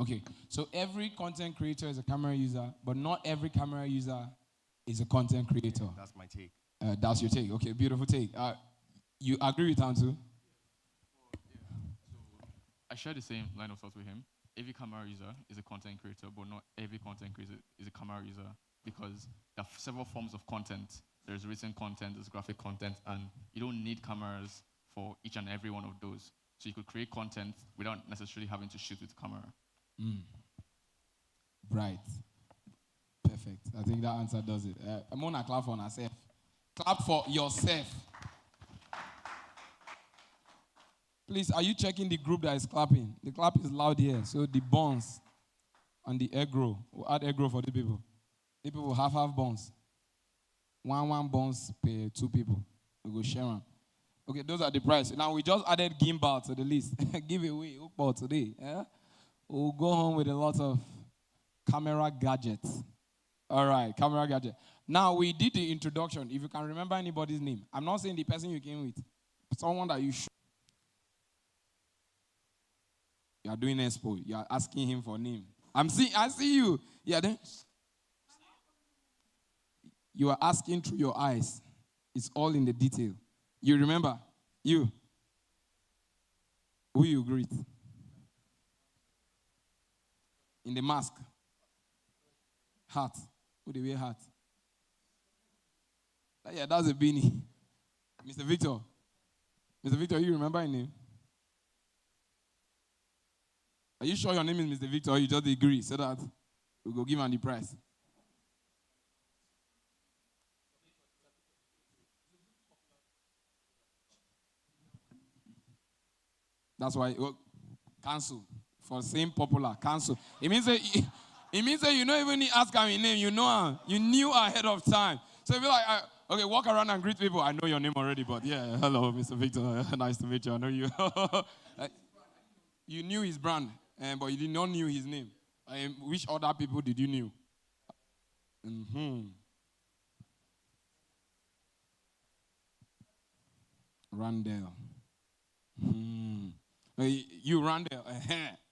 Okay, so every content creator is a camera user, but not every camera user is a content creator. That's my take. That's your take. Okay, beautiful take. You agree with Tantu? I share the same line of thought with him. Every camera user is a content creator, but not every content creator is a camera user because there are several forms of content. There's written content, there's graphic content, and you don't need cameras for each and every one of those. So you could create content without necessarily having to shoot with camera. Right. Perfect. I think that answer does it. I'm going to clap for myself. Clap for yourself. Please, are you checking the group that is clapping? The clap is loud here. So the buns and the egg roll. We'll add egg roll for the people. The people have half buns. One buns per 2 people. We go share them. Okay, those are the price. Now we just added gimbal to the list. Giveaway today. Yeah? We'll go home with a lot of camera gadgets. All right, camera gadget. Now we did the introduction. If you can remember anybody's name. I'm not saying the person you came with. Someone that you should. You are doing expo. You are asking him for name. I see you. Yeah, then you are asking through your eyes. It's all in the detail. You remember? You. Who you greet? In the mask. Hat. Who they wear hat? Yeah, that's a beanie. Mr. Victor. Mr. Victor, you remember his name? Are you sure your name is Mr. Victor or you just agree so that we'll go give him the price? That's why, cancel. For saying popular, cancel. It means that you don't even need to ask him his name. You know him. You knew ahead of time. So if you're like, okay, walk around and greet people. I know your name already, but yeah, hello, Mr. Victor. Nice to meet you. I know you. You knew his brand, but you did not knew his name. Which other people did you knew? Randall. You Randall.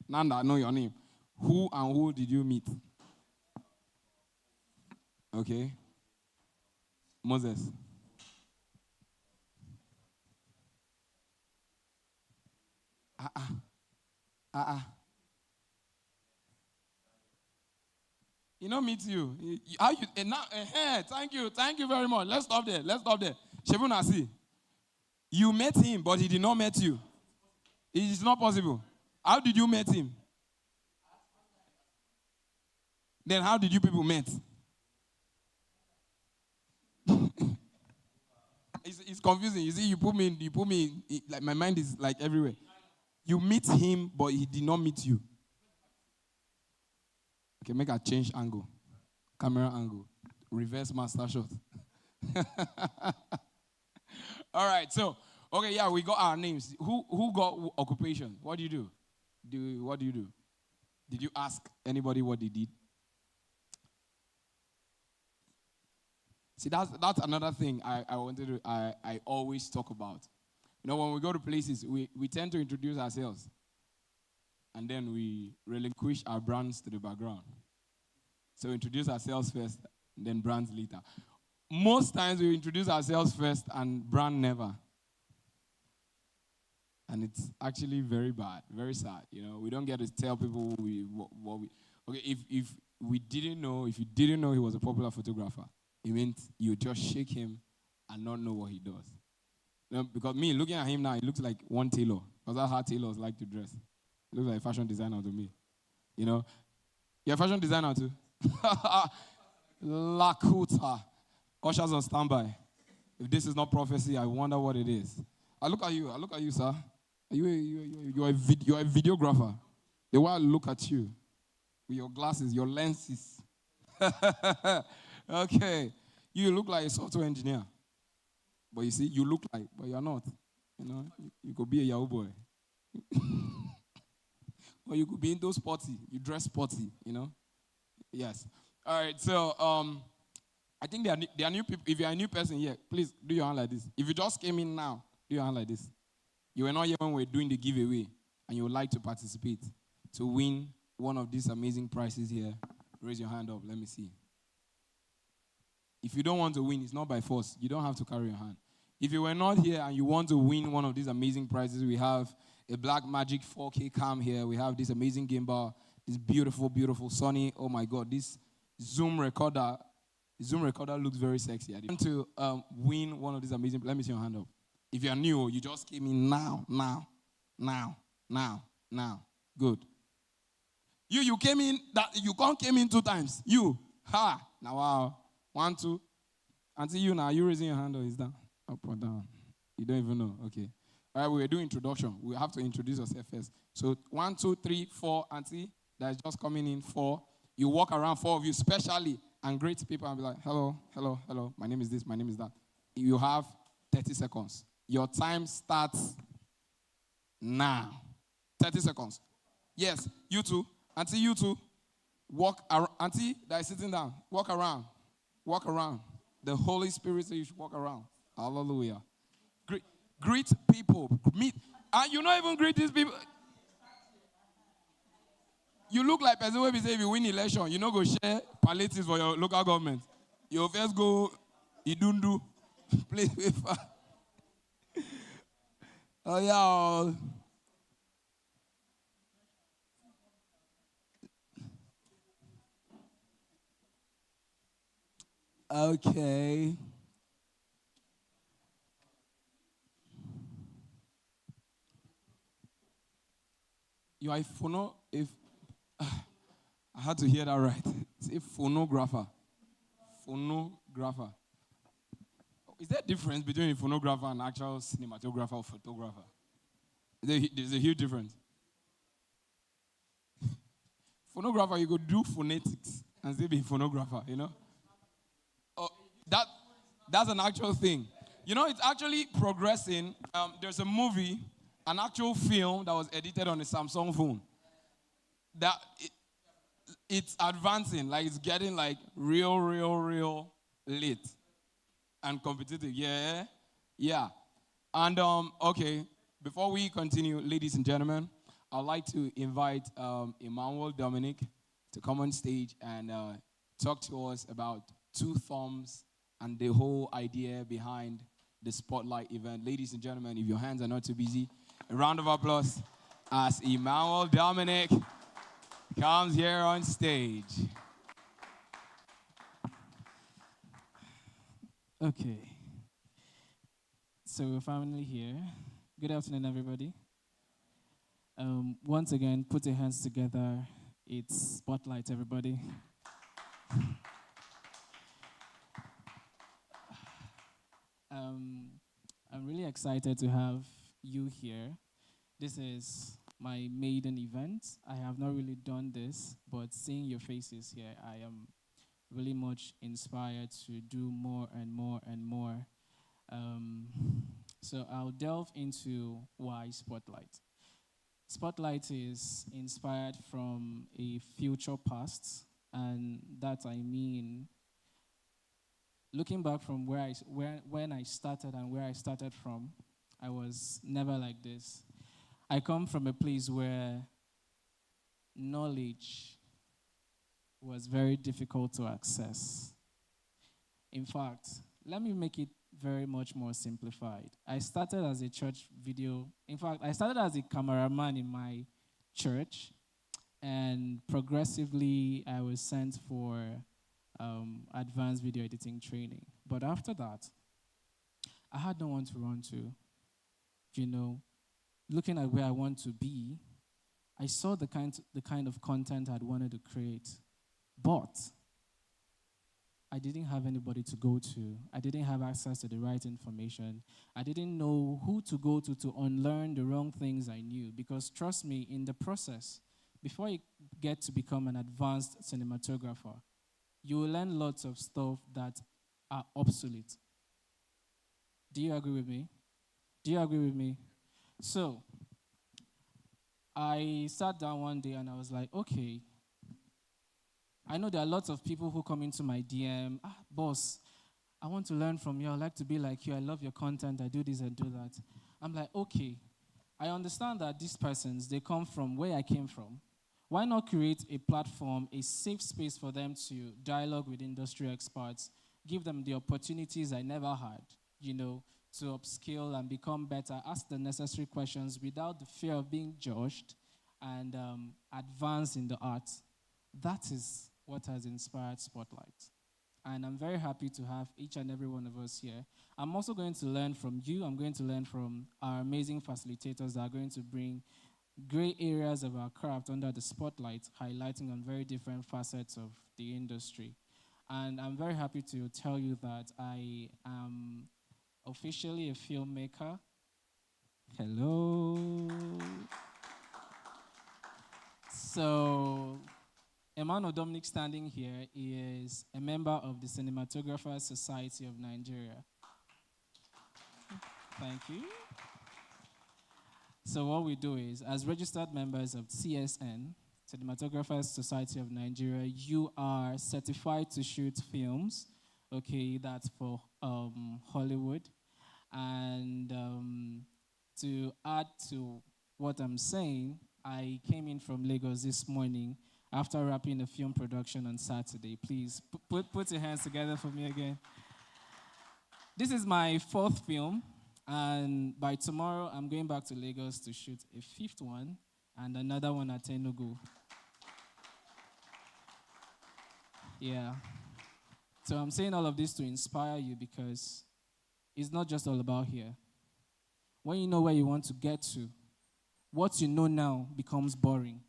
Now that I know your name. Who and who did you meet? Okay. Moses. You know, meet you. How you now? Thank you very much. Let's stop there. Shebun Asi. You met him, but he did not meet you. It is not possible. How did you meet him? Then how did you people meet? It's confusing. You see, you put me in, like my mind is like everywhere. You meet him, but he did not meet you. Okay, make a change angle. Camera angle. Reverse master shot. All right, so, okay, yeah, we got our names. Who got occupation? What do you do? What do you do? Did you ask anybody what they did? See, that's another thing I always talk about. You know, when we go to places, we tend to introduce ourselves. And then we relinquish our brands to the background. So introduce ourselves first, then brands later. Most times we introduce ourselves first and brand never. And it's actually very bad, very sad. You know, we don't get to tell people what we. Okay, if you didn't know he was a popular photographer, it meant you just shake him and not know what he does. You know, because me looking at him now, he looks like one tailor. Because that's how tailors like to dress. He looks like a fashion designer to me. You know, you're a fashion designer too. Lakuta. Ushers on standby. If this is not prophecy, I wonder what it is. I look at you, sir. You're a videographer. The way I look at you, with your glasses, your lenses. Okay. You look like a software engineer. But you see, you look like, but you're not. You know, you could be a Yahoo boy. Or you could be into sporty. You dress sporty, you know. Yes. All right, so I think there are new people. If you're a new person here, please do your hand like this. If you just came in now, do your hand like this. You were not here when we were doing the giveaway, and you would like to participate to win one of these amazing prizes here, raise your hand up. Let me see. If you don't want to win, it's not by force. You don't have to carry your hand. If you were not here and you want to win one of these amazing prizes, we have a Black Magic 4K cam here. We have this amazing gimbal, this beautiful, beautiful Sony. Oh my God, this Zoom recorder looks very sexy. I want to win one of these amazing. Let me see your hand up. If you're new, you just came in now. Good. You came in. You came in 2 times. You now wow 1 2. Until you now, you raising your hand or is down, up or down? You don't even know. Okay. All right, we were doing introduction. We have to introduce yourself first. So 1 2 3 4. Auntie, that's just coming in 4. You walk around 4 of you, specially, and greet people and be like, hello, hello, hello. My name is this. My name is that. You have 30 seconds. Your time starts now. 30 seconds. Yes, you too. Auntie, you too. Walk around. Auntie that is sitting down. Walk around. Walk around. The Holy Spirit says you should walk around. Hallelujah. Greet people. Meet. And you not even greet these people. You look like person where we say if you win election, you not go share palliatives for your local government. You first go Idundu, play FIFA. Oh yeah. Okay. You are a phono. If I had to hear that right. It's a phonographer. Phonographer. Is there a difference between a phonographer and actual cinematographer or photographer? There's a huge difference. Phonographer, you could do phonetics and still be a phonographer, you know? Oh, that's an actual thing. You know, it's actually progressing. There's a movie, an actual film that was edited on a Samsung phone. It's advancing, like it's getting like real lit and competitive. Yeah. And okay, before we continue, ladies and gentlemen, I'd like to invite Emmanuel Dominic to come on stage and talk to us about Two Thumbs and the whole idea behind the Sportlight event. Ladies and gentlemen, if your hands are not too busy, a round of applause as Emmanuel Dominic comes here on stage. Okay. So we're finally here. Good afternoon, everybody. Once again, put your hands together. It's Spotlight, everybody. I'm really excited to have you here. This is my maiden event. I have not really done this, but seeing your faces here, I am really much inspired to do more and more and more. So I'll delve into why Spotlight. Spotlight is inspired from a future past, and that I mean, looking back from when I started and where I started from, I was never like this. I come from a place where knowledge was very difficult to access. In fact, let me make it very much more simplified. I started as a church video. In fact, I started as a cameraman in my church, and progressively I was sent for advanced video editing training. But after that, I had no one to run to. You know, looking at where I want to be, I saw the kind of content I'd wanted to create. But I didn't have anybody to go to. I didn't have access to the right information. I didn't know who to go to unlearn the wrong things I knew. Because trust me, in the process, before you get to become an advanced cinematographer, you will learn lots of stuff that are obsolete. Do you agree with me? Do you agree with me? So, I sat down one day and I was like, okay, I know there are lots of people who come into my DM, boss, I want to learn from you. I like to be like you. I love your content. I do this and do that. I'm like, okay, I understand that these persons, they come from where I came from, Why not create a platform, a safe space for them to dialogue with industry experts, give them the opportunities I never had, to upskill and become better, ask the necessary questions without the fear of being judged, and advance in the art. That is what has inspired Spotlight. And I'm very happy to have each and every one of us here. I'm also going to learn from you. I'm going to learn from our amazing facilitators that are going to bring great areas of our craft under the spotlight, highlighting on very different facets of the industry. And I'm very happy to tell you that I am officially a filmmaker. Hello. So, Emmanuel Dominic standing here is a member of the Cinematographers Society of Nigeria. Thank you. So what we do is, as registered members of CSN, Cinematographers Society of Nigeria, you are certified to shoot films. Okay, that's for Hollywood. And to add to what I'm saying, I came in from Lagos this morning after wrapping a film production on Saturday. Please put your hands together for me again. This is my 4th film, and by tomorrow I'm going back to Lagos to shoot a 5th one and another one at Enugu. Yeah. So I'm saying all of this to inspire you because it's not just all about here. When you know where you want to get to, what you know now becomes boring.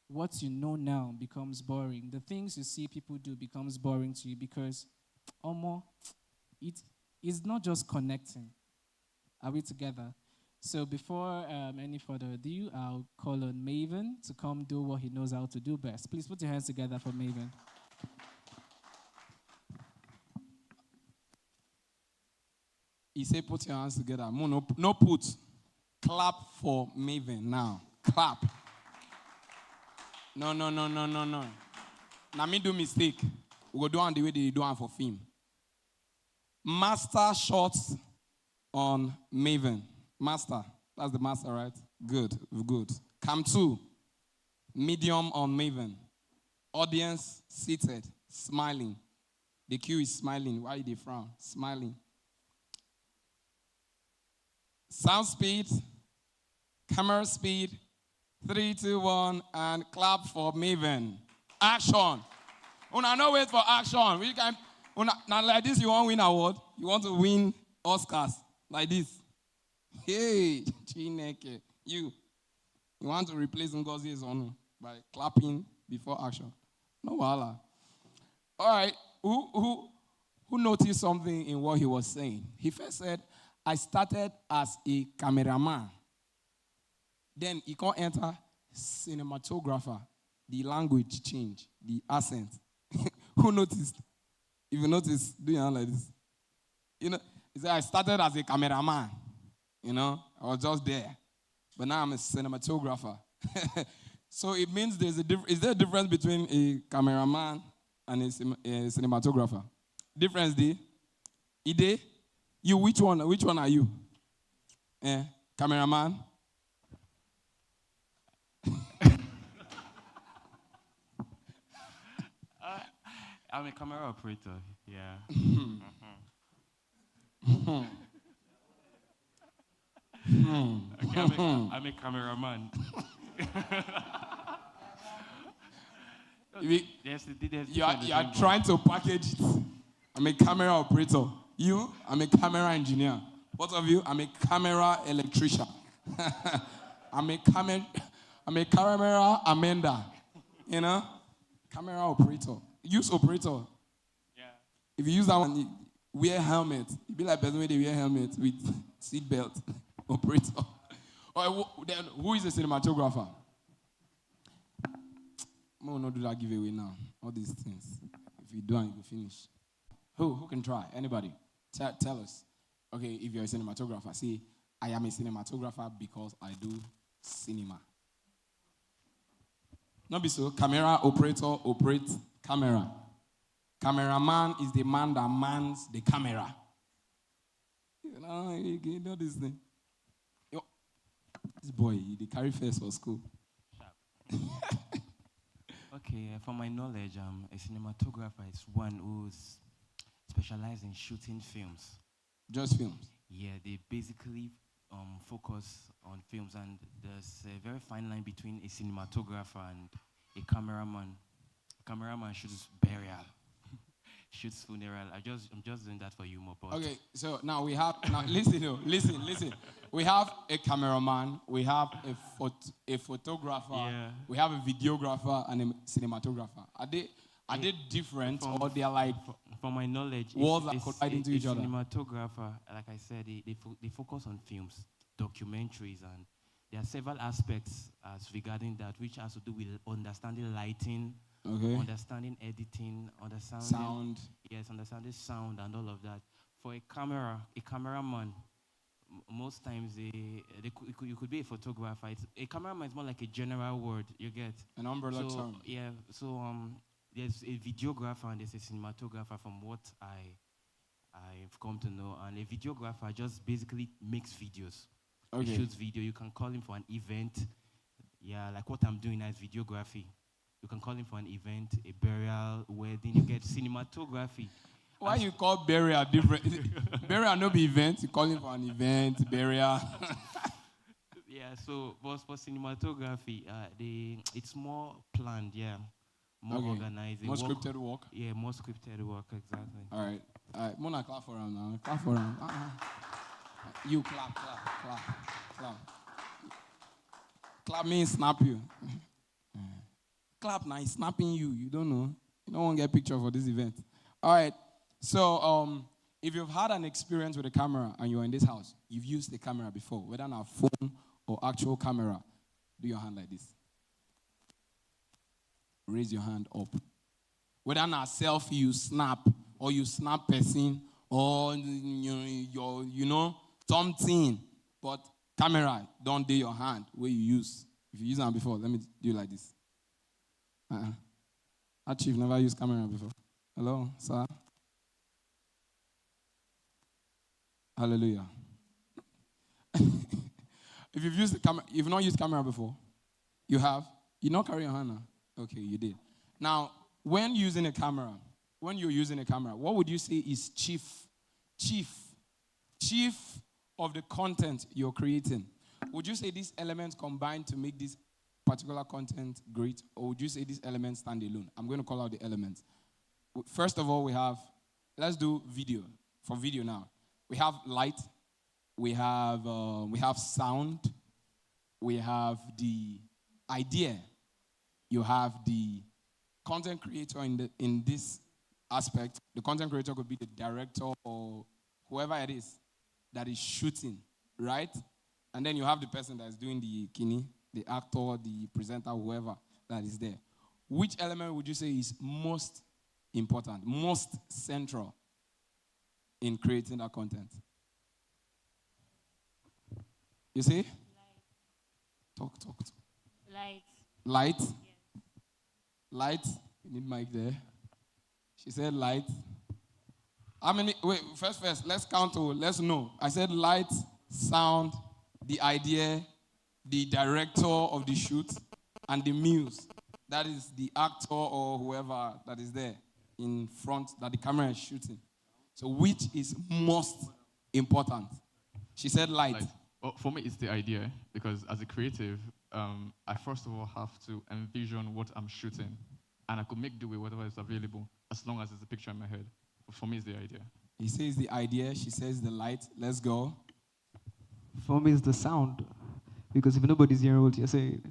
What you know now becomes boring. The things you see people do becomes boring to you because, it is not just connecting. Are we together? So before any further ado, I'll call on Maven to come do what he knows how to do best. Please put your hands together for Maven. He said, put your hands together. No put. Clap for Maven now. Clap. No. Now me do mistake. We go do on the way they do on for film. Master shots on Maven. Master. That's the master, right? Good. Cam 2. Medium on Maven. Audience seated, smiling. The queue is smiling. Why they frown? Smiling. Sound speed, camera speed, 3, 2, 1, and clap for Maven. Action. Una no wait for action. We can. Now like this, you want to win award. You want to win Oscars like this. Hey, Chineke, you want to replace Ngozi's honor by clapping before action. No wahala. All right. Who noticed something in what he was saying? He first said, I started as a cameraman. Then he can't enter cinematographer. The language change, the accent. Who noticed? If you notice, do your hand like this. He said, I started as a cameraman. I was just there. But now I'm a cinematographer. So it means is there a difference between a cameraman and a cinematographer? Difference, D? Ide? You, which one are you? Cameraman? I'm a camera operator, yeah. Okay, I'm a cameraman. You are trying to package it. I'm a camera operator. You, I'm a camera engineer. Both of you, I'm a camera electrician. I'm a camera amender. Camera operator. Use operator. Yeah. If you use that one, wear helmet. It be like person when they wear helmet with seat belt. Operator. Or then who is a cinematographer? I will not do that giveaway now. All these things. If you do, you will finish. Who can try? Anybody? Tell us. Okay, if you're a cinematographer, say, I am a cinematographer because I do cinema. Not be so. Camera operator operates camera. Cameraman is the man that mans the camera. You know this thing. This boy, they carry first for school. Okay, from my knowledge, a cinematographer is one who's specialized in shooting films. Just films. Yeah, they basically focus on films, and there's a very fine line between a cinematographer and a cameraman. A cameraman shoots burial, shoots funeral. I'm just doing that for humor. But Okay, so now we have, now listen. We have a cameraman, we have a photographer, Yeah. we have a videographer and a cinematographer. Are they different or they are like from my knowledge, worlds that collide into each other? Cinematographer, like I said, they focus on films, documentaries, and there are several aspects as regarding that, which has to do with understanding lighting, Okay. understanding editing, understanding Sound. Yes, understanding sound and all of that. For a cameraman, most times you could be a photographer. A cameraman is more like a general word. You get An umbrella so term. yeah. So there's a videographer and there's a cinematographer from what I've come to know. And a videographer just basically makes videos. Okay. He shoots video. You can call him for an event. Yeah, like what I'm doing as videography. You can call him for an event, a burial, wedding. You get cinematography. Why you call burial different? Burial no be event. You call him for an event, burial. Yeah, so but for cinematography, it's more planned, yeah. More Okay. organized. More scripted work. Yeah, more scripted work, exactly. All right. Mona, clap for him now. Clap for him. You clap. Clap means snap you. Clap now, he's snapping you. You don't know. You don't want to get a picture for this event. All right. So, if you've had an experience with a camera and you're in this house, you've used the camera before, whether on a phone or actual camera, do your hand like this. Raise your hand up. Whether on a selfie you snap, or you snap person, or you know something, but camera don't do your hand where you use. If you use them before, let me do like this. Our chief never used camera before. Hello, sir. Hallelujah. If you've used the camera, you've not used camera before. You have. You not carry your hand now. Okay, you did. Now, when you're using a camera, what would you say is chief of the content you're creating? Would you say these elements combine to make this particular content great, or would you say these elements stand alone? I'm going to call out the elements. First of all, let's do video. For video now, we have light, we have sound, we have the idea, you have the content creator in this aspect. The content creator could be the director or whoever it is that is shooting, right? And then you have the person that is doing the kini, the actor, the presenter, whoever that is there. Which element would you say is most important, most central in creating that content? You see? Light. Talk. Light. Light? Yes. Light? You need mic there. She said light. How many? Wait, first, let's count to, let's know. I said light, sound, the idea, the director of the shoot, and the muse. That is the actor or whoever that is there in front that the camera is shooting. So which is most important? She said light. Well, for me, it's the idea, because as a creative, I first of all have to envision what I'm shooting, and I could make do with whatever is available, as long as there's a picture in my head. But for me, it's the idea. He says the idea, she says the light. Let's go. For me, it's the sound. Because if nobody's hearing what you're saying,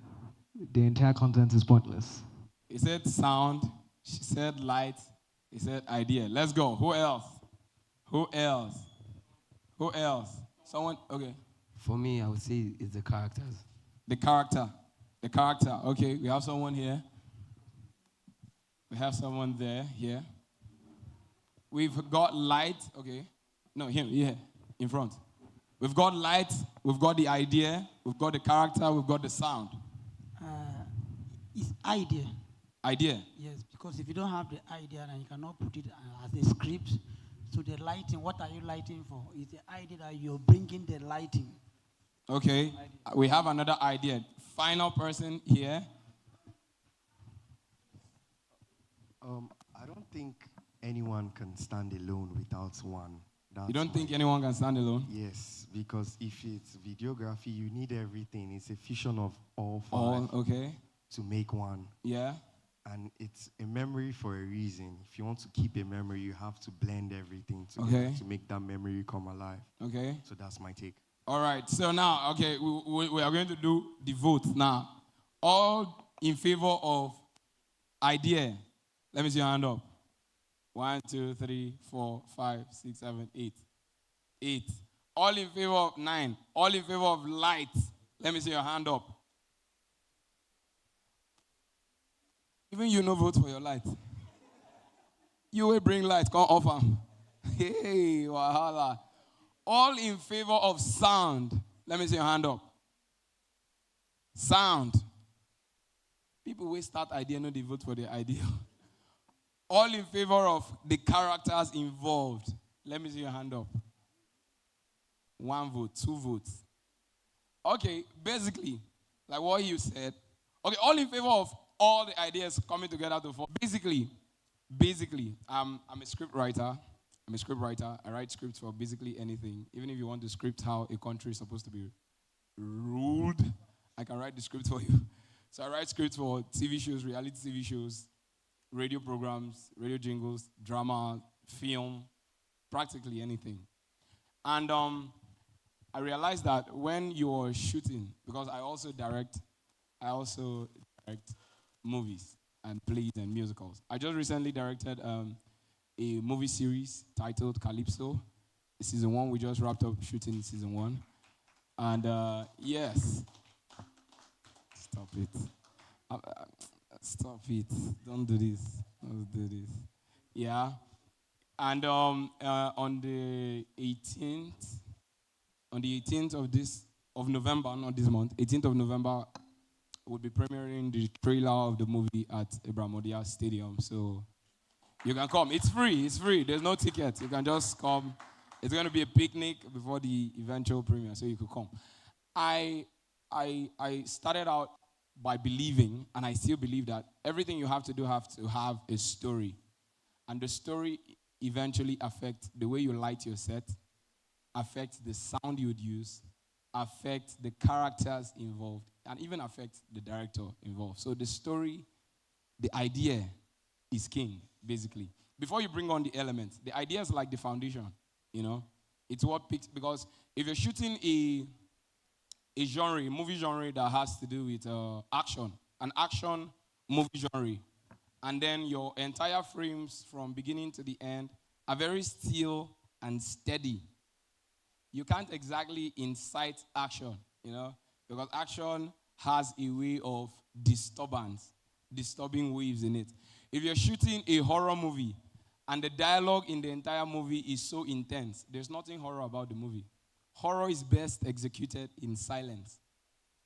the entire content is pointless. He said sound, she said light, he said idea. Let's go. Who else? Someone, okay. For me, I would say it's the characters. The character. Okay, we have someone here. We have someone there, here. We've got light, okay. No, him, here, in front. We've got light, we've got the idea, we've got the character, we've got the sound. It's idea. Idea? Yes, because if you don't have the idea, then you cannot put it as a script. So the lighting, what are you lighting for? It's the idea that you're bringing the lighting. Okay, we have another idea. Final person here. I don't think anyone can stand alone without one. You don't think my- anyone can stand alone? Yes, because if it's videography, you need everything. It's a fusion of all five All okay. to make one. Yeah. And it's a memory for a reason. If you want to keep a memory, you have to blend everything together Okay. to make that memory come alive. Okay. So that's my take. All right. So now, okay, we are going to do the vote now. All in favor of idea. Let me see your hand up. 1, 2, 3, 4, 5, 6, 7, 8. 8. All in favor of 9. All in favor of light. Let me see your hand up. Even you no vote for your light. You will bring light. Come off them. Hey, wahala. All in favor of sound. Let me see your hand up. Sound. People will start idea, no, they vote for the idea. All in favor of the characters involved. Let me see your hand up. 1 vote, 2 votes. Okay, basically, like what you said. Okay, all in favor of all the ideas coming together to form. Basically, I'm a script writer. I write scripts for basically anything. Even if you want to script how a country is supposed to be ruled, I can write the script for you. So I write scripts for TV shows, reality TV shows, radio programs, radio jingles, drama, film, practically anything. And I realized that when you're shooting, because I also direct movies and plays and musicals. I just recently directed a movie series titled Calypso. Season 1, we just wrapped up shooting season 1. And yes, stop it. Stop it. Don't do this. Don't do this. Yeah. And on the 18th of November, not this month, 18th of November, we'll be premiering the trailer of the movie at Ibramodia Stadium. So you can come. It's free. It's free. There's no ticket. You can just come. It's going to be a picnic before the eventual premiere, so you could come. I started out by believing, and I still believe that everything you have to have a story. And the story eventually affects the way you light your set, affects the sound you would use, affects the characters involved, and even affects the director involved. So the story, the idea is king, basically. Before you bring on the elements, the idea is like the foundation, you know? It's what picks, because if you're shooting a movie genre that has to do with action, an action movie genre, and then your entire frames from beginning to the end are very still and steady, you can't exactly incite action, you know, because action has a way of disturbing waves in it. If you're shooting a horror movie and the dialogue in the entire movie is so intense, there's nothing horror about the movie. Horror is best executed in silence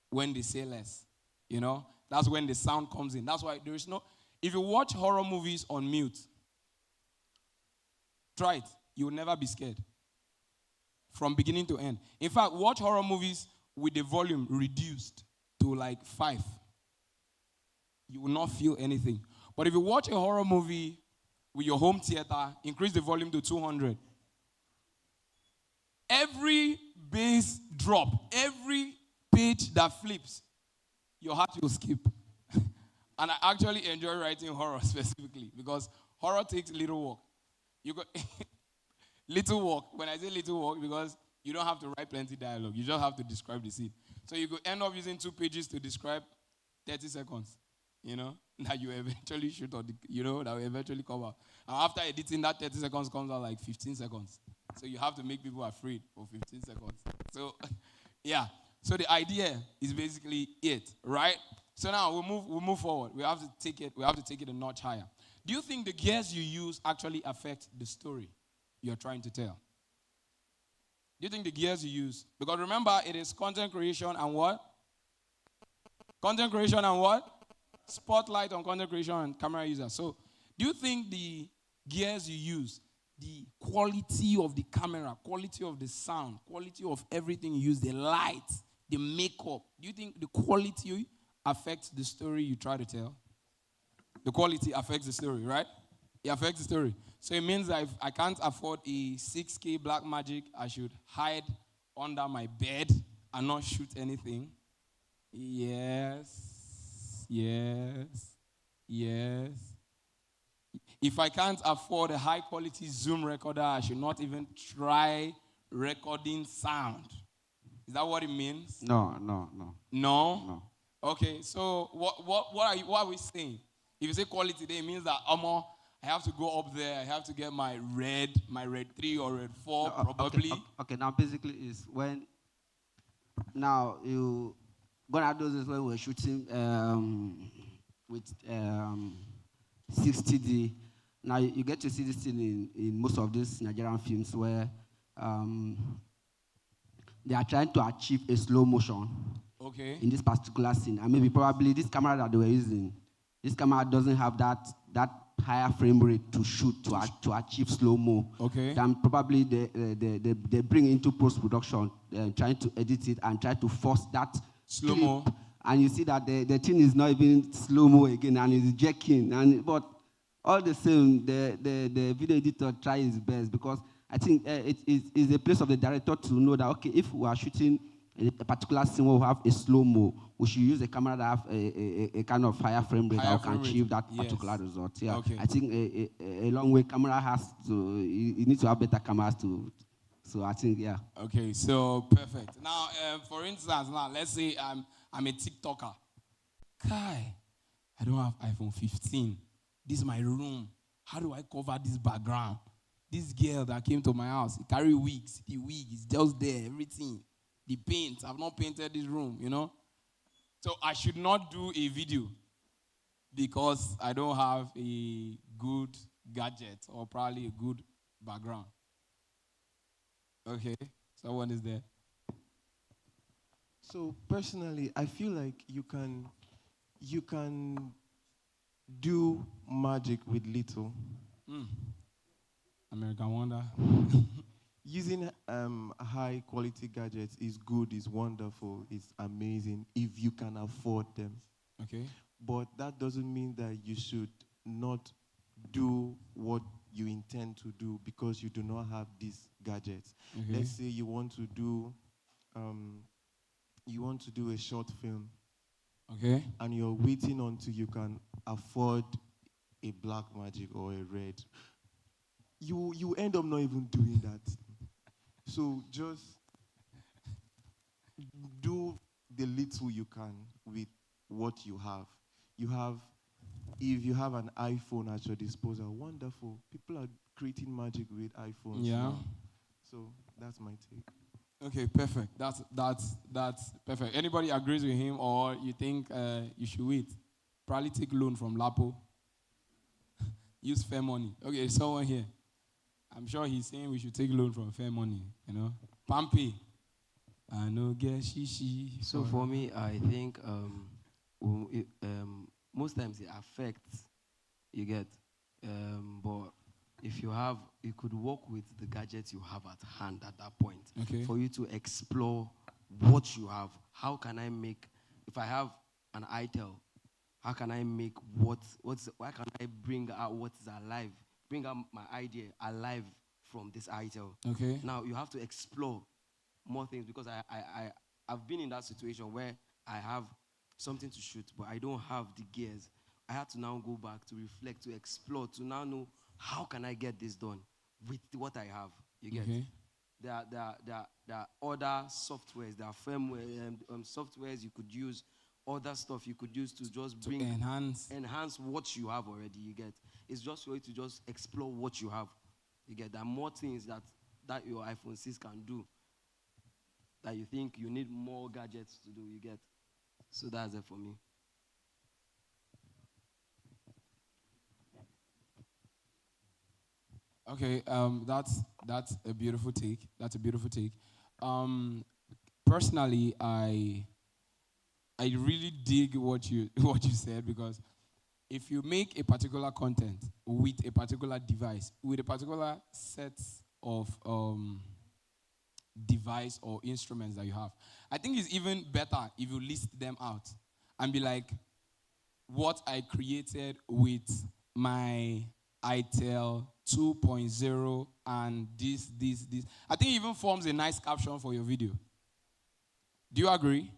when they say less, you know. That's when the sound comes in. That's why there is no... If you watch horror movies on mute, try it. You will never be scared. From beginning to end. In fact, watch horror movies with the volume reduced to like 5. You will not feel anything. But if you watch a horror movie with your home theater, increase the volume to 200. Every bass drop, every page that flips, your heart will skip. And I actually enjoy writing horror specifically because horror takes little work. You go little work. When I say little work, because you don't have to write plenty dialogue. You just have to describe the scene. So you could end up using 2 pages to describe 30 seconds, you know, that you eventually shoot or, that will eventually come out. And after editing, that 30 seconds comes out like 15 seconds. So you have to make people afraid for 15 seconds. So, yeah. So the idea is basically it, right? So now we'll move forward. We have to take it a notch higher. Do you think the gears you use actually affect the story you're trying to tell? Do you think the gears you use? Because remember, it is content creation and what? Content creation and what? Spotlight on content creation and camera user. So do you think the gears you use, the quality of the camera, quality of the sound, quality of everything you use, the light, the makeup, do you think the quality affects the story you try to tell? The quality affects the story, right? It affects the story. So it means that if I can't afford a 6K Black Magic, I should hide under my bed and not shoot anything. Yes. Yes. Yes. If I can't afford a high quality Zoom recorder, I should not even try recording sound. Is that what it means? No. No? No. Okay, so what are we saying? If you say quality, then it means that I have to go up there, I have to get my red 3 or red 4, No, probably. Okay, now basically is when now you gonna do this when we're shooting with 60D. Now you get to see this thing in most of these Nigerian films where they are trying to achieve a slow motion. Okay. In this particular scene, and maybe probably this camera that they were using, this camera doesn't have that higher frame rate to shoot to achieve slow mo. Okay. Then probably they bring into post production, trying to edit it and try to force that slow clip. mo. And you see that the thing is not even slow mo again, and it's jerking. But all the same, the video editor tries his best, because I think it is a place of the director to know that, okay, if we are shooting a particular scene where we have a slow-mo, we should use a camera that have a kind of higher frame rate that can achieve that particular result. Yeah. Okay. I think a long way camera has to, you need to have better cameras to, so I think, yeah. Okay, so perfect. Now, for instance, now let's say I'm a TikToker. Kai, I don't have iPhone 15. This is my room. How do I cover this background? This girl that came to my house, he carry wigs. The wig is just there, everything. The paint, I've not painted this room, you know. So I should not do a video because I don't have a good gadget or probably a good background. Okay, someone is there. So personally, I feel like you can do magic with little. American Wonder. Using high quality gadgets is good, is wonderful, is amazing if you can afford them. Okay. But that doesn't mean that you should not do what you intend to do because you do not have these gadgets. Okay. Let's say you want to do a short film. Okay. And you're waiting until you can afford a black magic or a red. You end up not even doing that. So just do the little you can with what you have. If you have an iPhone at your disposal, wonderful. People are creating magic with iPhones now. So that's my take. Okay, perfect. That's perfect. Anybody agrees with him, or you think you should wait? Probably take loan from Lapo. Use fair money. Okay, someone here. I'm sure he's saying we should take loan from fair money, you know. Pampi. I know get shishi. So for me, I think most times it affects, you get. But if you could work with the gadgets you have at hand at that point. Okay. For you to explore what you have. How can I make, if I have an ITEL, how can I make why can I bring out what is alive? Bring out my idea alive from this ITEL. Okay. Now you have to explore more things, because I've been in that situation where I have something to shoot, but I don't have the gears. I had to now go back to reflect, to explore, to now know how can I get this done with what I have. You get? Okay. There are other softwares, there are firmware softwares you could use, other stuff you could use to just bring enhance what you have already. You get? It's just for you to just explore what you have. You get? There are more things that your iPhone 6 can do that you think you need more gadgets to do. You get? So that's it for me. Okay, that's a beautiful take. That's a beautiful take. Personally, I really dig what you said, because if you make a particular content with a particular device, with a particular set of device or instruments that you have, I think it's even better if you list them out and be like, what I created with my ITEL 2.0 and this. I think it even forms a nice caption for your video. Do you agree?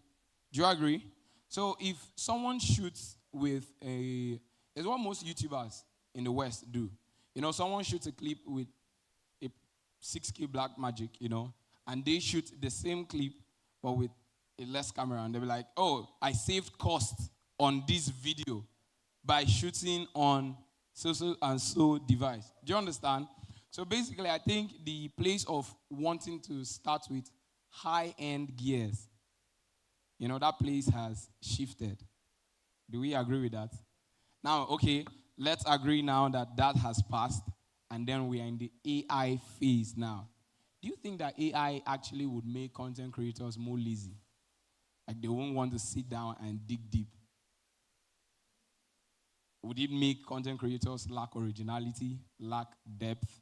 Do you agree? So if someone shoots with it's what most YouTubers in the West do. Someone shoots a clip with a 6K black magic, and they shoot the same clip but with a less camera, and they'll be like, oh, I saved cost on this video by shooting on so and so device. Do you understand? So basically, I think the place of wanting to start with high-end gears, that place has shifted. Do we agree with that? Now, okay, let's agree now that has passed, and then we are in the AI phase now. Do you think that AI actually would make content creators more lazy? Like they won't want to sit down and dig deep? Would it make content creators lack originality, lack depth,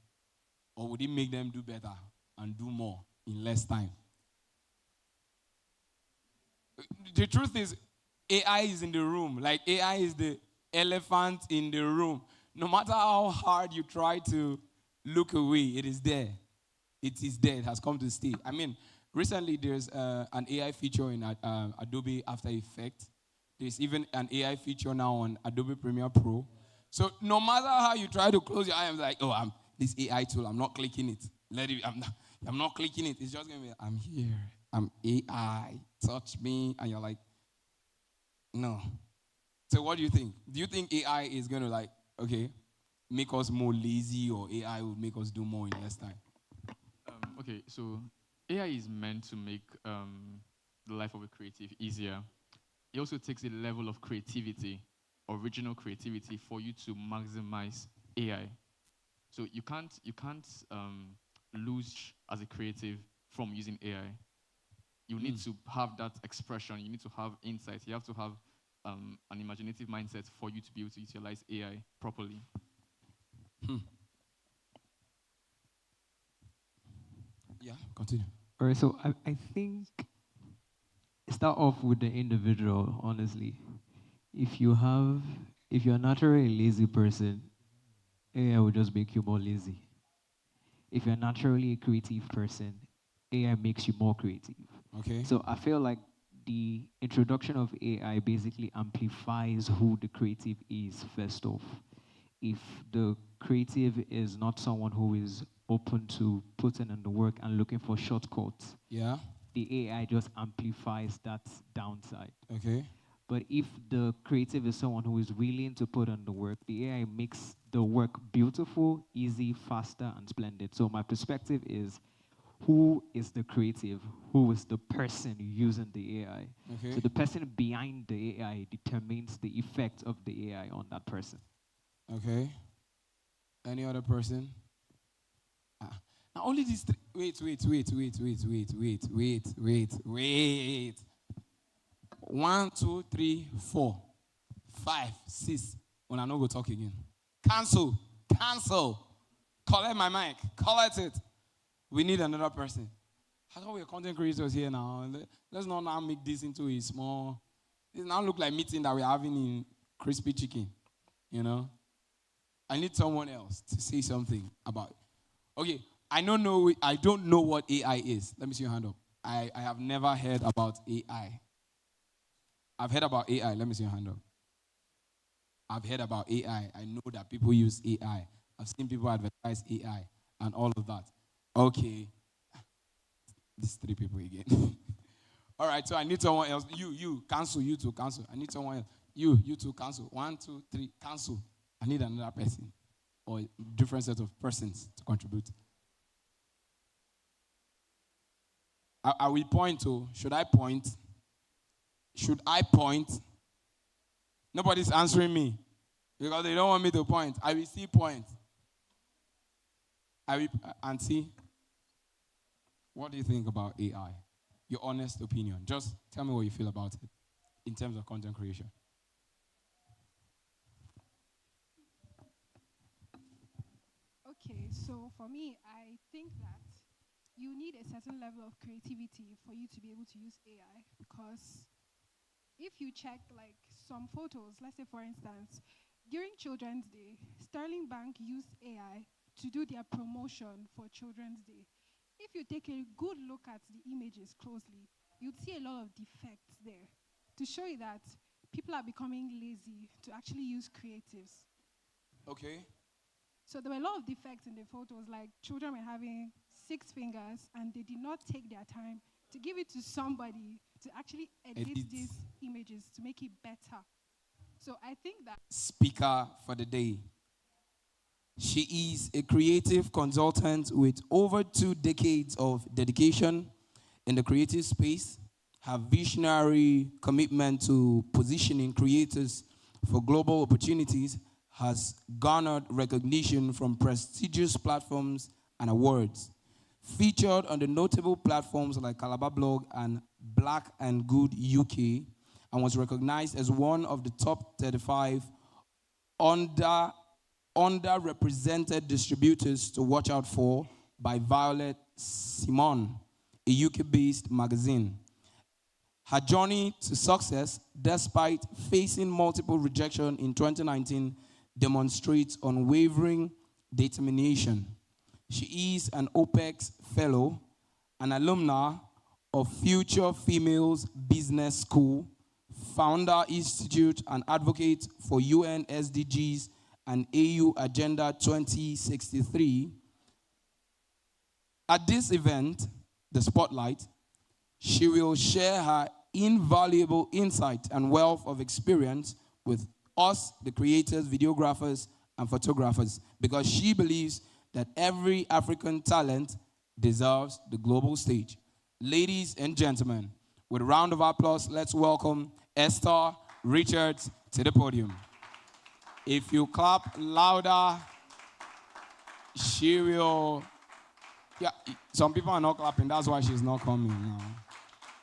or would it make them do better and do more in less time? The truth is, AI is in the room. Like AI is the elephant in the room. No matter how hard you try to look away, it is there. It is there. It has come to stay. I mean, recently there's an AI feature in Adobe After Effects. There's even an AI feature now on Adobe Premiere Pro. So no matter how you try to close your eye, I'm like, oh, this AI tool, I'm not clicking it. I'm not clicking it. It's just going to be, I'm here. I'm AI. Touch me. And you're like, no. So what do you think? Do you think AI is going to make us more lazy, or AI will make us do more in less time? Okay, so AI is meant to make the life of a creative easier. It also takes a level of creativity, original creativity, for you to maximize AI. So you can't lose as a creative from using AI. You need to have that expression. You need to have insight. You have to have an imaginative mindset for you to be able to utilize AI properly. Yeah, continue. All right, so I think start off with the individual, honestly. If you're naturally a lazy person, AI will just make you more lazy. If you're naturally a creative person, AI makes you more creative. Okay. So I feel like the introduction of AI basically amplifies who the creative is first off. If the creative is not someone who is open to putting in the work and looking for shortcuts, yeah, the AI just amplifies that downside. Okay. But if the creative is someone who is willing to put in the work, the AI makes the work beautiful, easy, faster, and splendid. So my perspective is, who is the creative? Who is the person using the AI? Okay. So the person behind the AI determines the effect of the AI on that person. Okay. Any other person? Now only these three. Wait. 1, 2, 3, 4, 5, 6. When I no go talk again. Cancel. Collect my mic. Collect it. We need another person. I thought we are content creators here now. Let's not now make this into a small. It now look like meeting that we're having in Crispy Chicken. I need someone else to say something about it. Okay, I don't know what AI is. Let me see your hand up. I have never heard about AI. I've heard about AI. Let me see your hand up. I've heard about AI. I know that people use AI. I've seen people advertise AI and all of that. Okay. These three people again. All right, so I need someone else. You, cancel. You two, cancel. I need someone else. You two, cancel. 1, 2, 3, cancel. I need another person or different set of persons to contribute. I will point to. Should I point? Nobody's answering me because they don't want me to point. I will still point. Auntie, what do you think about AI? Your honest opinion. Just tell me what you feel about it in terms of content creation. Okay, so for me, I think that you need a certain level of creativity for you to be able to use AI, because if you check like some photos, let's say for instance, during Children's Day, Sterling Bank used AI to do their promotion for Children's Day. If you take a good look at the images closely, you'd see a lot of defects there to show you that people are becoming lazy to actually use creatives. Okay. So there were a lot of defects in the photos, like children were having 6 fingers and they did not take their time to give it to somebody to actually edit these images to make it better. So I think that speaker for the day. She is a creative consultant with over 2 decades of dedication in the creative space. Her visionary commitment to positioning creators for global opportunities has garnered recognition from prestigious platforms and awards. Featured on the notable platforms like Calabar Blog and Black and Good UK, and was recognized as one of the top 35 underrepresented distributors to watch out for by Violet Simon, a UK-based magazine. Her journey to success, despite facing multiple rejection in 2019, demonstrates unwavering determination. She is an OPEX fellow, an alumna of Future Females Business School, Founder Institute, and advocate for UN SDGs and AU Agenda 2063. At this event, the Spotlight, she will share her invaluable insight and wealth of experience with us, the creators, videographers, and photographers, because she believes that every African talent deserves the global stage. Ladies and gentlemen, with a round of applause, let's welcome Esther Richards to the podium. If you clap louder, she will... Yeah, some people are not clapping. That's why she's not coming now.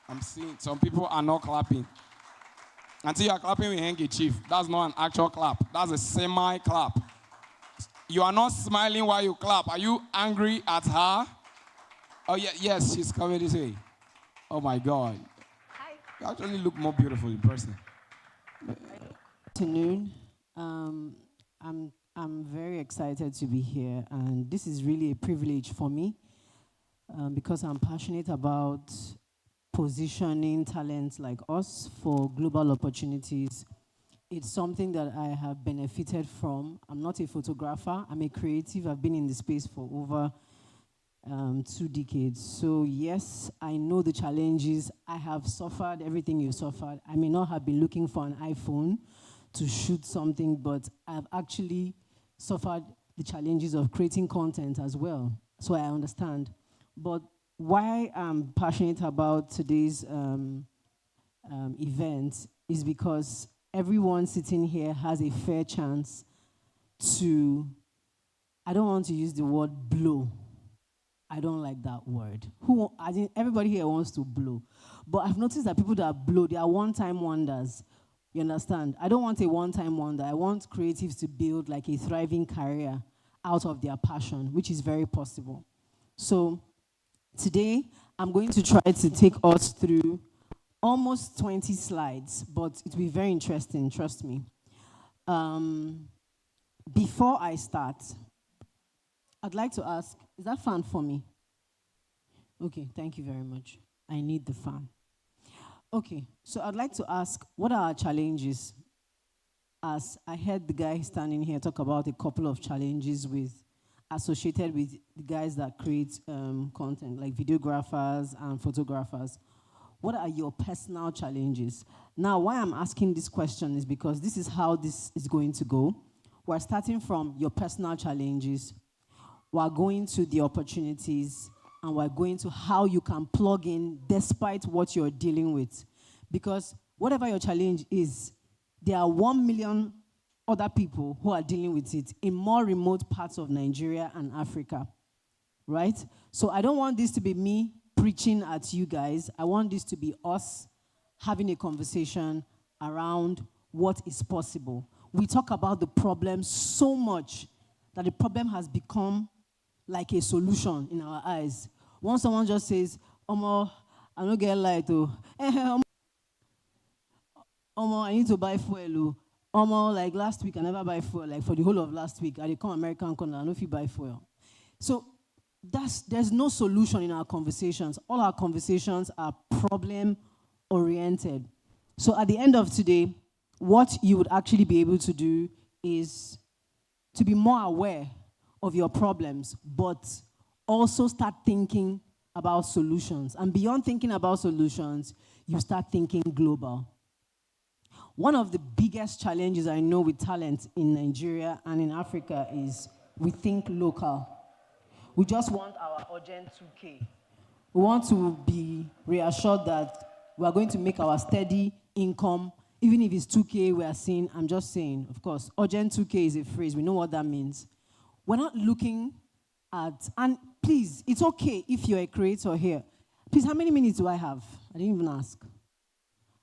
I'm seeing some people are not clapping. Until you are clapping with handkerchief, that's not an actual clap. That's a semi-clap. You are not smiling while you clap. Are you angry at her? Oh, yeah, yes, she's coming this way. Oh, my God. Hi. You actually look more beautiful in person. Good afternoon. I'm very excited to be here, and this is really a privilege for me because I'm passionate about positioning talents like us for global opportunities. It's something that I have benefited from. I'm not a photographer. I'm a creative. I've been in the space for over 2 decades. So yes, I know the challenges. I have suffered everything you suffered. I may not have been looking for an iPhone to shoot something, but I've actually suffered the challenges of creating content as well. So I understand. But why I'm passionate about today's event is because everyone sitting here has a fair chance to, I don't want to use the word blow. I don't like that word. Everybody here wants to blow. But I've noticed that people that blow, they are one-time wonders. You understand? I don't want a one-time wonder. I want creatives to build like a thriving career out of their passion, which is very possible. So today, I'm going to try to take us through almost 20 slides, but it will be very interesting, trust me. Before I start, I'd like to ask, is that fan for me? Okay, thank you very much. I need the fan. Okay, so I'd like to ask, what are our challenges? As I heard the guy standing here talk about a couple of challenges associated with the guys that create content, like videographers and photographers. What are your personal challenges? Now, why I'm asking this question is because this is how this is going to go. We're starting from your personal challenges. We're going to the opportunities, and we're going to how you can plug in despite what you're dealing with. Because whatever your challenge is, there are 1 million other people who are dealing with it in more remote parts of Nigeria and Africa, right? So I don't want this to be me preaching at you guys. I want this to be us having a conversation around what is possible. We talk about the problem so much that the problem has become like a solution in our eyes. Once someone just says, Omo, I don't get light, Omo, I need to buy fuel. Omo, like last week, I never buy fuel. Like for the whole of last week, I did come American corner, I know if you buy fuel. So there's no solution in our conversations. All our conversations are problem-oriented. So at the end of today, what you would actually be able to do is to be more aware of your problems, but also start thinking about solutions. And beyond thinking about solutions, you start thinking global. One of the biggest challenges I know with talent in Nigeria and in Africa is we think local. We just want our urgent 2K. We want to be reassured that we are going to make our steady income. Even if it's 2K, we are saying, I'm just saying, of course, urgent 2K is a phrase. We know what that means. We're not looking at, and please, it's okay if you're a creator here. Please, how many minutes do I have? I didn't even ask.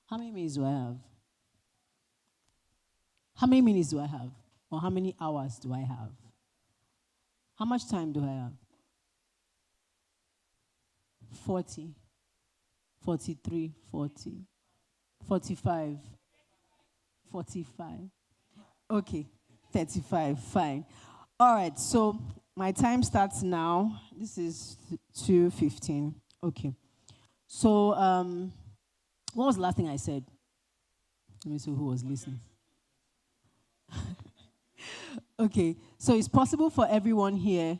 How many minutes do I have? How many minutes do I have? Or how many hours do I have? How much time do I have? 40, 43, 40, 45, 45. Okay, 35, fine. All right, so my time starts now. This is 2:15. Okay. So, what was the last thing I said? Let me see who was listening. Okay, so it's possible for everyone here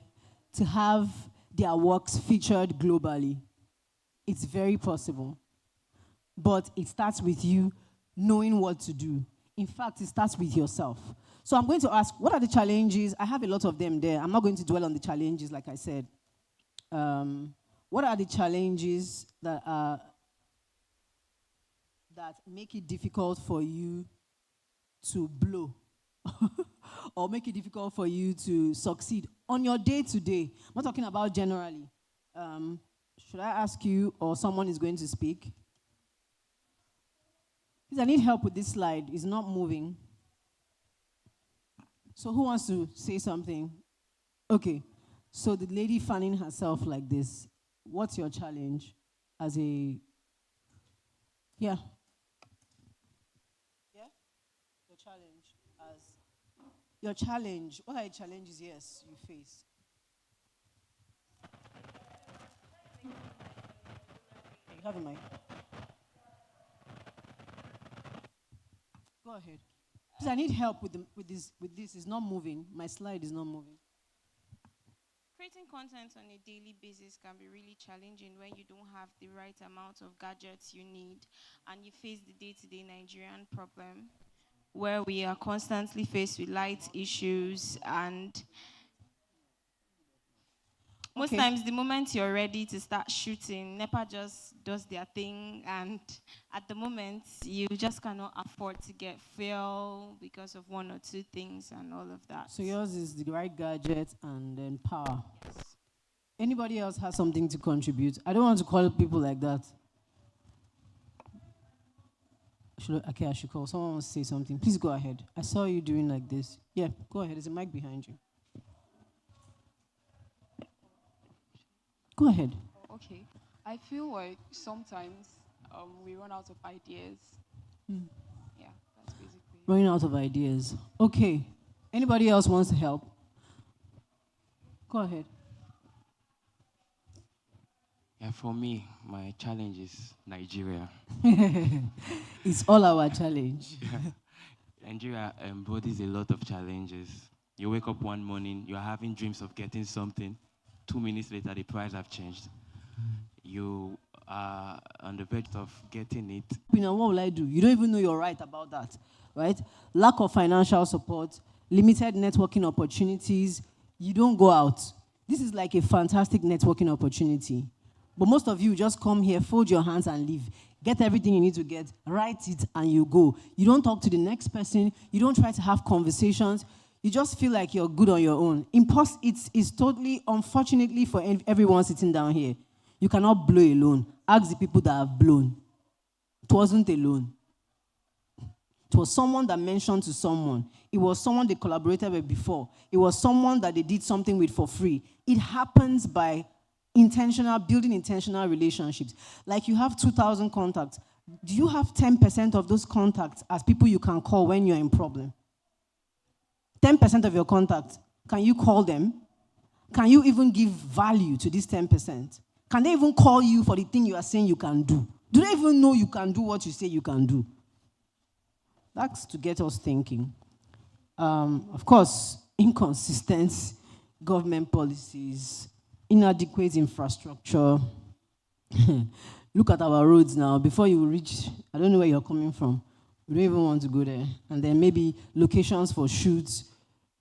to have their works featured globally. It's very possible. But it starts with you knowing what to do. In fact, it starts with yourself. So I'm going to ask, what are the challenges? I have a lot of them there. I'm not going to dwell on the challenges, like I said. What are the challenges that make it difficult for you to blow? Or make it difficult for you to succeed on your day-to-day? I'm not talking about generally. Should I ask you, or someone is going to speak? Please, I need help with this slide. It's not moving. So who wants to say something? Okay. So the lady fanning herself like this, what's your challenge as a... Yeah. Yeah? Your challenge as... Your challenge. What are the challenges, yes, you face? You have a mic. Go ahead. Please, I need help with this. It's not moving. My slide is not moving. Creating content on a daily basis can be really challenging when you don't have the right amount of gadgets you need, and you face the day-to-day Nigerian problem, where we are constantly faced with light issues, and most times the moment you're ready to start shooting, NEPA just does their thing, and at the moment you just cannot afford to get fuel because of one or two things and all of that. So yours is the right gadget and then power. Yes. Anybody else has something to contribute? I don't want to call people like that. I should call. Someone wants to say something. Please go ahead. I saw you doing like this. Yeah, go ahead. There's a mic behind you. Go ahead. Okay. I feel like sometimes we run out of ideas. Yeah, that's basically... Running out of ideas. Okay. Anybody else wants to help? Go ahead. Yeah, for me, my challenge is Nigeria. It's all our challenge. Nigeria embodies a lot of challenges. You wake up one morning, you're having dreams of getting something. 2 minutes later, the price have changed. You are on the verge of getting it. What will I do? You don't even know you're right about that, right? Lack of financial support, limited networking opportunities. You don't go out. This is like a fantastic networking opportunity. But most of you just come here, fold your hands and leave. Get everything you need to get, write it, and you go. You don't talk to the next person. You don't try to have conversations. You just feel like you're good on your own. It's totally, unfortunately for everyone sitting down here, you cannot blow alone. Ask the people that have blown. It wasn't alone. It was someone that mentioned to someone. It was someone they collaborated with before. It was someone that they did something with for free. It happens by building intentional relationships. Like you have 2,000 contacts. Do you have 10% of those contacts as people you can call when you're in problem? 10% of your contacts, can you call them? Can you even give value to this 10%? Can they even call you for the thing you are saying you can do? Do they even know you can do what you say you can do? That's to get us thinking. Of course, inconsistent government policies, inadequate infrastructure. Look at our roads now. Before you reach, I don't know where you're coming from. We don't even want to go there. And then maybe locations for shoots.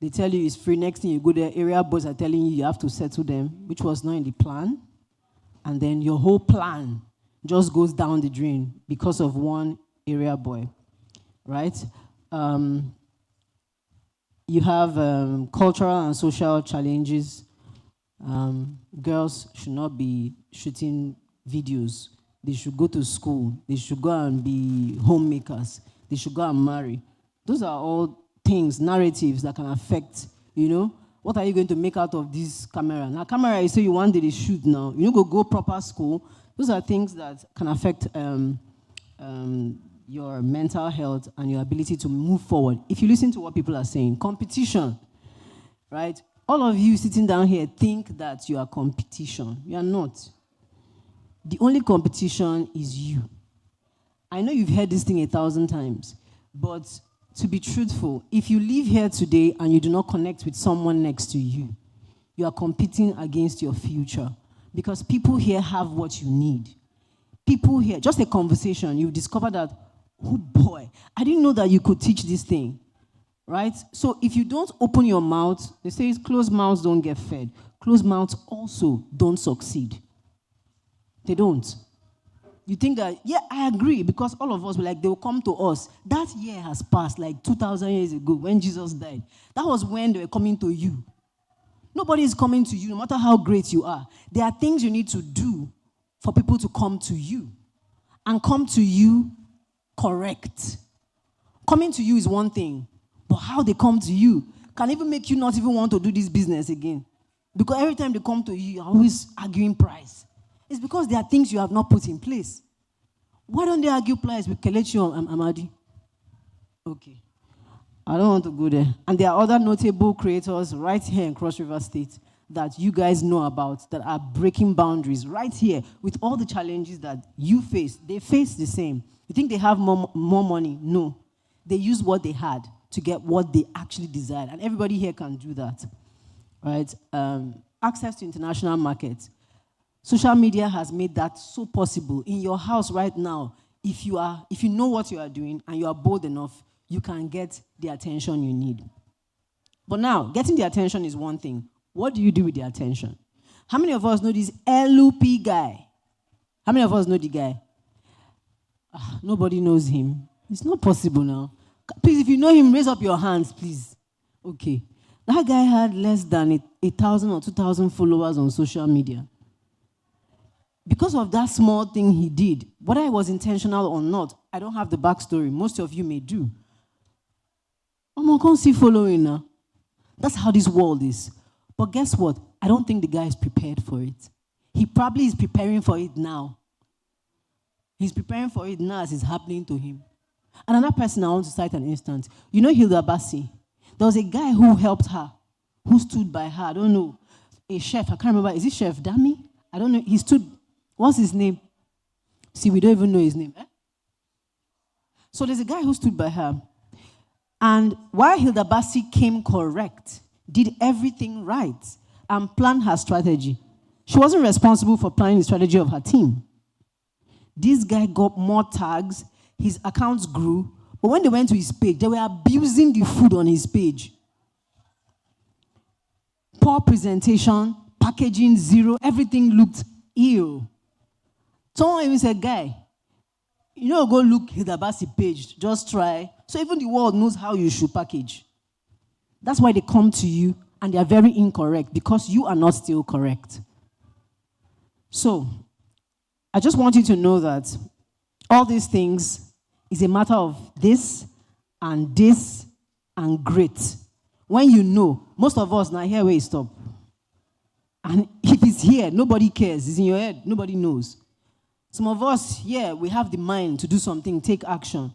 They tell you it's free. Next thing you go there, area boys are telling you have to settle them, which was not in the plan. And then your whole plan just goes down the drain because of one area boy, right? You have cultural and social challenges. Girls should not be shooting videos. They should go to school. They should go and be homemakers. They should go and marry. Those are all things, narratives that can affect, what are you going to make out of this camera? Now, camera, you say you want to shoot now. You go proper school. Those are things that can affect your mental health and your ability to move forward. If you listen to what people are saying, competition, right? All of you sitting down here think that you are competition. You are not. The only competition is you. I know you've heard this thing 1,000 times, but to be truthful, if you leave here today and you do not connect with someone next to you, you are competing against your future because people here have what you need. People here, just a conversation, you discover that, oh boy, I didn't know that you could teach this thing, right? So if you don't open your mouth, they say closed mouths don't get fed. Closed mouths also don't succeed. They don't. You think that, yeah, I agree, because all of us were like, they will come to us. That year has passed, like 2,000 years ago, when Jesus died. That was when they were coming to you. Nobody is coming to you, no matter how great you are. There are things you need to do for people to come to you. And come to you correct. Coming to you is one thing, but how they come to you can even make you not even want to do this business again. Because every time they come to you, you're always arguing price. It's because there are things you have not put in place. Why don't they argue price with Kelechi or Amadi? Okay. I don't want to go there. And there are other notable creators right here in Cross River State that you guys know about that are breaking boundaries right here with all the challenges that you face. They face the same. You think they have more money? No. They use what they had to get what they actually desired. And everybody here can do that. Right? Access to international markets. Social media has made that so possible. In your house right now, if you know what you are doing and you are bold enough, you can get the attention you need. But now, getting the attention is one thing. What do you do with the attention? How many of us know this LUP guy? How many of us know the guy? Nobody knows him. It's not possible now. Please, if you know him, raise up your hands, please. Okay. That guy had less than 1,000 or 2,000 followers on social media. Because of that small thing he did, whether it was intentional or not, I don't have the backstory. Most of you may do. I can't see following now. That's how this world is. But guess what? I don't think the guy is prepared for it. He probably is preparing for it now. He's preparing for it now as it's happening to him. Another person I want to cite an instance. You know Hilda Bassi? There was a guy who helped her, who stood by her. I don't know. A chef, I can't remember. Is it Chef Dami? I don't know. He stood. What's his name? See, we don't even know his name. So there's a guy who stood by her. And while Hilda Bassi came correct, did everything right, and planned her strategy, she wasn't responsible for planning the strategy of her team. This guy got more tags, his accounts grew, but when they went to his page, they were abusing the food on his page. Poor presentation, packaging zero, everything looked ill. Someone even said, guy, go look Hilda Bassi page, just try. So even the world knows how you should package. That's why they come to you, and they are very incorrect, because you are not still correct. So, I just want you to know that all these things is a matter of this and grit. When you know, most of us now here where you stop. And if it's here, nobody cares. It's in your head, nobody knows. Some of us, yeah, we have the mind to do something, take action.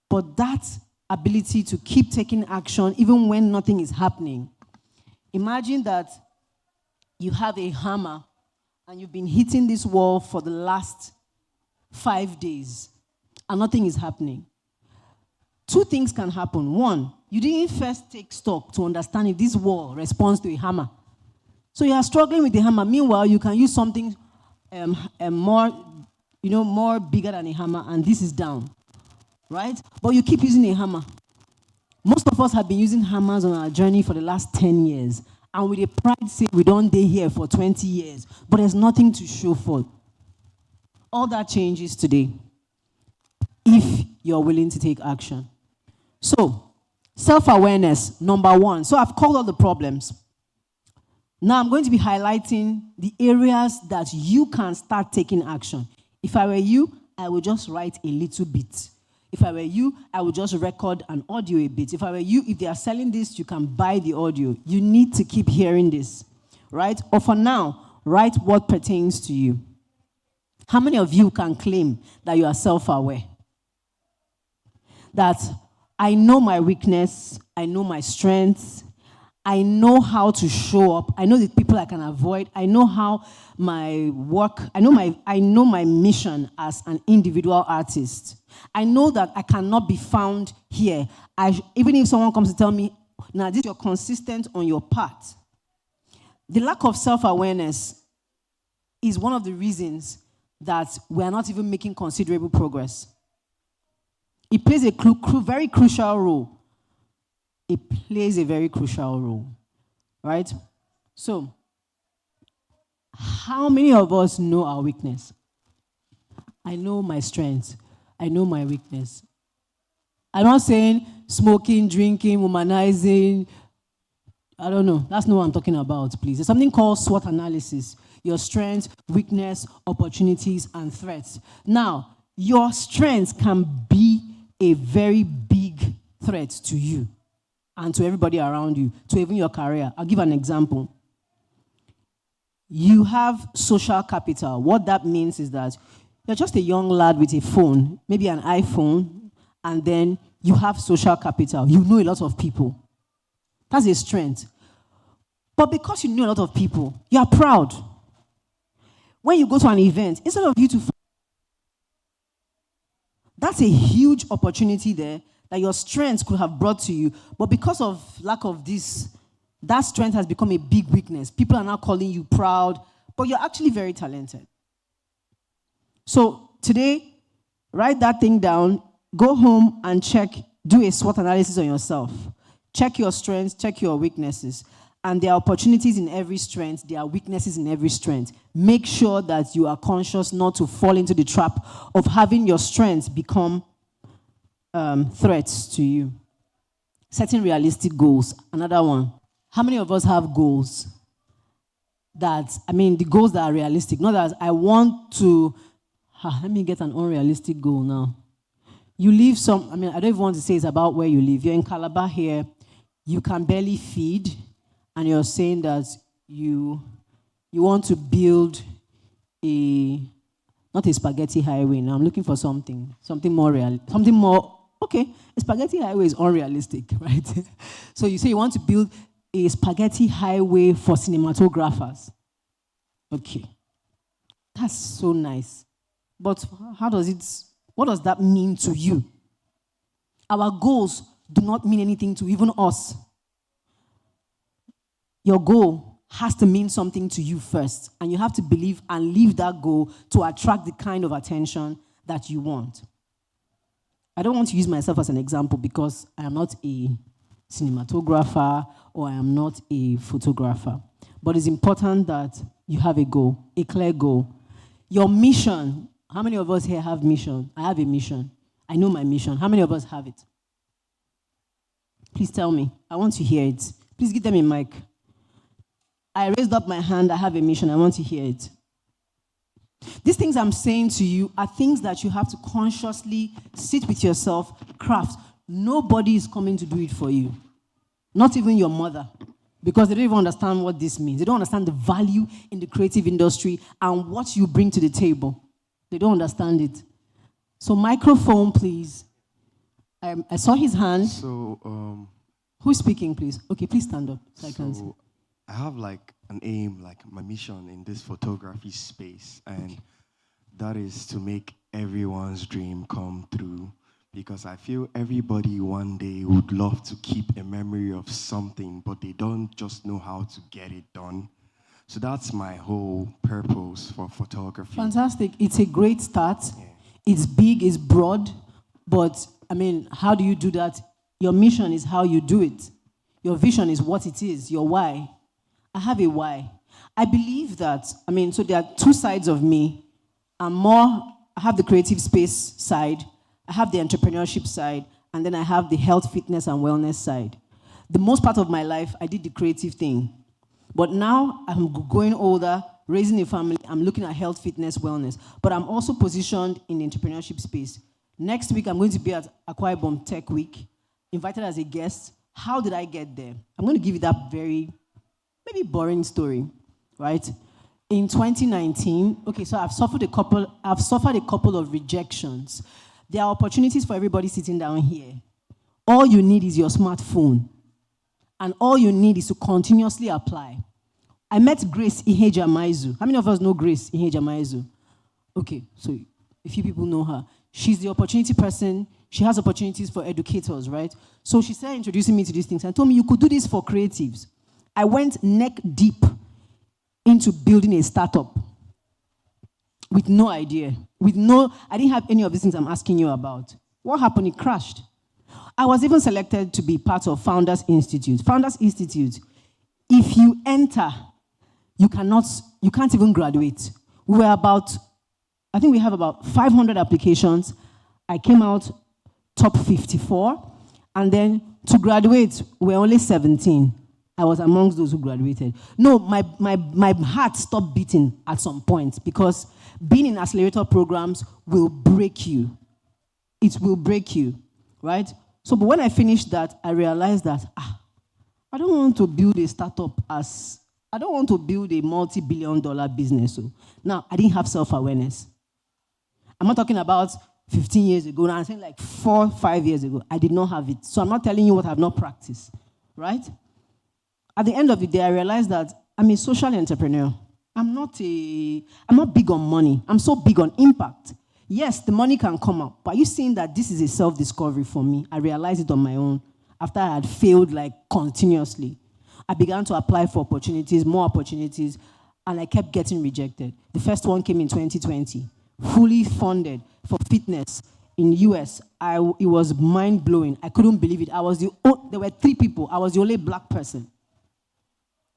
But that ability to keep taking action even when nothing is happening. Imagine that you have a hammer and you've been hitting this wall for the last 5 days and nothing is happening. Two things can happen. One, you didn't first take stock to understand if this wall responds to a hammer. So you are struggling with the hammer. Meanwhile, you can use something more bigger than a hammer, and this is down, right? But you keep using a hammer. Most of us have been using hammers on our journey for the last 10 years, and with a pride say we don't stay here for 20 years, but there's nothing to show for it. All that changes today if you're willing to take action. So, self-awareness, number one. So I've called out the problems. Now I'm going to be highlighting the areas that you can start taking action. If I were you, I would just write a little bit. If I were you, I would just record an audio a bit. If I were you, if they are selling this, you can buy the audio. You need to keep hearing this, right? Or for now, write what pertains to you. How many of you can claim that you are self-aware? That I know my weakness, I know my strengths, I know how to show up, I know the people I can avoid, I know how my work, I know my mission as an individual artist. I know that I cannot be found here. Even if someone comes to tell me, now this you're consistent on your path. The lack of self-awareness is one of the reasons that we are not even making considerable progress. It plays a very crucial role. It plays a very crucial role, right? So, how many of us know our weakness? I know my strengths. I know my weakness. I'm not saying smoking, drinking, womanizing. I don't know. That's not what I'm talking about, please. There's something called SWOT analysis. Your strengths, weakness, opportunities, and threats. Now, your strengths can be a very big threat to you and to everybody around you, to even your career. I'll give an example. You have social capital. What that means is that you're just a young lad with a phone, maybe an iPhone, and then you have social capital. You know a lot of people. That's a strength. But because you know a lot of people, you are proud. When you go to an event, instead of you to... That's a huge opportunity there that your strength could have brought to you. But because of lack of this, that strength has become a big weakness. People are now calling you proud, but you're actually very talented. So today, write that thing down, go home and do a SWOT analysis on yourself. Check your strengths, check your weaknesses. And there are opportunities in every strength, there are weaknesses in every strength. Make sure that you are conscious not to fall into the trap of having your strengths become threats to you. Setting realistic goals, another one. How many of us have goals? The goals that are realistic. Not that I want to, let me get an unrealistic goal now. You live I don't even want to say it's about where you live. You're in Calabar here, you can barely feed, and you're saying that you want to build not a spaghetti highway. Now I'm looking for something more real, something more, okay, a spaghetti highway is unrealistic, right? So you say you want to build a spaghetti highway for cinematographers. Okay. That's so nice. But what does that mean to you? Our goals do not mean anything to even us. Your goal has to mean something to you first, and you have to believe and live that goal to attract the kind of attention that you want. I don't want to use myself as an example because I am not a cinematographer or I am not a photographer. But it's important that you have a goal, a clear goal. Your mission. How many of us here have mission? I have a mission. I know my mission. How many of us have it? Please tell me. I want to hear it. Please give them a mic. I raised up my hand. I have a mission. I want to hear it. These things I'm saying to you are things that you have to consciously sit with yourself, craft. Nobody is coming to do it for you. Not even your mother. Because they don't even understand what this means. They don't understand the value in the creative industry and what you bring to the table. They don't understand it. So microphone, please. I saw his hand. So, Who's speaking, please? Okay, please stand up so I can see. I have like an aim, like my mission in this photography space, and that is to make everyone's dream come true. Because I feel everybody one day would love to keep a memory of something, but they don't just know how to get it done. So that's my whole purpose for photography. Fantastic. It's a great start. Yeah. It's big, it's broad, but I mean, how do you do that? Your mission is how you do it. Your vision is what it is, your why. I have a why. I believe that, so there are two sides of me. I have the creative space side, I have the entrepreneurship side, and then I have the health, fitness, and wellness side. The most part of my life, I did the creative thing. But now I'm growing older, raising a family, I'm looking at health, fitness, wellness. But I'm also positioned in the entrepreneurship space. Next week, I'm going to be at Akwa Ibom Tech Week, invited as a guest. How did I get there? I'm going to give you that very, maybe boring story, right? In 2019, okay, so I've suffered a couple of rejections. There are opportunities for everybody sitting down here. All you need is your smartphone. And all you need is to continuously apply. I met Grace Ihejamaizu. How many of us know Grace Ihejamaizu? Okay, so a few people know her. She's the opportunity person. She has opportunities for educators, right? So she started introducing me to these things and told me, you could do this for creatives. I went neck deep into building a startup with no idea. I didn't have any of these things I'm asking you about. What happened? It crashed. I was even selected to be part of Founders Institute. Founders Institute, if you enter, you can't even graduate. We have about 500 applications. I came out top 54. And then to graduate, we're only 17. I was amongst those who graduated. No, my heart stopped beating at some point because being in accelerator programs will break you. It will break you, right? So, but when I finished that, I realized that I don't want to build a startup I don't want to build a multi-billion-dollar business. So now, I didn't have self-awareness. I'm not talking about 15 years ago. Now I'm saying like 4-5 years ago. I did not have it. So I'm not telling you what I've not practiced, right? At the end of the day, I realized that I'm a social entrepreneur. I'm not big on money. I'm so big on impact. Yes, the money can come out, but are you seeing that this is a self-discovery for me? I realized it on my own after I had failed like continuously. I began to apply for opportunities, more opportunities, and I kept getting rejected. The first one came in 2020, fully funded for fitness in the US. It was mind-blowing. I couldn't believe it. There were 3 people. I was the only black person.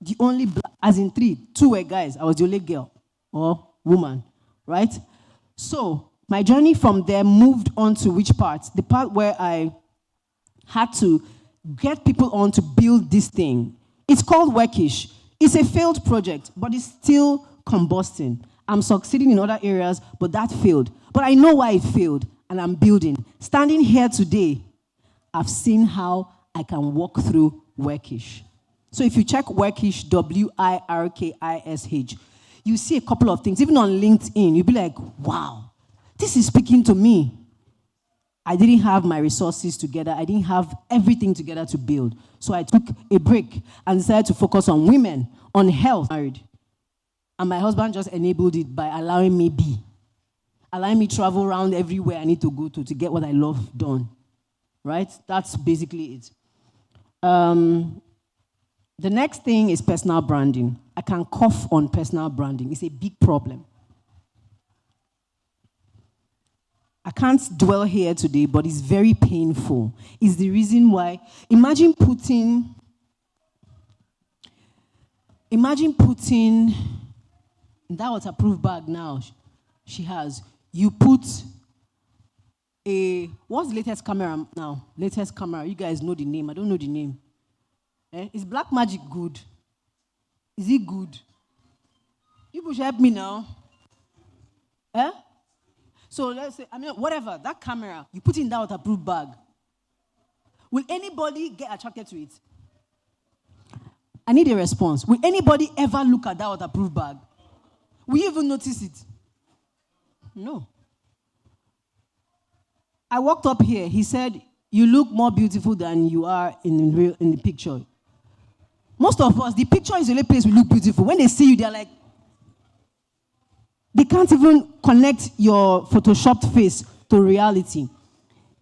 The only black, as in 3. 2 were guys. I was the only girl or woman, right? So my journey from there moved on to which part? The part where I had to get people on to build this thing. It's called Workish. It's a failed project, but it's still combusting. I'm succeeding in other areas, but that failed. But I know why it failed, and I'm building. Standing here today, I've seen how I can walk through Workish. So if you check Workish, WIRKISH, you see a couple of things. Even on LinkedIn, you'll be like, wow. This is speaking to me. I didn't have my resources together. I didn't have everything together to build. So I took a break and decided to focus on women, on health. And my husband just enabled it by allowing me be. Allowing me travel around everywhere I need to go to get what I love done. Right? That's basically it. The next thing is personal branding. I can cough on personal branding. It's a big problem. I can't dwell here today, but it's very painful. It's the reason why. Imagine putting that waterproof bag now she has. You put what's the latest camera now? Latest camera. You guys know the name. I don't know the name. Is Black Magic good? Is it good? You should help me now. So let's say, whatever, that camera, you put in that waterproof bag. Will anybody get attracted to it? I need a response. Will anybody ever look at that waterproof bag? Will you even notice it? No. I walked up here. He said, you look more beautiful than you are in the picture. Most of us, the picture is the only place we look beautiful. When they see you, they're like, they can't even connect your photoshopped face to reality.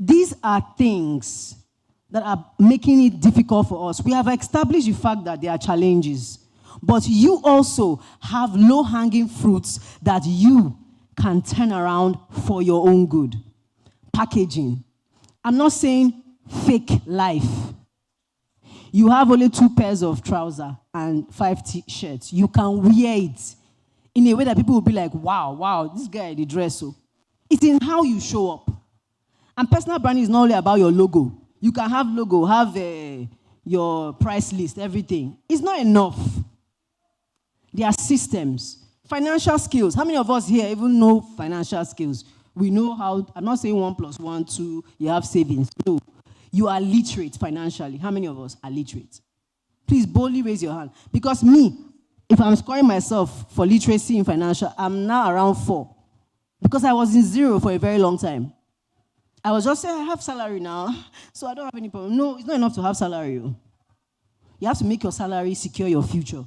These are things that are making it difficult for us. We have established the fact that there are challenges, but you also have low-hanging fruits that you can turn around for your own good. Packaging. I'm not saying fake life. You have only 2 pairs of trousers and 5 t-shirts. You can wear it in a way that people will be like, wow, this guy, the dress. So it's in how you show up. And personal branding is not only about your logo. You can have logo, have your price list, everything. It's not enough. There are systems. Financial skills. How many of us here even know financial skills? We know how, I'm not saying 1 + 1, 2, you have savings. No. You are literate financially. How many of us are literate? Please boldly raise your hand. Because me, if I'm scoring myself for literacy in financial, I'm now around 4. Because I was in 0 for a very long time. I was just saying, I have salary now, so I don't have any problem. No, it's not enough to have salary. You have to make your salary secure your future.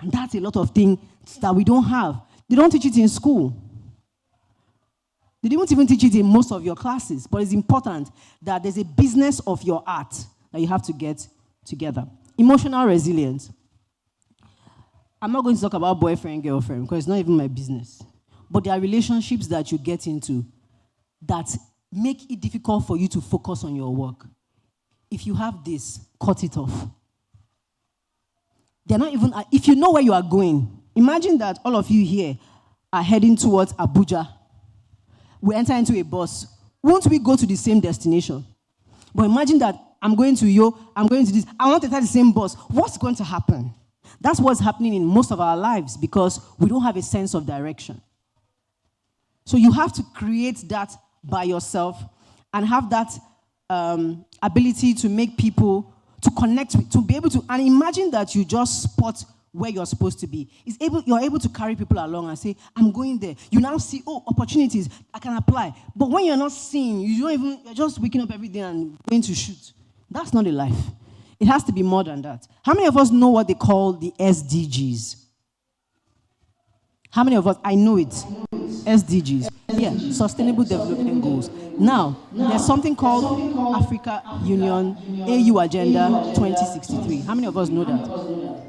And that's a lot of things that we don't have. They don't teach it in school. They didn't even teach it in most of your classes, but it's important that there's a business of your art that you have to get together. Emotional resilience. I'm not going to talk about boyfriend, girlfriend, because it's not even my business. But there are relationships that you get into that make it difficult for you to focus on your work. If you have this, cut it off. They're not even, if you know where you are going, imagine that all of you here are heading towards Abuja. We enter into a bus. Won't we go to the same destination? But imagine that I'm going to I'm going to this, I want to enter the same bus. What's going to happen? That's what's happening in most of our lives because we don't have a sense of direction. So you have to create that by yourself and have that ability to make people, to connect with, to be able to, and imagine that you just spot where you're supposed to be. You're able to carry people along and say, I'm going there. You now see, opportunities, I can apply. But when you're not seeing, you're just waking up every day and going to shoot. That's not a life. It has to be more than that. How many of us know what they call the SDGs? How many of us? I know it. SDGs. Yeah, Sustainable Development Goals. Now, there's something called Africa Union AU Agenda 2063. How many of us know that?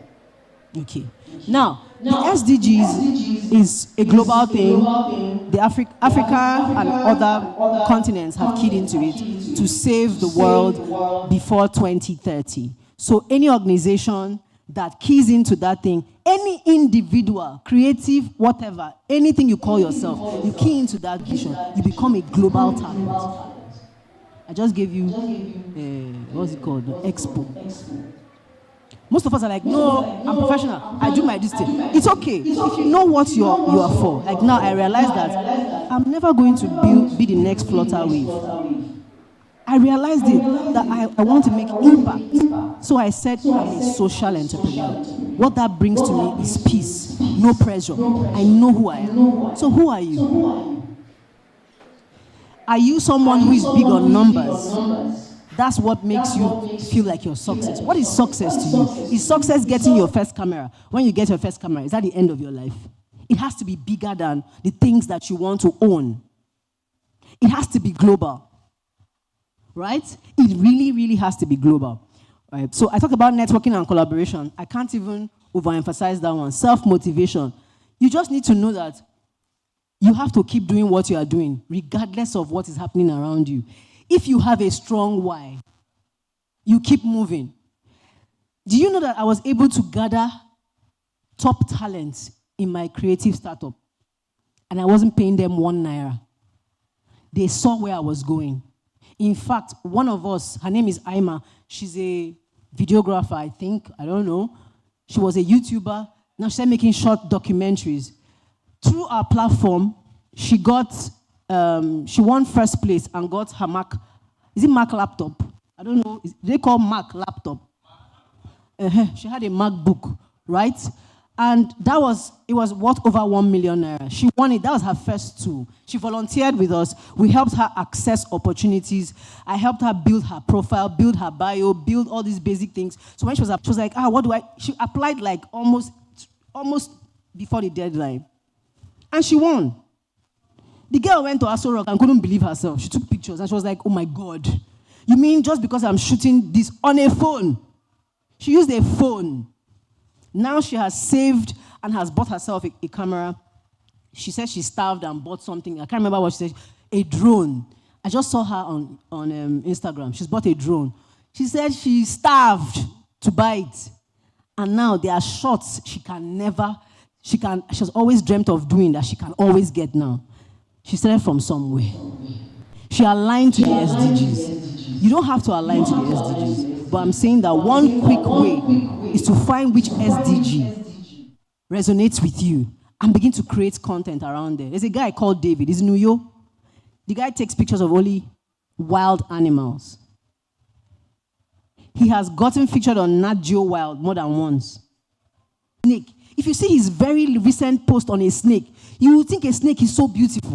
Okay. Now, the SDGs is a global thing. The Africa and other continents have keyed into it to save the world before 2030. So any organization that keys into that thing, any individual, creative, whatever, anything you call yourself, you key into that vision, you become a global talent. I just gave you, what's it called, the expo. Most of us are like, no, I'm professional. I do my this thing. It's okay. If you know what you are for. Like now, I realize that I'm never going to be the next Flutter Wave. I realized it, that I want to make impact. So I said, I'm a social entrepreneur. What that brings to me is peace, no pressure. I know who I am. So who are you? Are you someone who is big on numbers? That's what makes you feel like you're success. What is success to you? Is success getting your first camera? When you get your first camera, is that the end of your life? It has to be bigger than the things that you want to own. It has to be global. Right? It really, really has to be global. Right? So I talked about networking and collaboration. I can't even overemphasize that one. Self-motivation. You just need to know that you have to keep doing what you are doing, regardless of what is happening around you. If you have a strong why, you keep moving. Do you know that I was able to gather top talents in my creative startup? And I wasn't paying them 1 naira. They saw where I was going. In fact, one of us, her name is Aima, she's a videographer, I think, I don't know. She was a YouTuber. Now she's making short documentaries. Through our platform, she won first place and got her Mac. Is it Mac laptop? I don't know. They call Mac laptop. She had a MacBook, right? And it was worth over 1 million naira. She won it. That was her first tool. She volunteered with us. We helped her access opportunities. I helped her build her profile, build her bio, build all these basic things. So when she was like, what do I? She applied like almost before the deadline. And she won. The girl went to Aso Rock and couldn't believe herself. She took pictures and she was like, oh my God. You mean just because I'm shooting this on a phone? She used a phone. Now she has saved and has bought herself a camera. She said she starved and bought something. I can't remember what she said. A drone. I just saw her on Instagram. She's bought a drone. She said she starved to buy it. And now there are shots she's always dreamt of doing that she can always get now. She started from somewhere. She aligned to the SDGs. You don't have to align to the SDGs. But I'm saying that one quick way is to find which SDG resonates with you and begin to create content around there. There's a guy called David. He's in New York. The guy takes pictures of only wild animals. He has gotten featured on Nat Geo Wild more than once. Snake. If you see his very recent post on a snake, you will think a snake is so beautiful.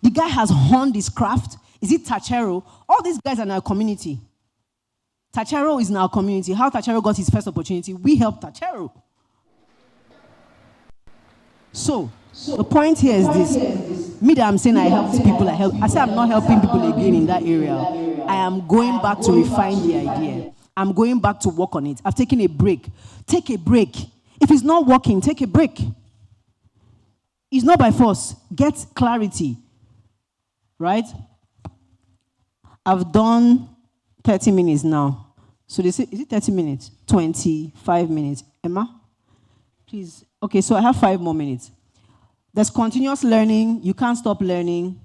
The guy has honed his craft. Is it Tachero? All these guys are in our community. Tachero is in our community. How Tachero got his first opportunity, we helped Tachero. So the point here is this. Me that I'm saying I helped people, I say I'm not helping people again in that area. I am going back to refine the idea. I'm going back to work on it. I've taken a break. Take a break. If it's not working, take a break. It's not by force. Get clarity. Right? I've done 30 minutes now. So they say, is it 30 minutes? 25 minutes. Emma? Please. Okay, so I have 5 more minutes. There's continuous learning. You can't stop learning.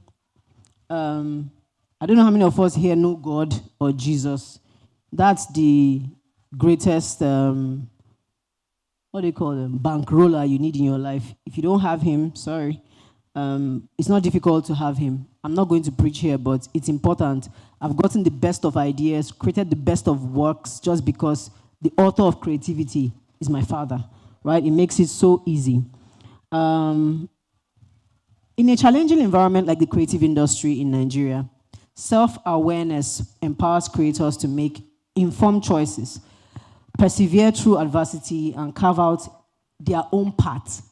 I don't know how many of us here know God or Jesus. That's the greatest, what do you call them? Bankroller you need in your life. If you don't have him, sorry. It's not difficult to have him. I'm not going to preach here, but it's important. I've gotten the best of ideas, created the best of works, just because the author of creativity is my father, right? It makes it so easy. In a challenging environment like the creative industry in Nigeria, self-awareness empowers creators to make informed choices, persevere through adversity, and carve out their own path.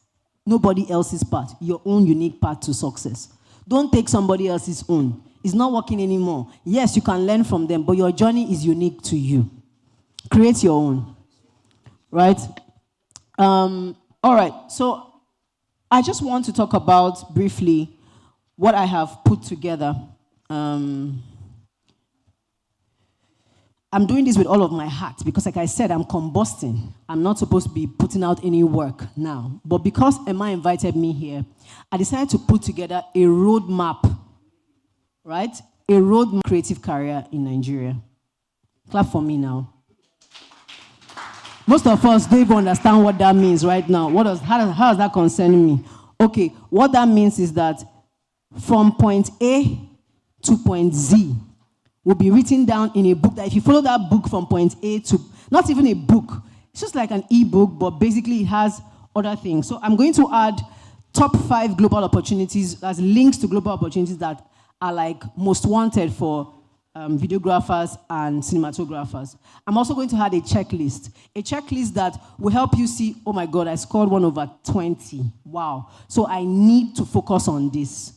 Nobody else's path, your own unique path to success. Don't take somebody else's own. It's not working anymore. Yes, you can learn from them, but your journey is unique to you. Create your own, right? All right, so I just want to talk about briefly what I have put together. I'm doing this with all of my heart because, like I said, I'm combusting. I'm not supposed to be putting out any work now. But because Emma invited me here, I decided to put together a roadmap, right? A roadmap creative career in Nigeria. Clap for me now. Most of us don't even understand what that means right now. How does that concern me? Okay, what that means is that from point A to point Z will be written down in a book that if you follow that book from point A to, not even a book, it's just like an e-book, but basically it has other things. So I'm going to add top 5 global opportunities as links to global opportunities that are like most wanted for videographers and cinematographers. I'm also going to add a checklist that will help you see, oh my God, I scored 1/20. Wow. So I need to focus on this.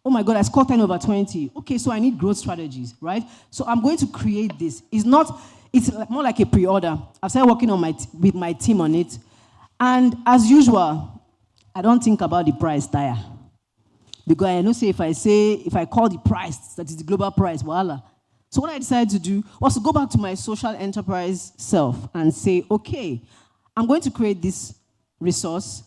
Oh my God, I scored 10/20. Okay, so I need growth strategies, right? So I'm going to create this. It's more like a pre-order. I've started working with my team on it. And as usual, I don't think about the price tire. Because I know if I call the price, that is the global price, voila. So what I decided to do was to go back to my social enterprise self and say, okay, I'm going to create this resource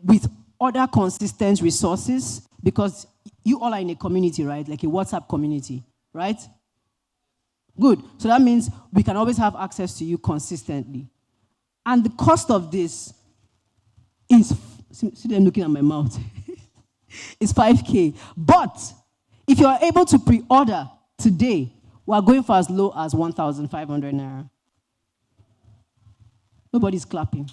with other consistent resources because you all are in a community, right? Like a WhatsApp community, right? Good. So that means we can always have access to you consistently. And the cost of this is, see them looking at my mouth, it's 5K. But if you are able to pre-order today, we are going for as low as 1,500 naira. Nobody's clapping.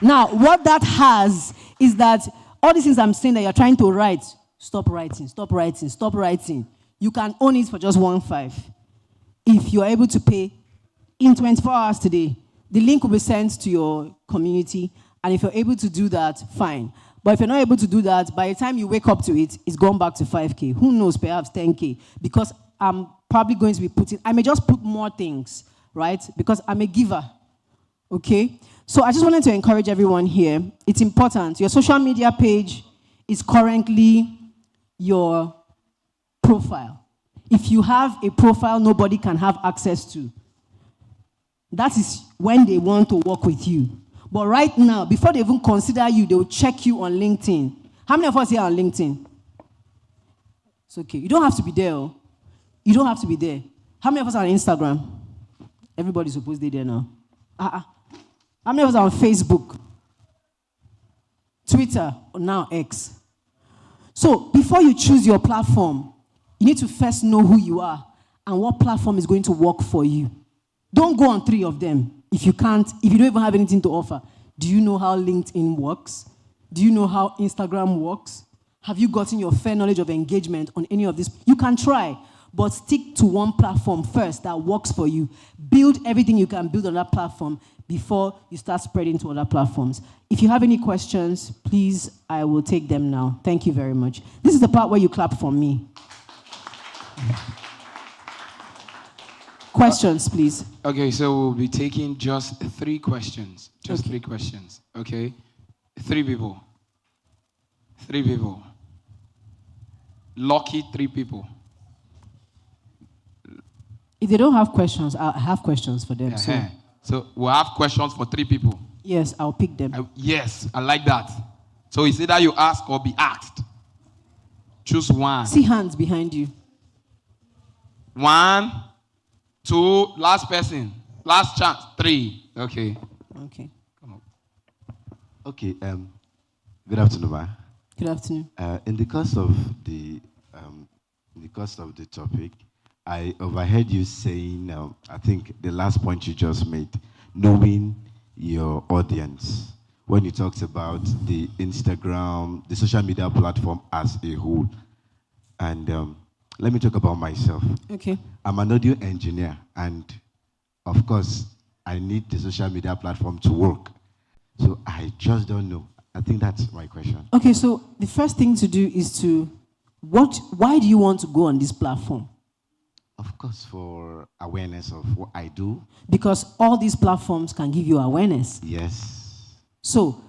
Now, what that has is that all these things I'm saying that you're trying to write, stop writing, stop writing, stop writing. You can own it for just 1.5. If you're able to pay in 24 hours today, the link will be sent to your community. And if you're able to do that, fine. But if you're not able to do that, by the time you wake up to it, it's gone back to 5K. Who knows, perhaps 10K. Because I'm probably going to be I may just put more things, right? Because I'm a giver, okay? So I just wanted to encourage everyone here. It's important. Your social media page is currently your profile. If you have a profile nobody can have access to, that is when they want to work with you. But right now, before they even consider you, they will check you on LinkedIn. How many of us here are on LinkedIn? It's okay. You don't have to be there. Oh. You don't have to be there. How many of us are on Instagram? Everybody's supposed to be there now. How many of us are on Facebook? Twitter, or now X. So before you choose your platform, you need to first know who you are and what platform is going to work for you. Don't go on 3 of them. If you don't even have anything to offer. Do you know how LinkedIn works? Do you know how Instagram works? Have you gotten your fair knowledge of engagement on any of this? You can try, but stick to one platform first that works for you. Build everything you can build on that platform before you start spreading to other platforms. If you have any questions, please, I will take them now. Thank you very much. This is the part where you clap for me. Questions, please. Okay, so we'll be taking just 3 questions. Just 3 questions, okay? 3 people. 3 people. Lucky 3 people. If they don't have questions, I'll have questions for them. So we'll have questions for 3 people. Yes, I'll pick them. Yes, I like that. So it's either you ask or be asked. Choose one. See hands behind you. 1, 2, last person. Last chance. 3. Okay. Okay. Come on. Okay. Good afternoon, ma. Good afternoon. In the course of the topic, I overheard you saying, I think the last point you just made, knowing your audience. When you talked about the Instagram, the social media platform as a whole, and let me talk about myself. Okay. I'm an audio engineer, and of course, I need the social media platform to work. So I just don't know. I think that's my question. Okay, so the first thing to do is why do you want to go on this platform? Of course, for awareness of what I do. Because all these platforms can give you awareness. Yes. So,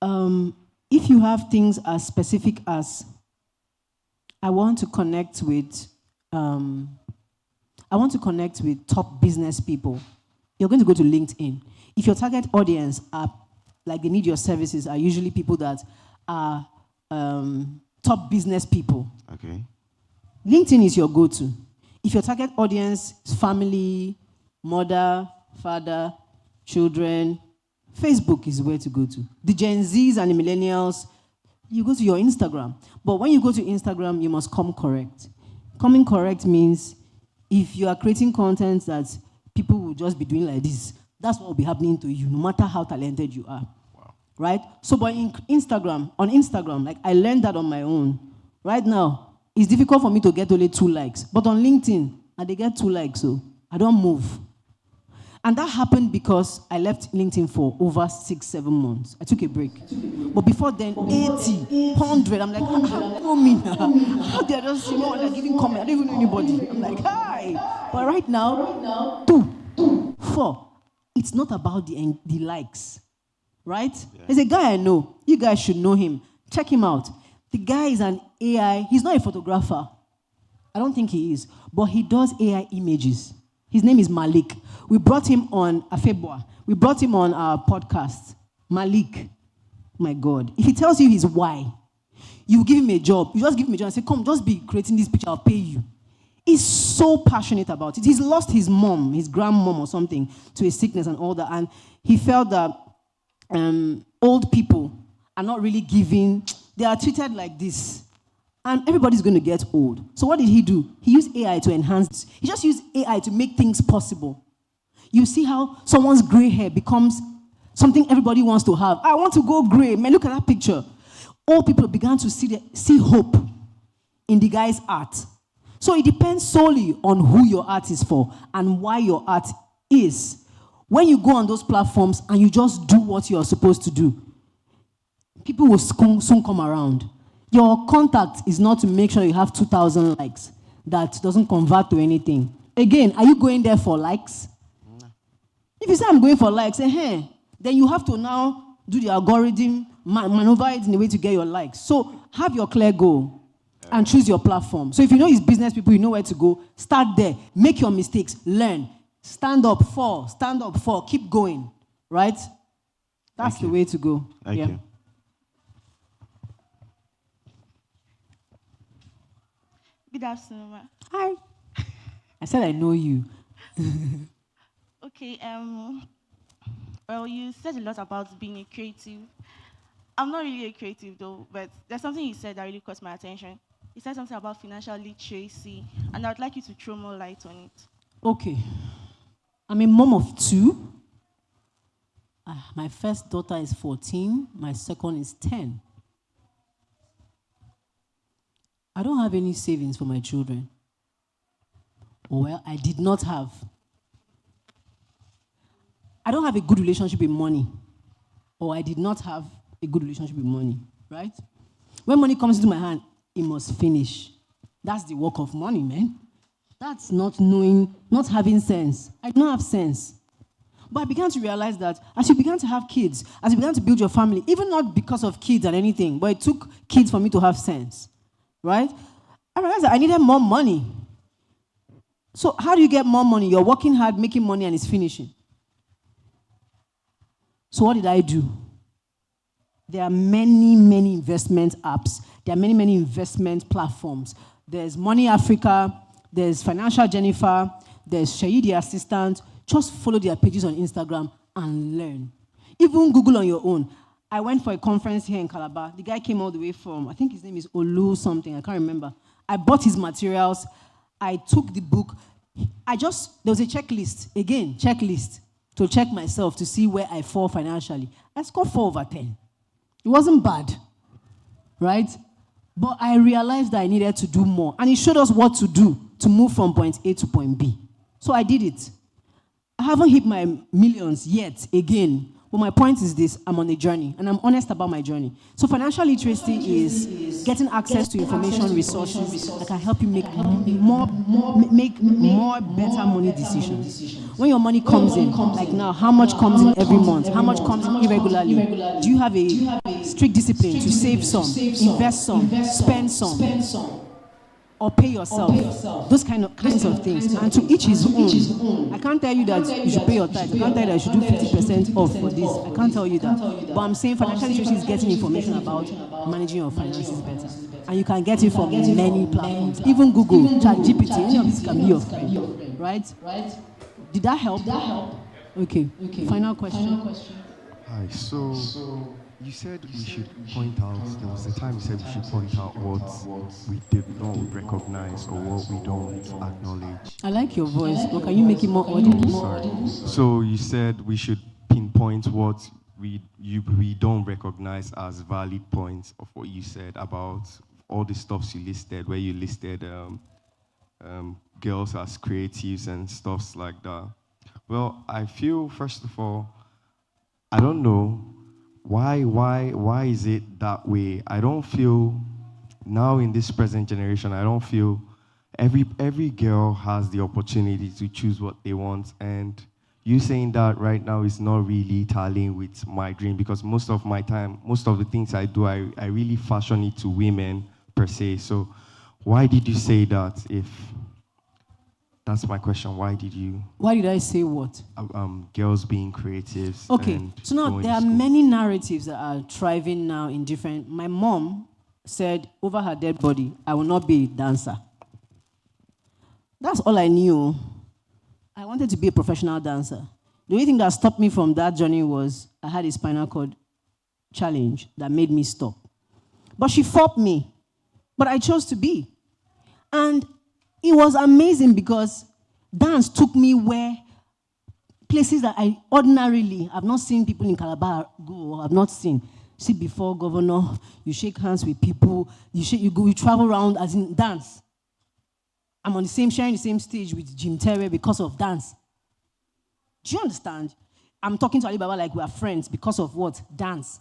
if you have things as specific as, I want to connect with top business people, you're going to go to LinkedIn. If your target audience are, like they need your services, are usually people that are top business people. Okay. LinkedIn is your go-to. If your target audience is family, mother, father, children, Facebook is where to go to. The Gen Zs and the millennials, you go to your Instagram. But when you go to Instagram, you must come correct. Coming correct means if you are creating content that people will just be doing like this, that's what will be happening to you, no matter how talented you are. Wow. Right? So on Instagram, like I learned that on my own. Right now, it's difficult for me to get only 2 likes. But on LinkedIn, they get 2 likes, so I don't move. And that happened because I left LinkedIn for over 6-7 months. I took a break. But before then, 80, 100. I'm like, oh, me now. How did I just, they're giving comment. I don't even know anybody. I'm like, hi. But right now, 2, 4. It's not about the likes, right? Yeah. There's a guy I know. You guys should know him. Check him out. The guy is an AI. He's not a photographer. I don't think he is. But he does AI images. His name is Malik. We brought him on Afebwa. We brought him on our podcast. Malik. My God. If he tells you his why, you give him a job. You just give him a job and say, come, just be creating this picture. I'll pay you. He's so passionate about it. He's lost his mom, his grandmom or something, to a sickness and all that. And he felt that old people are not really giving. They are treated like this. And everybody's going to get old. So what did he do? He used AI to enhance. He just used AI to make things possible. You see how someone's gray hair becomes something everybody wants to have. I want to go gray. Man, look at that picture. All people began to see hope in the guy's art. So it depends solely on who your art is for and why your art is. When you go on those platforms and you just do what you're supposed to do, people will soon come around. Your contact is not to make sure you have 2,000 likes. That doesn't convert to anything. Again, are you going there for likes? If you say I'm going for likes, then you have to now do the algorithm, maneuver it in a way to get your likes. So have your clear goal and choose your platform. So if you know it's business people, you know where to go. Start there. Make your mistakes. Learn. Stand up, fall. Stand up, fall. Keep going. Right? That's the way to go. Thank you. Good afternoon, ma. Hi. I said I know you. Okay, well, you said a lot about being a creative. I'm not really a creative though, but there's something you said that really caught my attention. You said something about financial literacy, and I would like you to throw more light on it. Okay. I'm a mom of 2. My first daughter is 14. My second is 10. I don't have any savings for my children. Well, I did not have. I don't have a good relationship with money. Or I did not have a good relationship with money, right? When money comes into my hand, it must finish. That's the work of money, man. That's not knowing, not having sense. I don't have sense. But I began to realize that as you began to have kids, as you began to build your family, even not because of kids and anything, but it took kids for me to have sense, right? I realized that I needed more money. So how do you get more money? You're working hard, making money, and it's finishing. So what did I do? There are many, many investment apps. There are many, many investment platforms. There's Money Africa, there's Financial Jennifer, there's Shayi the Assistant. Just follow their pages on Instagram and learn. Even Google on your own. I went for a conference here in Calabar. The guy came all the way from, I think his name is Olu something, I can't remember. I bought his materials. I took the book. There was a checklist, again, checklist, to check myself to see where I fall financially. I scored 4/10. It wasn't bad, right? But I realized that I needed to do more. And he showed us what to do to move from point A to point B. So I did it. I haven't hit my millions yet, again. But my point is this, I'm on a journey, and I'm honest about my journey. So financial literacy is getting access to information resources that can help you make more better money decisions. When your money comes in, like now, how much comes in every month? How much comes in irregularly? Do you have a strict discipline to save some, invest some, spend some? Or pay yourself. Those kinds of things. And to each his own. I can't tell you that you should pay your tithe. I can't tell you that you should do 50% off for this. I can't tell you that. But I'm saying financial literacy is getting information about managing your finances better. And you can get it from many platforms. Even Google, ChatGPT, any of these can be your friend. Right? Did that help? Okay. Final question. Hi, so you said we should point out, there was a time you said we should point out what we did not recognize or what we don't acknowledge. I like your voice, but can you make it more audible? Sorry. So you said we should pinpoint what we don't recognize as valid points of what you said about all the stuffs you listed, where you listed girls as creatives and stuffs like that. Well, I feel, first of all, I don't know, why is it that way? I don't feel, now in this present generation, I don't feel every girl has the opportunity to choose what they want. And you saying that right now is not really tallying with my dream, because most of my time, most of the things I do, I really fashion it to women per se. So why did you say that? If that's my question. Why did I say what? Girls being creatives. Okay, so now there are many narratives that are thriving now in different. My mom said over her dead body, I will not be a dancer. That's all I knew. I wanted to be a professional dancer. The only thing that stopped me from that journey was I had a spinal cord challenge that made me stop. But she fought me. But I chose to be. And it was amazing because dance took me where places that I ordinarily have not seen people in Calabar go, I've not seen. See, before governor, you shake hands with people, you travel around as in dance. I'm on the same, sharing the same stage with Jim Terry because of dance. Do you understand? I'm talking to Alibaba like we are friends because of what? Dance.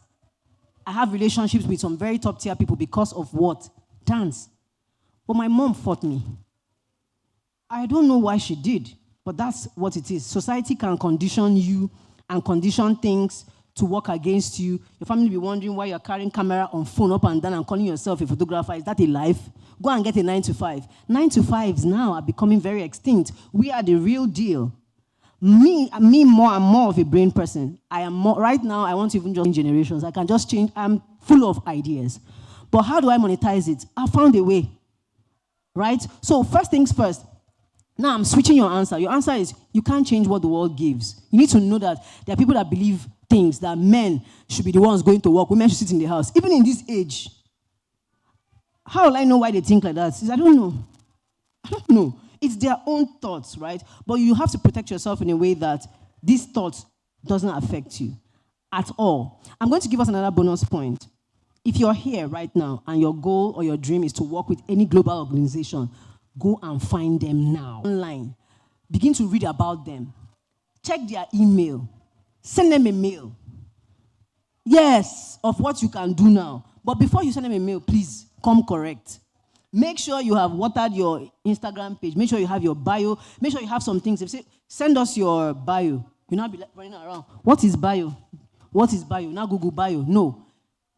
I have relationships with some very top tier people because of what? Dance. But my mom fought me. I don't know why she did, but that's what it is. Society can condition you and condition things to work against you. Your family will be wondering why you're carrying camera on phone up and down and calling yourself a photographer. Is that a life? Go and get a 9 to 5. 9 to 5s now are becoming very extinct. We are the real deal. Me more and more of a brain person. I am more, right now, I want to even just change generations. I can just change. I'm full of ideas. But how do I monetize it? I found a way. Right? So first things first. Now I'm switching your answer. Your answer is you can't change what the world gives. You need to know that there are people that believe things, that men should be the ones going to work, women should sit in the house. Even in this age. How will I know why they think like that? I don't know. I don't know. It's their own thoughts, right? But you have to protect yourself in a way that these thoughts doesn't affect you at all. I'm going to give us another bonus point. If you're here right now and your goal or your dream is to work with any global organization, go and find them now. Online. Begin to read about them. Check their email. Send them a mail. Yes, of what you can do now. But before you send them a mail, please come correct. Make sure you have watered your Instagram page. Make sure you have your bio. Make sure you have some things. If you say, send us your bio. You'll not be running around. What is bio? What is bio? Now Google bio. No.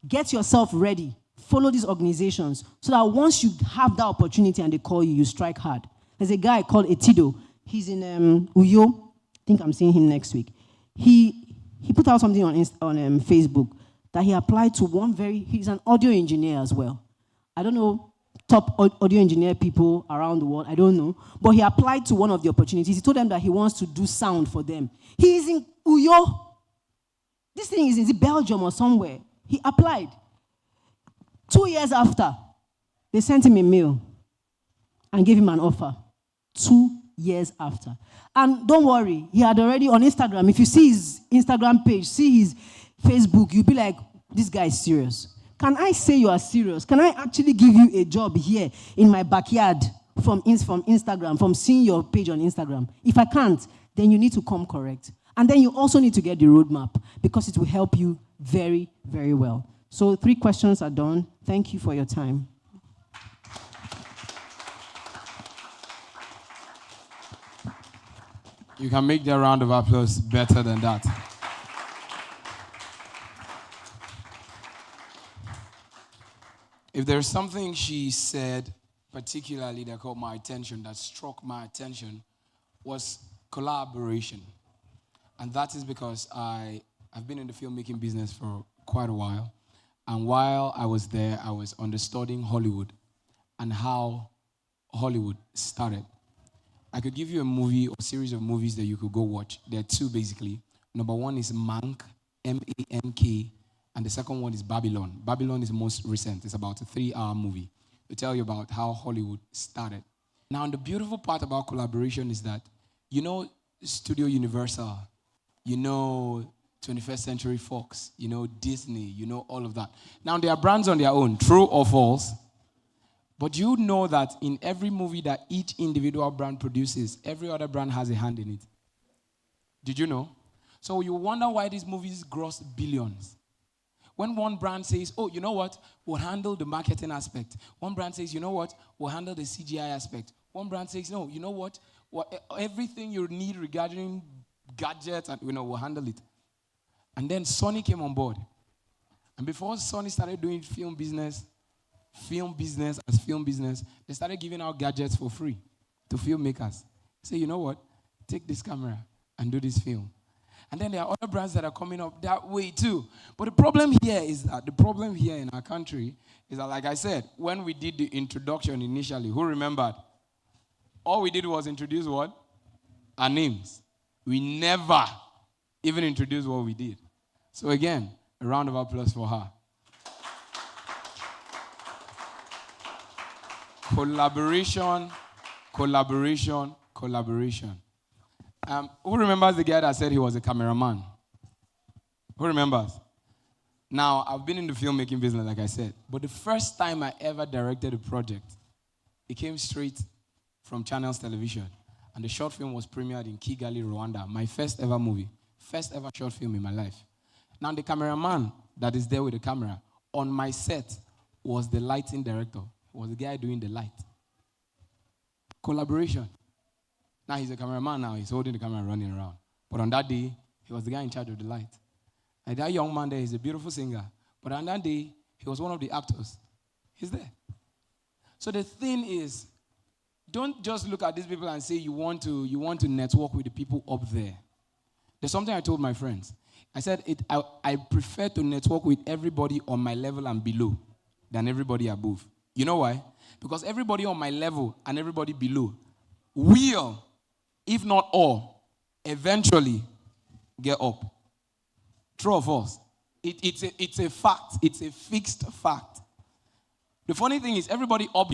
Get yourself ready. Follow these organizations so that once you have that opportunity and they call you, you strike hard. There's a guy called Etido. He's in Uyo. I think I'm seeing him next week. He put out something on Facebook that he applied to he's an audio engineer as well. I don't know top audio engineer people around the world, I don't know. But he applied to one of the opportunities. He told them that he wants to do sound for them. He is in Uyo. This thing is in Belgium or somewhere. He applied. 2 years after, they sent him a mail and gave him an offer. 2 years after. And don't worry, he had already on Instagram. If you see his Instagram page, see his Facebook, you'll be like, this guy is serious. Can I say you are serious? Can I actually give you a job here in my backyard from Instagram, from seeing your page on Instagram? If I can't, then you need to come correct. And then you also need to get the roadmap because it will help you very, very well. So 3 questions are done. Thank you for your time. You can make that round of applause better than that. If there's something she said particularly that caught my attention, that struck my attention, was collaboration. And that is because I've been in the filmmaking business for quite a while. And while I was there, I was understudying Hollywood and how Hollywood started. I could give you a movie or series of movies that you could go watch. There are 2 basically. Number 1 is Mank, M-A-N-K, and the second one is Babylon. Babylon is most recent. It's about a 3-hour movie to tell you about how Hollywood started. Now, the beautiful part about collaboration is that, you know, Studio Universal, you know, 21st Century Fox, you know, Disney, you know, all of that. Now, they are brands on their own, true or false. But you know that in every movie that each individual brand produces, every other brand has a hand in it. Did you know? So you wonder why these movies gross billions. When one brand says, oh, you know what, we'll handle the marketing aspect. One brand says, you know what, we'll handle the CGI aspect. One brand says, no, you know what, everything you need regarding gadgets, and we'll handle it. And then Sony came on board. And before Sony started doing film business, they started giving out gadgets for free to filmmakers. Say, you know what, take this camera and do this film. And then there are other brands that are coming up that way too. But the problem here in our country is that, like I said, when we did the introduction initially, who remembered? All we did was introduce what? Our names. We never even introduced what we did. So again, a round of applause for her. Collaboration, collaboration, collaboration. Who remembers the guy that said he was a cameraman? Who remembers? Now, I've been in the filmmaking business, like I said, but the first time I ever directed a project, it came straight from Channels Television. And the short film was premiered in Kigali, Rwanda. My first ever movie. First ever short film in my life. Now, the cameraman that is there with the camera on my set was the lighting director. Was the guy doing the light. Collaboration. Now, he's a cameraman now. He's holding the camera and running around. But on that day, he was the guy in charge of the light. And that young man there is a beautiful singer. But on that day, he was one of the actors. He's there. So the thing is, don't just look at these people and say you want to network with the people up there. There's something I told my friends. I said I prefer to network with everybody on my level and below than everybody above. You know why? Because everybody on my level and everybody below will, if not all, eventually get up. True or false? It's a fact. It's a fixed fact. The funny thing is everybody up,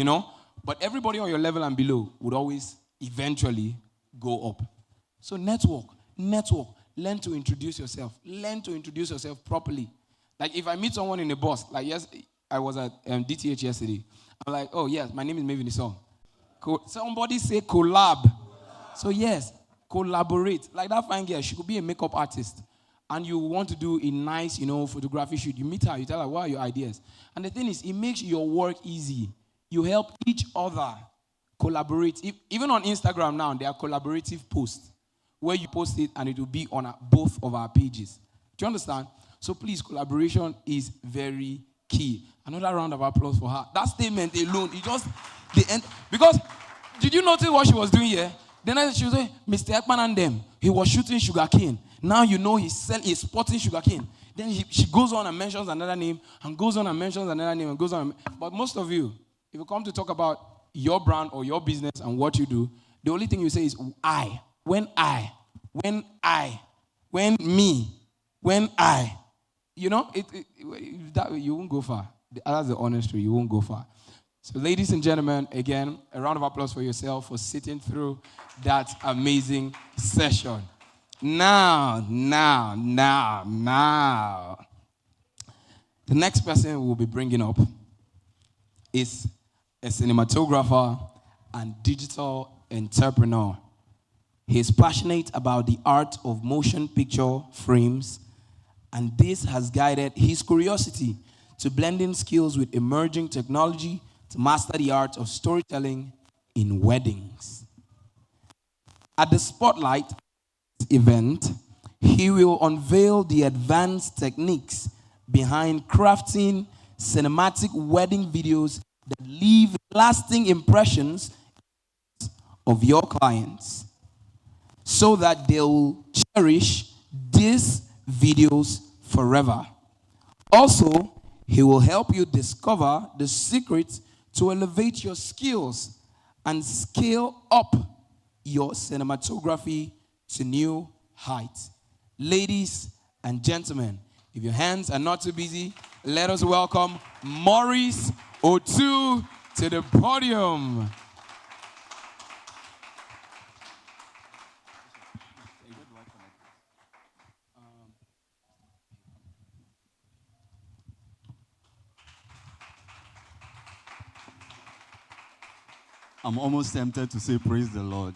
but everybody on your level and below would always eventually go up. So network, learn to introduce yourself. Learn to introduce yourself properly. Like if I meet someone in a bus, like yes, I was at DTH yesterday. I'm like, oh yes, my name is Maven Song. Somebody say collab. So yes, collaborate. Like that fine girl, she could be a makeup artist. And you want to do a nice, photography shoot. You meet her, you tell her, what are your ideas? And the thing is, it makes your work easy. You help each other collaborate. Even on Instagram now, there are collaborative posts where you post it and it will be on both of our pages. Do you understand? So please, collaboration is very key. Another round of applause for her. That statement alone, because did you notice what she was doing here? Then she was saying, Mr. Ekman and them, he was shooting sugarcane. Now you know he's sporting sugarcane. Then she goes on and mentions another name, and goes on and mentions another name, and goes on. But most of you, if you come to talk about your brand or your business and what you do, the only thing you say is I. When I. When I. When me. When I. You won't go far. That's the honest truth. You won't go far. So ladies and gentlemen, again, a round of applause for yourself for sitting through that amazing session. Now. The next person we'll be bringing up is a cinematographer and digital entrepreneur. He's passionate about the art of motion picture frames, and this has guided his curiosity to blending skills with emerging technology to master the art of storytelling in weddings. At the Sportlight event, he will unveil the advanced techniques behind crafting cinematic wedding videos that leave lasting impressions of your clients so that they'll cherish these videos forever. Also, he will help you discover the secrets to elevate your skills and scale up your cinematography to new heights. Ladies and gentlemen, if your hands are not too busy, let us welcome Maurice Otu to the podium. I'm almost tempted to say praise the Lord.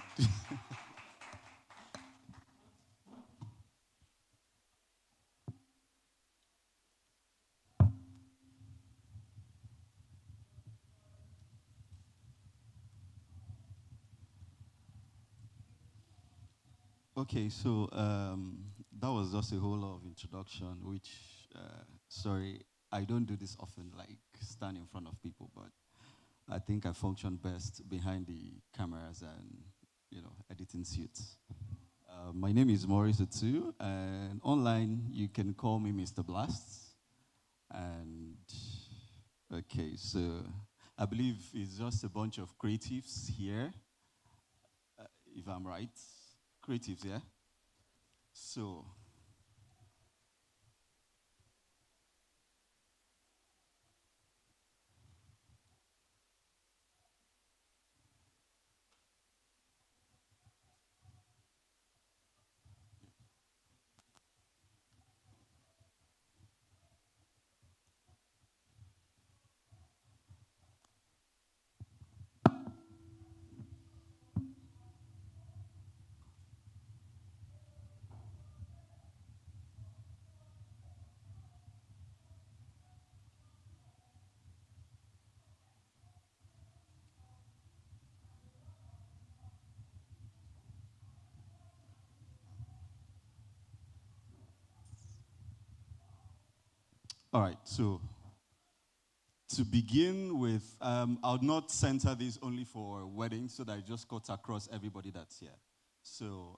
Okay, so that was just a whole lot of introduction, which, sorry, I don't do this often, like stand in front of people, but I think I function best behind the cameras and, editing suits. My name is Maurice Otu, and online you can call me Mr. Blast. And, okay, so I believe it's just a bunch of creatives here, if I'm right. Creatives, yeah? So, All right, so to begin with, I'll not center this only for weddings so that it just cuts across everybody that's here. So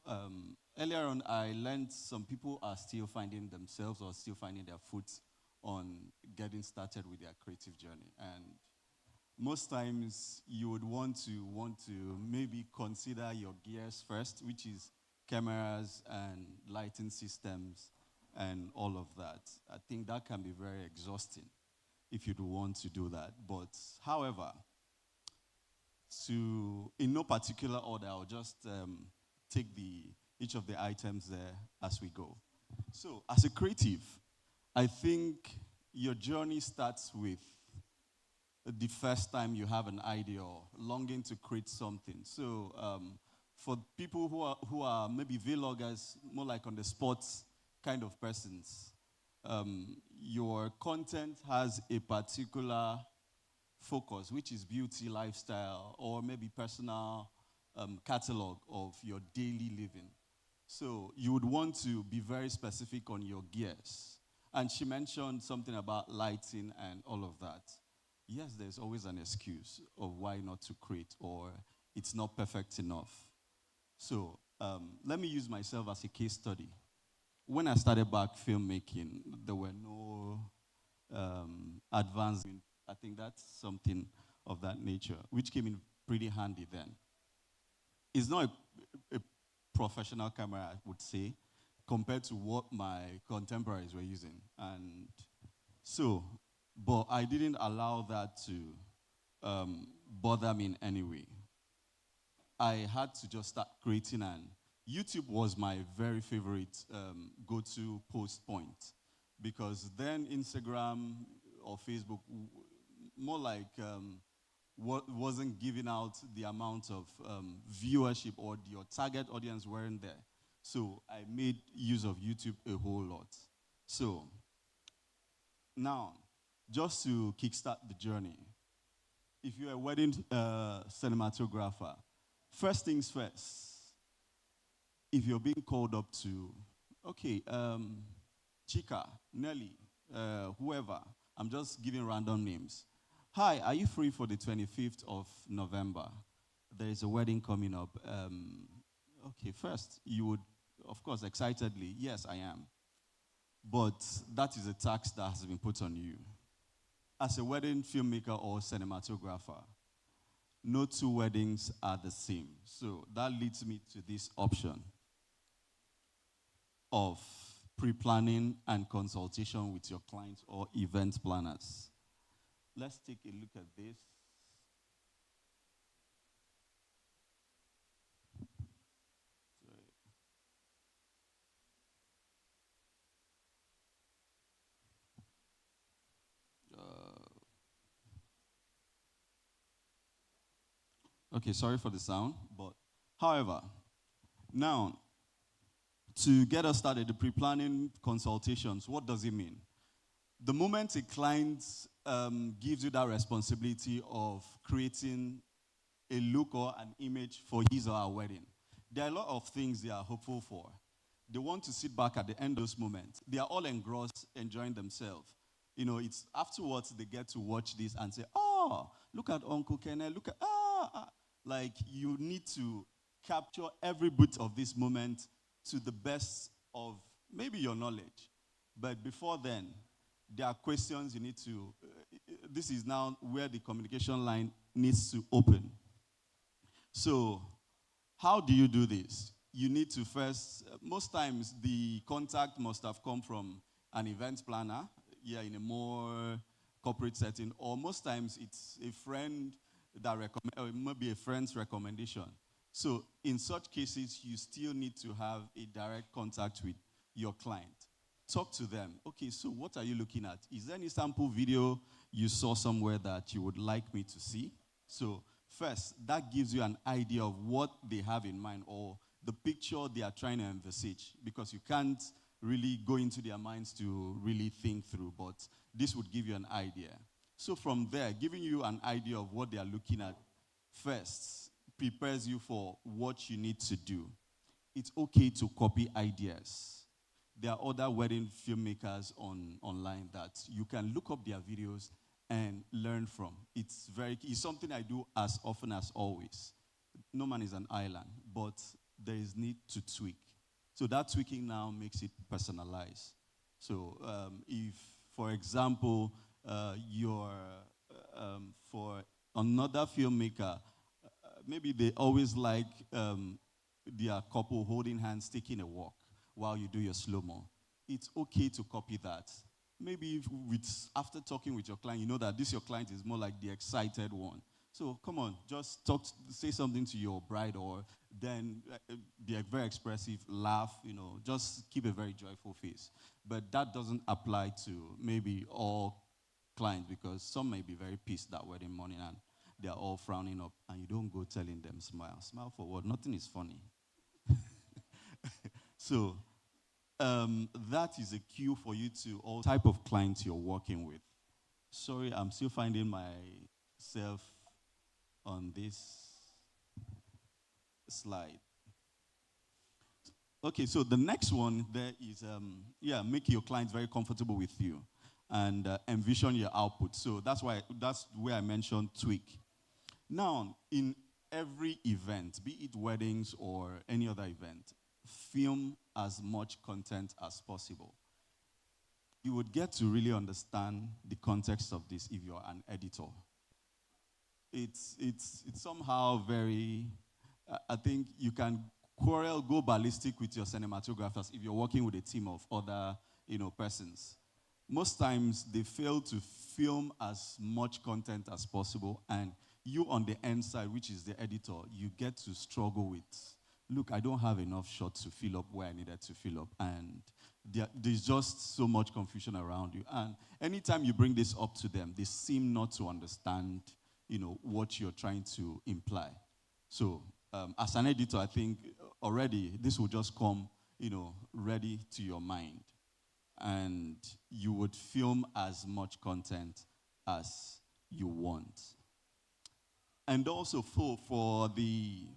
earlier on, I learned some people are still finding themselves or still finding their foot on getting started with their creative journey. And most times you would want to maybe consider your gears first, which is cameras and lighting systems and all of that. I think that can be very exhausting if you'd want to do that. But however, in no particular order, I'll just take each of the items there as we go. So as a creative, I think your journey starts with the first time you have an idea or longing to create something. So for people who are maybe vloggers, more like on the sports kind of persons, your content has a particular focus, which is beauty, lifestyle, or maybe personal catalog of your daily living. So you would want to be very specific on your gears. And she mentioned something about lighting and all of that. Yes, there's always an excuse of why not to create or it's not perfect enough. So let me use myself as a case study. When I started back filmmaking, there were no advanced. I think that's something of that nature, which came in pretty handy then. It's not a professional camera, I would say, compared to what my contemporaries were using. And so, but I didn't allow that to bother me in any way. I had to just start creating, and YouTube was my very favorite go-to post point, because then Instagram or Facebook, more like wasn't giving out the amount of viewership, or your target audience weren't there. So I made use of YouTube a whole lot. So now, just to kickstart the journey, if you're a wedding cinematographer, first things first, if you're being called up to, okay, Chika, Nelly, whoever, I'm just giving random names. Hi, are you free for the 25th of November? There is a wedding coming up. Okay, first, you would, of course, excitedly, yes, I am. But that is a tax that has been put on you. As a wedding filmmaker or cinematographer, no two weddings are the same. So that leads me to this option of pre-planning and consultation with your clients or event planners. Let's take a look at this. Okay, sorry for the sound, but however, now, to get us started, the pre-planning consultations, what does it mean? The moment a client gives you that responsibility of creating a look or an image for his or her wedding, there are a lot of things they are hopeful for. They want to sit back at the end of those moments. They are all engrossed, enjoying themselves. You know, it's afterwards they get to watch this and say, oh, look at Uncle Kenneth, look at, like, you need to capture every bit of this moment to the best of maybe your knowledge. But before then, there are questions you need to, this is now where the communication line needs to open. So how do you do this? You need to first, most times the contact must have come from an event planner, in a more corporate setting, or most times it's a friend that recommend, or maybe a friend's recommendation. So in such cases, you still need to have a direct contact with your client. Talk to them. Okay, so what are you looking at? Is there any sample video you saw somewhere that you would like me to see? So first, that gives you an idea of what they have in mind or the picture they are trying to envisage, because you can't really go into their minds to really think through, but this would give you an idea. So from there, giving you an idea of what they are looking at first prepares you for what you need to do. It's okay to copy ideas. there are other wedding filmmakers online that you can look up their videos and learn from. It's something I do as often as always. No man is an island, but there is need to tweak. So that tweaking now makes it personalized. So if, for example, for another filmmaker, maybe they always like their couple holding hands, taking a walk while you do your slow-mo. It's okay to copy that. Maybe after talking with your client, you know that your client is more like the excited one. So come on, just say something to your bride, or then be very expressive, laugh, just keep a very joyful face. But that doesn't apply to maybe all clients, because some may be very pissed that wedding morning and they're all frowning up, and you don't go telling them smile. Smile for what? Nothing is funny. So that is a cue for you to all type of clients you're working with. Sorry, I'm still finding myself on this slide. Okay, so the next one there is, make your clients very comfortable with you and envision your output. So that's where I mentioned tweak. Now, in every event, be it weddings or any other event, film as much content as possible. You would get to really understand the context of this if you're an editor. It's somehow very, I think you can go ballistic with your cinematographers if you're working with a team of other, persons. Most times they fail to film as much content as possible, and you on the end side, which is the editor, you get to struggle with, look, I don't have enough shots to fill up where I needed to fill up, and there's just so much confusion around you. And anytime you bring this up to them, they seem not to understand, what you're trying to imply. So as an editor, I think already this will just come, ready to your mind. And you would film as much content as you want. And also for the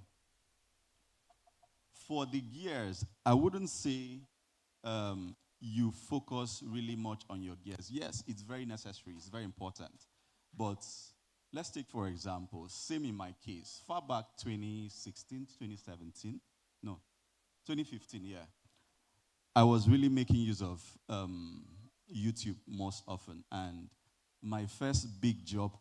gears, I wouldn't say you focus really much on your gears. Yes, it's very necessary, it's very important. But let's take, for example, same in my case, far back 2016, 2017, no, 2015, yeah. I was really making use of YouTube most often, and my first big job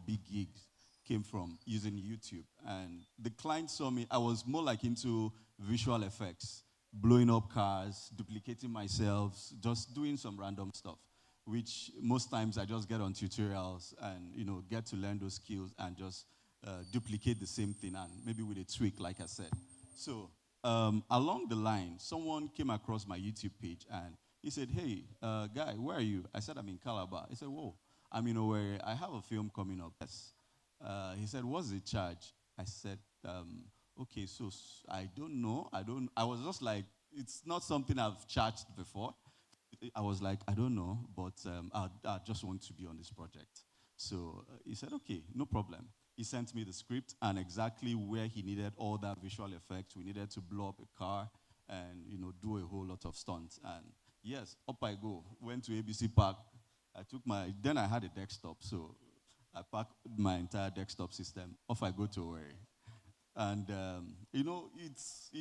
big gigs came from using YouTube. And the client saw me, I was more like into visual effects, blowing up cars, duplicating myself, just doing some random stuff, which most times I just get on tutorials and, get to learn those skills and just duplicate the same thing, and maybe with a tweak, like I said. So along the line, someone came across my YouTube page and he said, hey, guy, where are you? I said, I'm in Calabar. He said, whoa, I'm in Owerri. I have a film coming up. Yes. He said, what's the charge? I said, okay, so I don't know. I was just like, it's not something I've charged before. I was like, I don't know, but I just want to be on this project. So he said, okay, no problem. He sent me the script and exactly where he needed all that visual effects. We needed to blow up a car and, do a whole lot of stunts. And yes, up I go. Went to ABC Park. Then I had a desktop, so I packed my entire desktop system. Off I go to Owerri. And,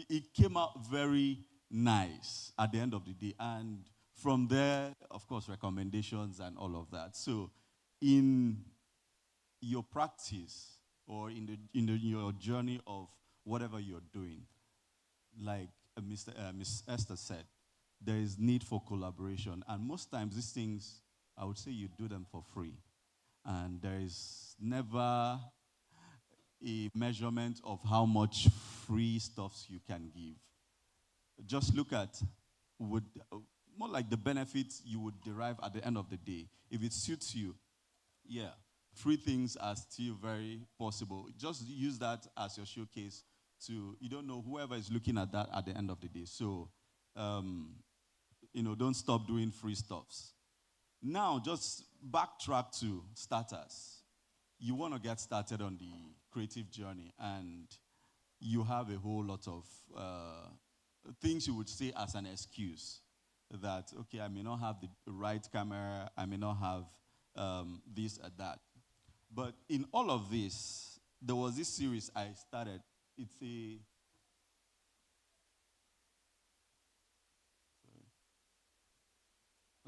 it came out very nice at the end of the day. And from there, of course, recommendations and all of that. So in your practice or in your journey of whatever you're doing, like Miss Esther said, there is need for collaboration. And most times these things, I would say you do them for free. And there is never a measurement of how much free stuffs you can give. Just look at more like the benefits you would derive at the end of the day. If it suits you, yeah, free things are still very possible. Just use that as your showcase to, you don't know whoever is looking at that at the end of the day. So, don't stop doing free stuffs. Now, just backtrack to starters. You want to get started on the creative journey, and you have a whole lot of things you would say as an excuse that, okay, I may not have the right camera, I may not have this or that. But in all of this, there was this series I started. It's a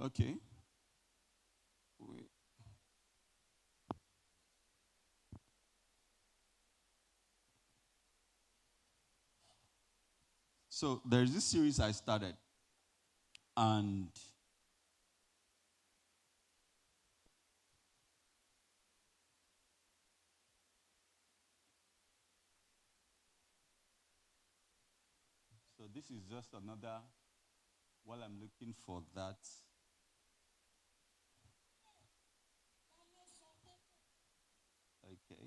okay. Wait. So there's this series I started, and so this is just another, while I'm looking for that. Okay.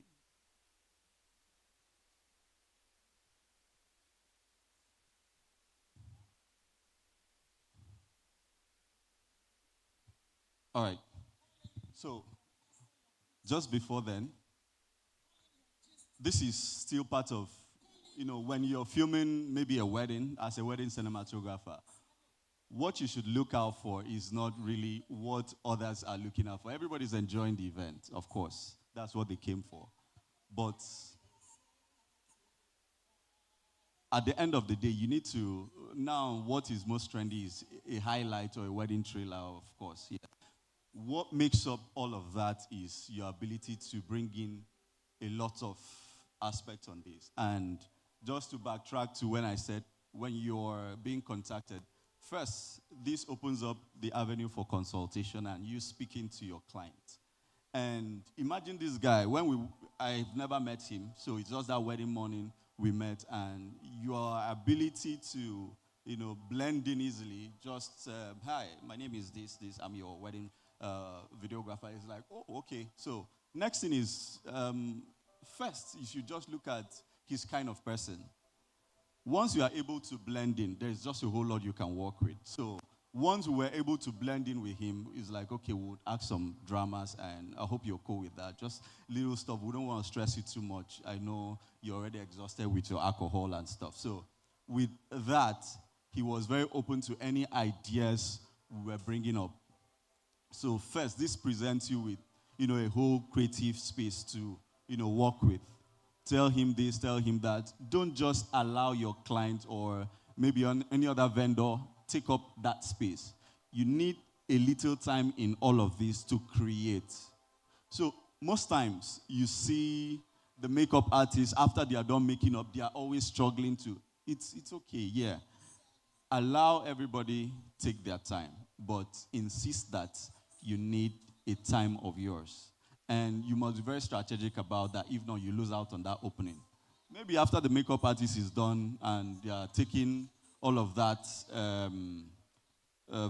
All right. So just before then, this is still part of, when you're filming maybe a wedding as a wedding cinematographer, what you should look out for is not really what others are looking out for. Everybody's enjoying the event, of course. That's what they came for. But at the end of the day, you need to, now what is most trendy is a highlight or a wedding trailer, of course. Yeah. What makes up all of that is your ability to bring in a lot of aspects on this. And just to backtrack to when I said, when you're being contacted, first, this opens up the avenue for consultation and you speaking to your client. And imagine this guy, I've never met him, so it's just that wedding morning we met, and your ability to, blend in easily, just, hi, my name is this, I'm your wedding videographer. Is like, oh, okay. So next thing is, first, you should just look at his kind of person. Once you are able to blend in, there's just a whole lot you can work with. So once we were able to blend in with him, it's like, okay, we'll ask some dramas, and I hope you're cool with that. Just little stuff. We don't want to stress you too much. I know you're already exhausted with your alcohol and stuff. So with that, he was very open to any ideas we were bringing up. So first, this presents you with, a whole creative space to, work with. Tell him this, tell him that. Don't just allow your client or maybe any other vendor take up that space. You need a little time in all of this to create. So most times you see the makeup artists, after they are done making up, they are always struggling to, it's okay, yeah. Allow everybody take their time, but insist that you need a time of yours. And you must be very strategic about that. If not, you lose out on that opening. Maybe after the makeup artist is done and they are taking all of that uh,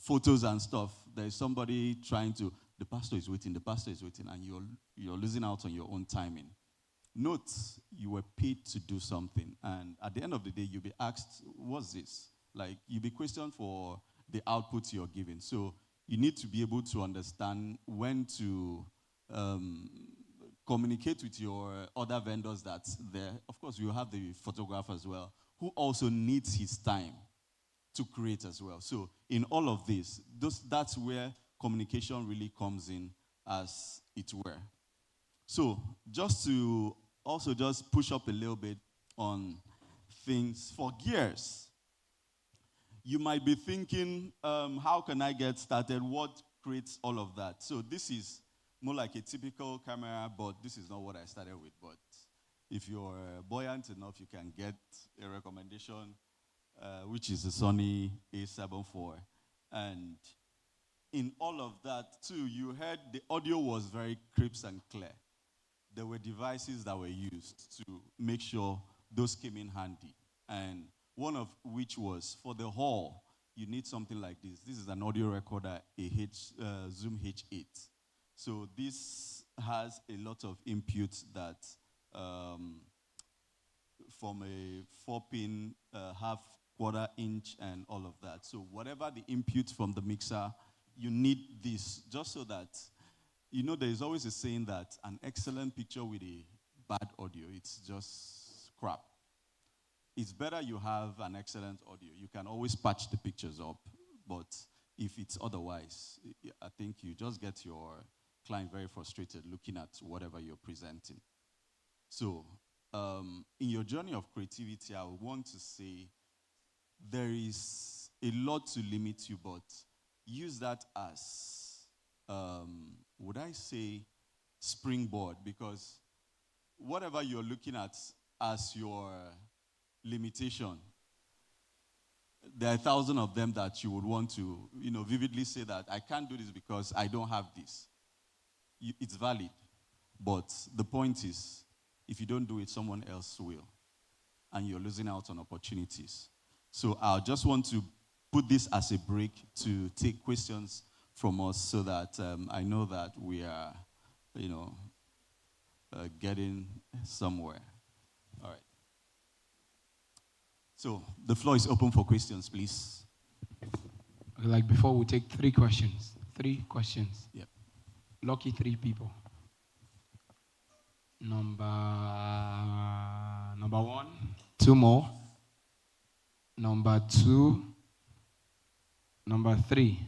photos and stuff, there is somebody trying to, the pastor is waiting, and you're losing out on your own timing. Note, you were paid to do something, and at the end of the day, you'll be asked, what's this? Like, you'll be questioned for the output you're giving. So you need to be able to understand when to communicate with your other vendors that's there. Of course, you have the photographer as well, who also needs his time to create as well. So in all of this, that's where communication really comes in, as it were. So just to also just push up a little bit on things for gears, you might be thinking, how can I get started? What creates all of that? So this is more like a typical camera, but this is not what I started with. But if you're buoyant enough, you can get a recommendation, which is the Sony A7 IV. And in all of that, too, you heard the audio was very crisp and clear. There were devices that were used to make sure those came in handy. And one of which was, for the hall, you need something like this. This is an audio recorder, a Zoom H8. So this has a lot of inputs that, from a 4-pin, half-quarter inch, and all of that. So whatever the input from the mixer, you need this, just so that, there's always a saying that an excellent picture with a bad audio, it's just crap. it's better you have an excellent audio. You can always patch the pictures up, but if it's otherwise, I think you just get your client very frustrated looking at whatever you're presenting. So, in your journey of creativity, I would want to say there is a lot to limit you, but use that as, would I say, springboard, because whatever you're looking at as your limitation, there are 1,000 of them that you would want to, vividly say that I can't do this because I don't have this. It's valid, but the point is, if you don't do it, someone else will, and you're losing out on opportunities. So I just want to put this as a break to take questions from us so that I know that we are, getting somewhere. All right. So the floor is open for questions, please. Like before, we take 3 questions. 3 questions. Yep. Lucky 3 people. Number 1, 2 more. Number 2, number 3.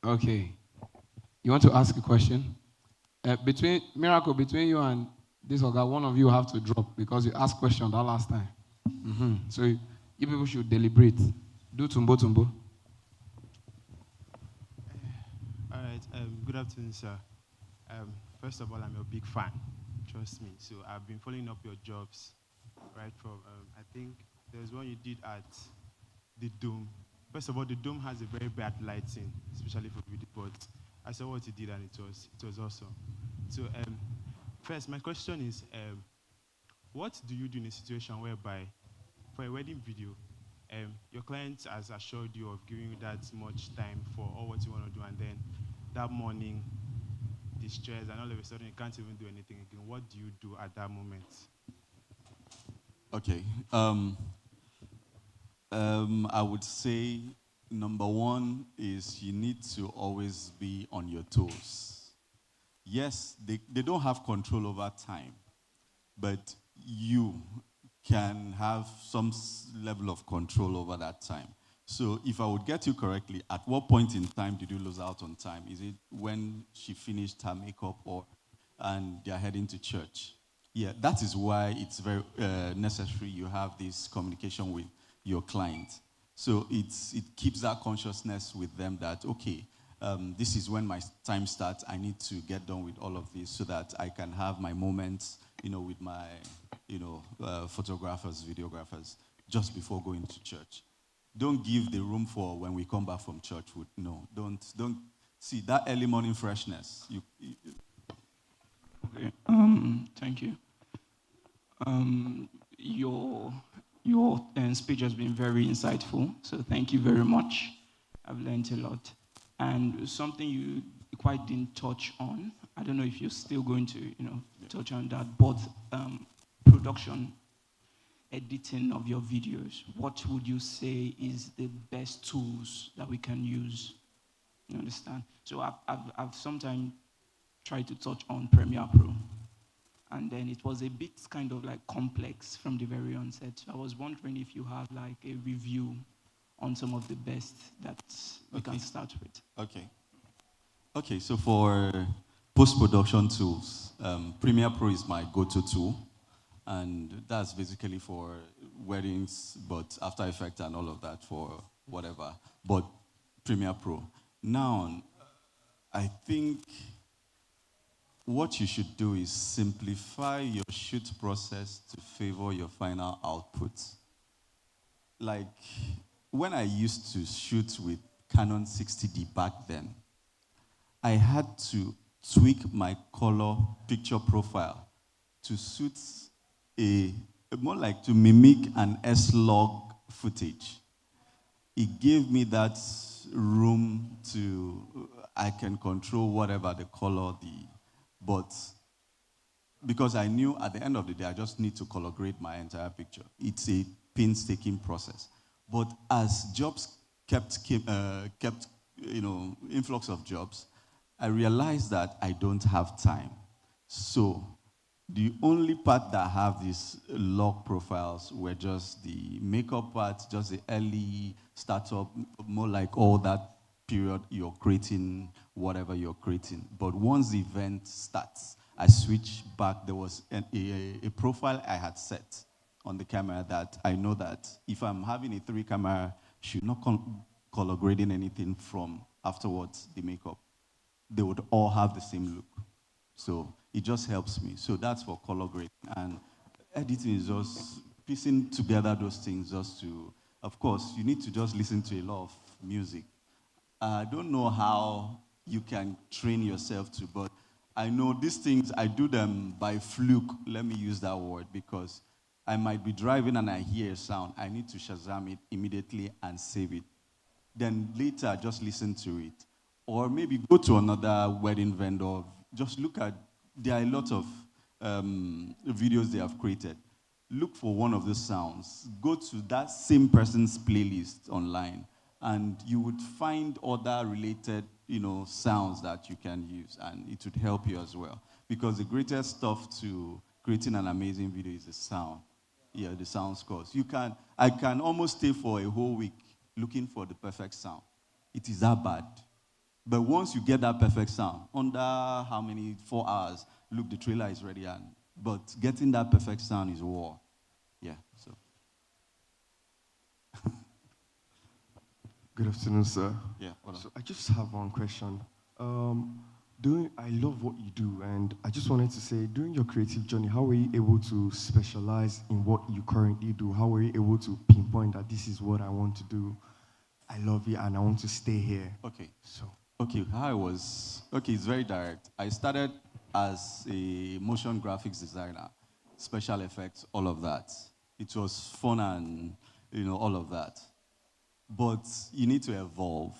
Okay. You want to ask a question? Between you and this guy, one of you have to drop because you asked question that last time. So you people should deliberate. Do tumbo. All right. Good afternoon, sir. First of all, I'm a big fan. Trust me. So I've been following up your jobs, right? From I think there's one you did at the Dome. First of all, the Dome has a very bad lighting, especially for video. But I saw what you did, and it was awesome. So first, my question is, what do you do in a situation whereby, for a wedding video, your client has assured you of giving you that much time for all what you want to do, and then that morning, distress, and all of a sudden you can't even do anything again? What do you do at that moment? Okay. I would say number 1 is you need to always be on your toes. Yes, they don't have control over time, but you can have some level of control over that time. So if I would get you correctly, at what point in time did you lose out on time? Is it when she finished her makeup and they're heading to church? Yeah, that is why it's very necessary you have this communication with your client. So it keeps that consciousness with them that, okay, this is when my time starts. I need to get done with all of this so that I can have my moments, with my, photographers, videographers, just before going to church. Don't give the room for when we come back from church. No, don't see that early morning freshness. Okay. Thank you. Your speech has been very insightful, so thank you very much. I've learned a lot. And something you quite didn't touch on, I don't know if you're still going to, touch on that, but production, editing of your videos, what would you say is the best tools that we can use? You understand? So I've sometimes tried to touch on Premiere Pro, and then it was a bit kind of like complex from the very onset. So I was wondering if you have like a review on some of the best that we can start with. Okay, so for post-production tools, Premiere Pro is my go-to tool, and that's basically for weddings, but After Effects and all of that for whatever, but Premiere Pro. Now, I think what you should do is simplify your shoot process to favor your final output. Like, when I used to shoot with Canon 60D back then, I had to tweak my color picture profile to suit more like to mimic an S-Log footage. It gave me that room to, I can control whatever the color, but because I knew at the end of the day, I just need to color grade my entire picture. It's a painstaking process. But as jobs kept influx of jobs, I realized that I don't have time. So The only part that have these log profiles were just the makeup part, just the early startup, more like all that period you're creating, whatever you're creating. But once the event starts, I switch back. There was a profile I had set on the camera that I know that if I'm having a 3 camera, should not color grading anything from afterwards the makeup. They would all have the same look. So it just helps me. So that's for color grading. And editing is just piecing together those things just to, of course, you need to just listen to a lot of music. I don't know how you can train yourself to, but I know these things, I do them by fluke, let me use that word, because I might be driving and I hear a sound. I need to Shazam it immediately and save it. Then later, just listen to it. Or maybe go to another wedding vendor. Just look at, there are a lot of videos they have created. Look for one of the sounds. Go to that same person's playlist online, and you would find other related, sounds that you can use, and it would help you as well. Because the greatest stuff to creating an amazing video is the sound. Yeah, the sound scores. I can almost stay for a whole week looking for the perfect sound. It is that bad. But once you get that perfect sound, under how many, 4 hours, look, the trailer is ready. But getting that perfect sound is war. Yeah, so. Good afternoon, sir. Yeah. So I just have one question. I love what you do, and I just wanted to say, during your creative journey, how were you able to specialize in what you currently do? How were you able to pinpoint that this is what I want to do? I love it, and I want to stay here. Okay. It's very direct. I started as a motion graphics designer, special effects, all of that. It was fun and, all of that. But you need to evolve,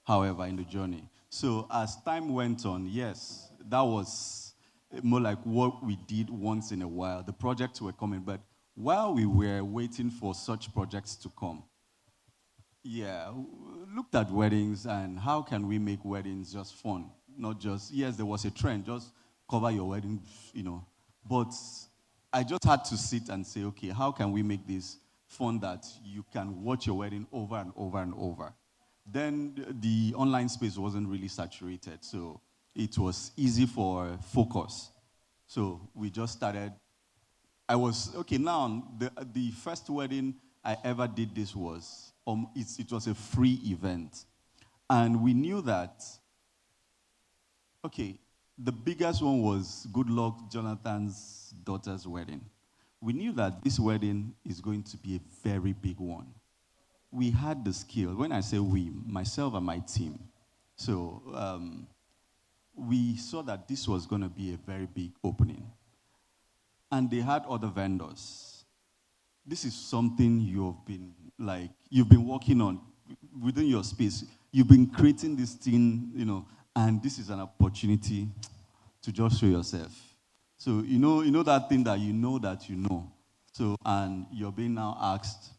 however, in the journey. So as time went on, yes, that was more like what we did once in a while. The projects were coming, but while we were waiting for such projects to come, looked at weddings and how can we make weddings just fun? Not just, yes, there was a trend, just cover your wedding, But I just had to sit and say, okay, how can we make this fun that you can watch your wedding over and over and over? Then the online space wasn't really saturated, so it was easy for focus. So we just started. Now the first wedding I ever did this was, it was a free event. And we knew that, the biggest one was Good Luck Jonathan's daughter's wedding. We knew that this wedding is going to be a very big one. We had the skill. When I say we, myself and my team. So we saw that this was going to be a very big opening. And they had other vendors. This is something you've been working on within your space. You've been creating this thing, and this is an opportunity to just show yourself. So you know that thing that you know. So, and you're being now asked,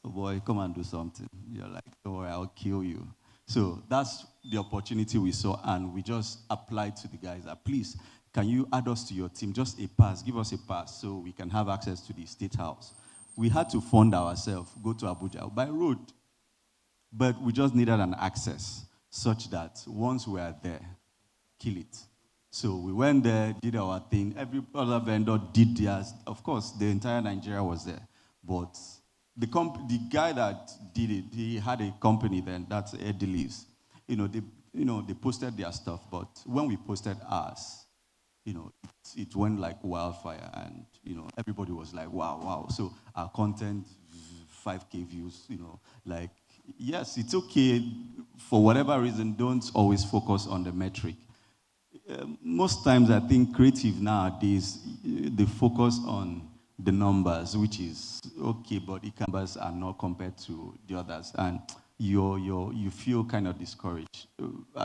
oh boy, come and do something. You're like, don't worry, I'll kill you. So that's the opportunity we saw, and we just applied to the guys that, please, can you add us to your team? Just a pass, give us a pass so we can have access to the State House. We had to fund ourselves, go to Abuja by road. But we just needed an access such that once we are there, kill it. So we went there, did our thing. Every other vendor did theirs. Of course, the entire Nigeria was there. But the guy that did it, he had a company then, that's Edelease. They posted their stuff, but when we posted ours, it went like wildfire, and everybody was like, wow. So our content, 5K views, yes, it's okay. For whatever reason, don't always focus on the metric. Most times, I think creative nowadays, they focus on the numbers, which is okay, but the numbers are not compared to the others, and you feel kind of discouraged.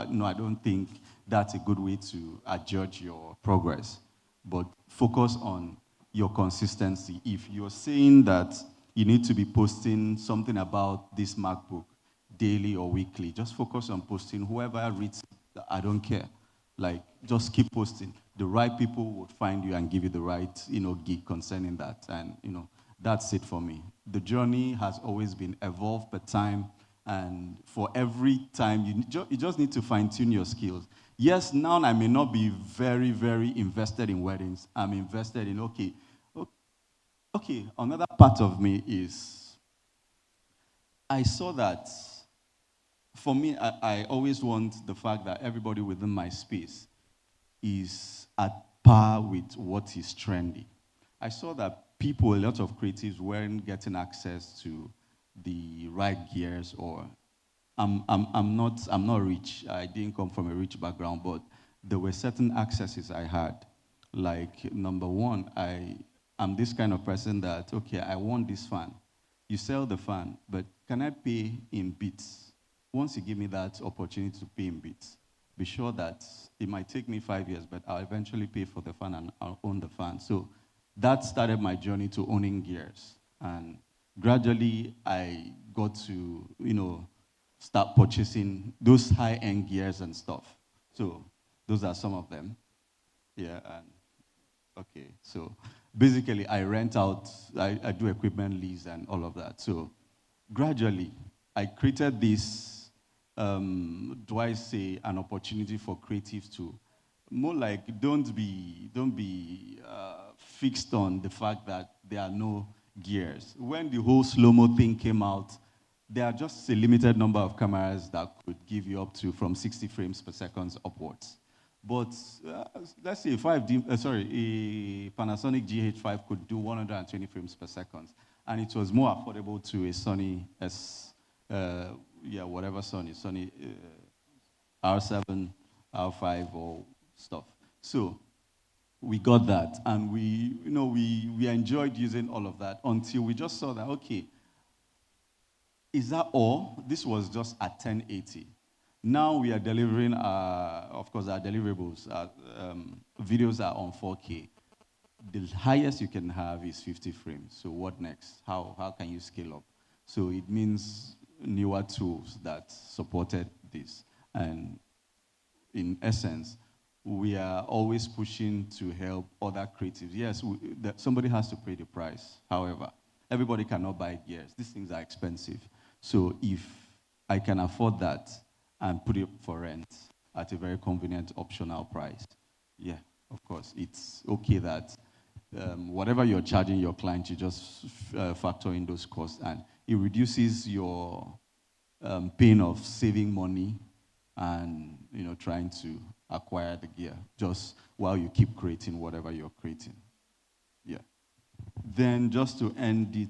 No, I don't think that's a good way to judge your progress, but focus on your consistency. If you're saying that you need to be posting something about this MacBook daily or weekly, just focus on posting. Whoever reads, I don't care. Just keep posting. the right people would find you and give you the right, gig concerning that. And, that's it for me. The journey has always been evolved per time, and for every time, you just need to fine-tune your skills. Yes, now I may not be very, very invested in weddings. I'm invested in, okay, another part of me is, I saw that, for me, I always want the fact that everybody within my space is at par with what is trendy. I saw that people, a lot of creatives, weren't getting access to the right gears, or I'm not rich. I didn't come from a rich background, but there were certain accesses I had. Like, number one, I'm this kind of person that, okay, I want this fan. You sell the fan, but can I pay in bits? Once you give me that opportunity to pay in bits, be sure that it might take me 5 years, but I'll eventually pay for the fan and I'll own the fan. So that started my journey to owning gears. And gradually, I got to, start purchasing those high-end gears and stuff. So those are some of them. Yeah, and okay. So basically, I rent out, I do equipment lease and all of that. So gradually, I created this, do I say, an opportunity for creatives to, more like, don't be fixed on the fact that there are no gears. When the whole slow-mo thing came out, there are just a limited number of cameras that could give you up to from 60 frames per second upwards. But let's say a Panasonic GH5 could do 120 frames per second, and it was more affordable to a Sony whatever Sony R7, R5 or stuff. So we got that, and we enjoyed using all of that until we just saw that, okay, is that all? This was just at 1080. Now we are delivering, of course, our deliverables. Videos are on 4K. The highest you can have is 50 frames. So what next? How can you scale up? So it means newer tools that supported this. And in essence, we are always pushing to help other creatives. Yes, somebody has to pay the price. However, everybody cannot buy gears. These things are expensive. So if I can afford that and put it for rent at a very convenient optional price, yeah, of course, it's okay that whatever you're charging your client, you just factor in those costs, and it reduces your pain of saving money and trying to acquire the gear just while you keep creating whatever you're creating. Yeah. Then just to end it,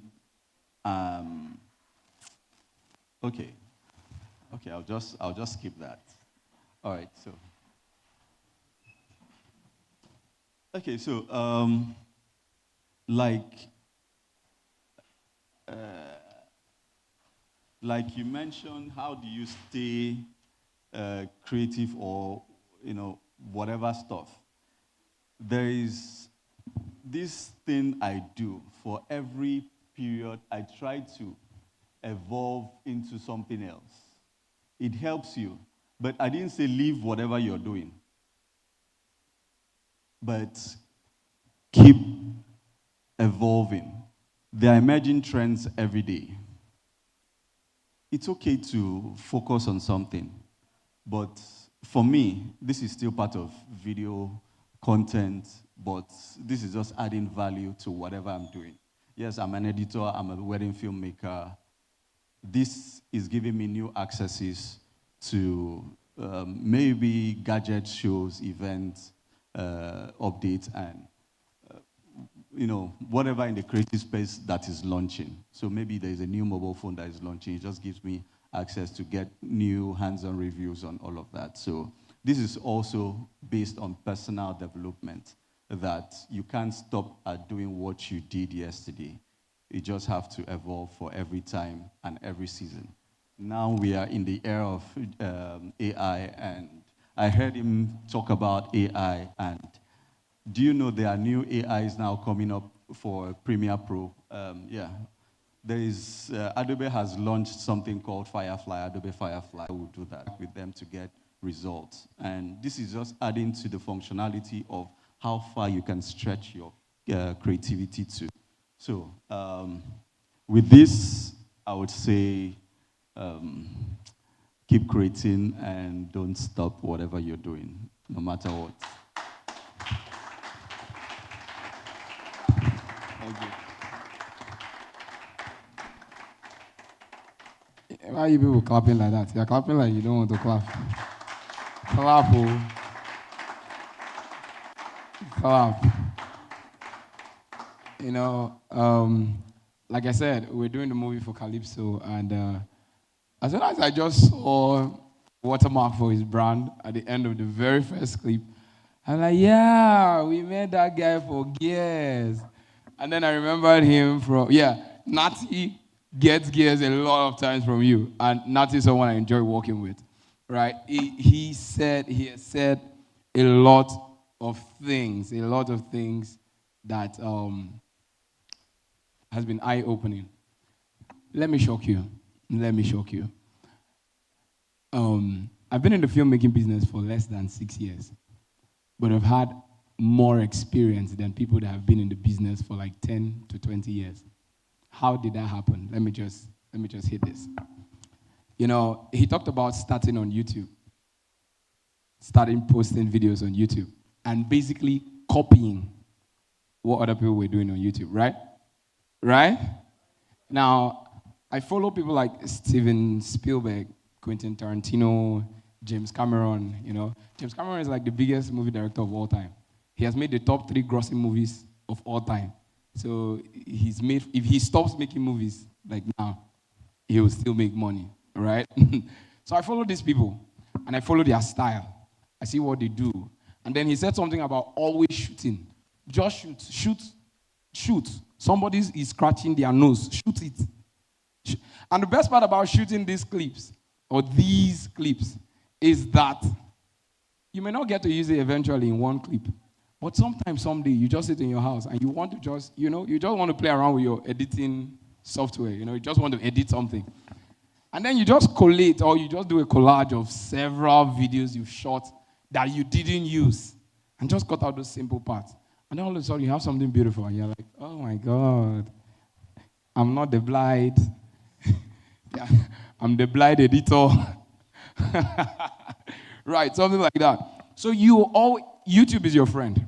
okay, I'll just skip that. All right, so. Okay, so like you mentioned, how do you stay creative or whatever stuff? There is this thing I do for every period. I try to evolve into something else. It helps you, but I didn't say leave whatever you're doing, but keep evolving. There are emerging trends every day. It's okay to focus on something, but for me, this is still part of video content, but this is just adding value to whatever I'm doing. Yes, I'm an editor, I'm a wedding filmmaker. This is giving me new accesses to maybe gadget shows, events, updates, and whatever in the creative space that is launching. So maybe there's a new mobile phone that is launching. It just gives me access to get new hands-on reviews on all of that. So this is also based on personal development, that you can't stop at doing what you did yesterday. You just have to evolve for every time and every season. Now we are in the era of AI, and I heard him talk about AI, and do you know there are new AIs now coming up for Premiere Pro? Yeah. There is, Adobe has launched something called Firefly, Adobe Firefly. We'll do that with them to get results. And this is just adding to the functionality of how far you can stretch your creativity to. So with this, I would say keep creating and don't stop whatever you're doing, no matter what. Thank you. Why are you people clapping like that? You're clapping like you don't want to clap. Clap, oh. Clap. You know, like I said, we're doing the movie for Calypso, and as soon as I just saw watermark for his brand at the end of the very first clip, I'm like, yeah, we met that guy for gears. And then I remembered him from, Natty gets gears a lot of times from you. And Natty is someone I enjoy working with, right? He has said a lot of things that has been eye-opening. Let me shock you. I've been in the filmmaking business for less than 6 years, but I've had more experience than people that have been in the business for like 10 to 20 years. How did that happen? Let me just hit this. You know, he talked about starting on YouTube, starting posting videos on YouTube, and basically copying what other people were doing on YouTube, right? Right? Now, I follow people like Steven Spielberg, Quentin Tarantino, James Cameron, you know. James Cameron is like the biggest movie director of all time. He has made the top 3 grossing movies of all time. So if he stops making movies like now, he will still make money, right? So I follow these people, and I follow their style. I see what they do. And then he said something about always shooting. Just shoot. Somebody is scratching their nose, shoot it. And the best part about shooting these clips is that you may not get to use it eventually in one clip, but someday you just sit in your house and you want to you just want to play around with your editing software, you just want to edit something. And then you just collate or you just do a collage of several videos you've shot that you didn't use and just cut out those simple parts. And then all of a sudden you have something beautiful and you're like, oh my God, I'm not the blind. I'm the blind editor. Right, something like that. So YouTube is your friend.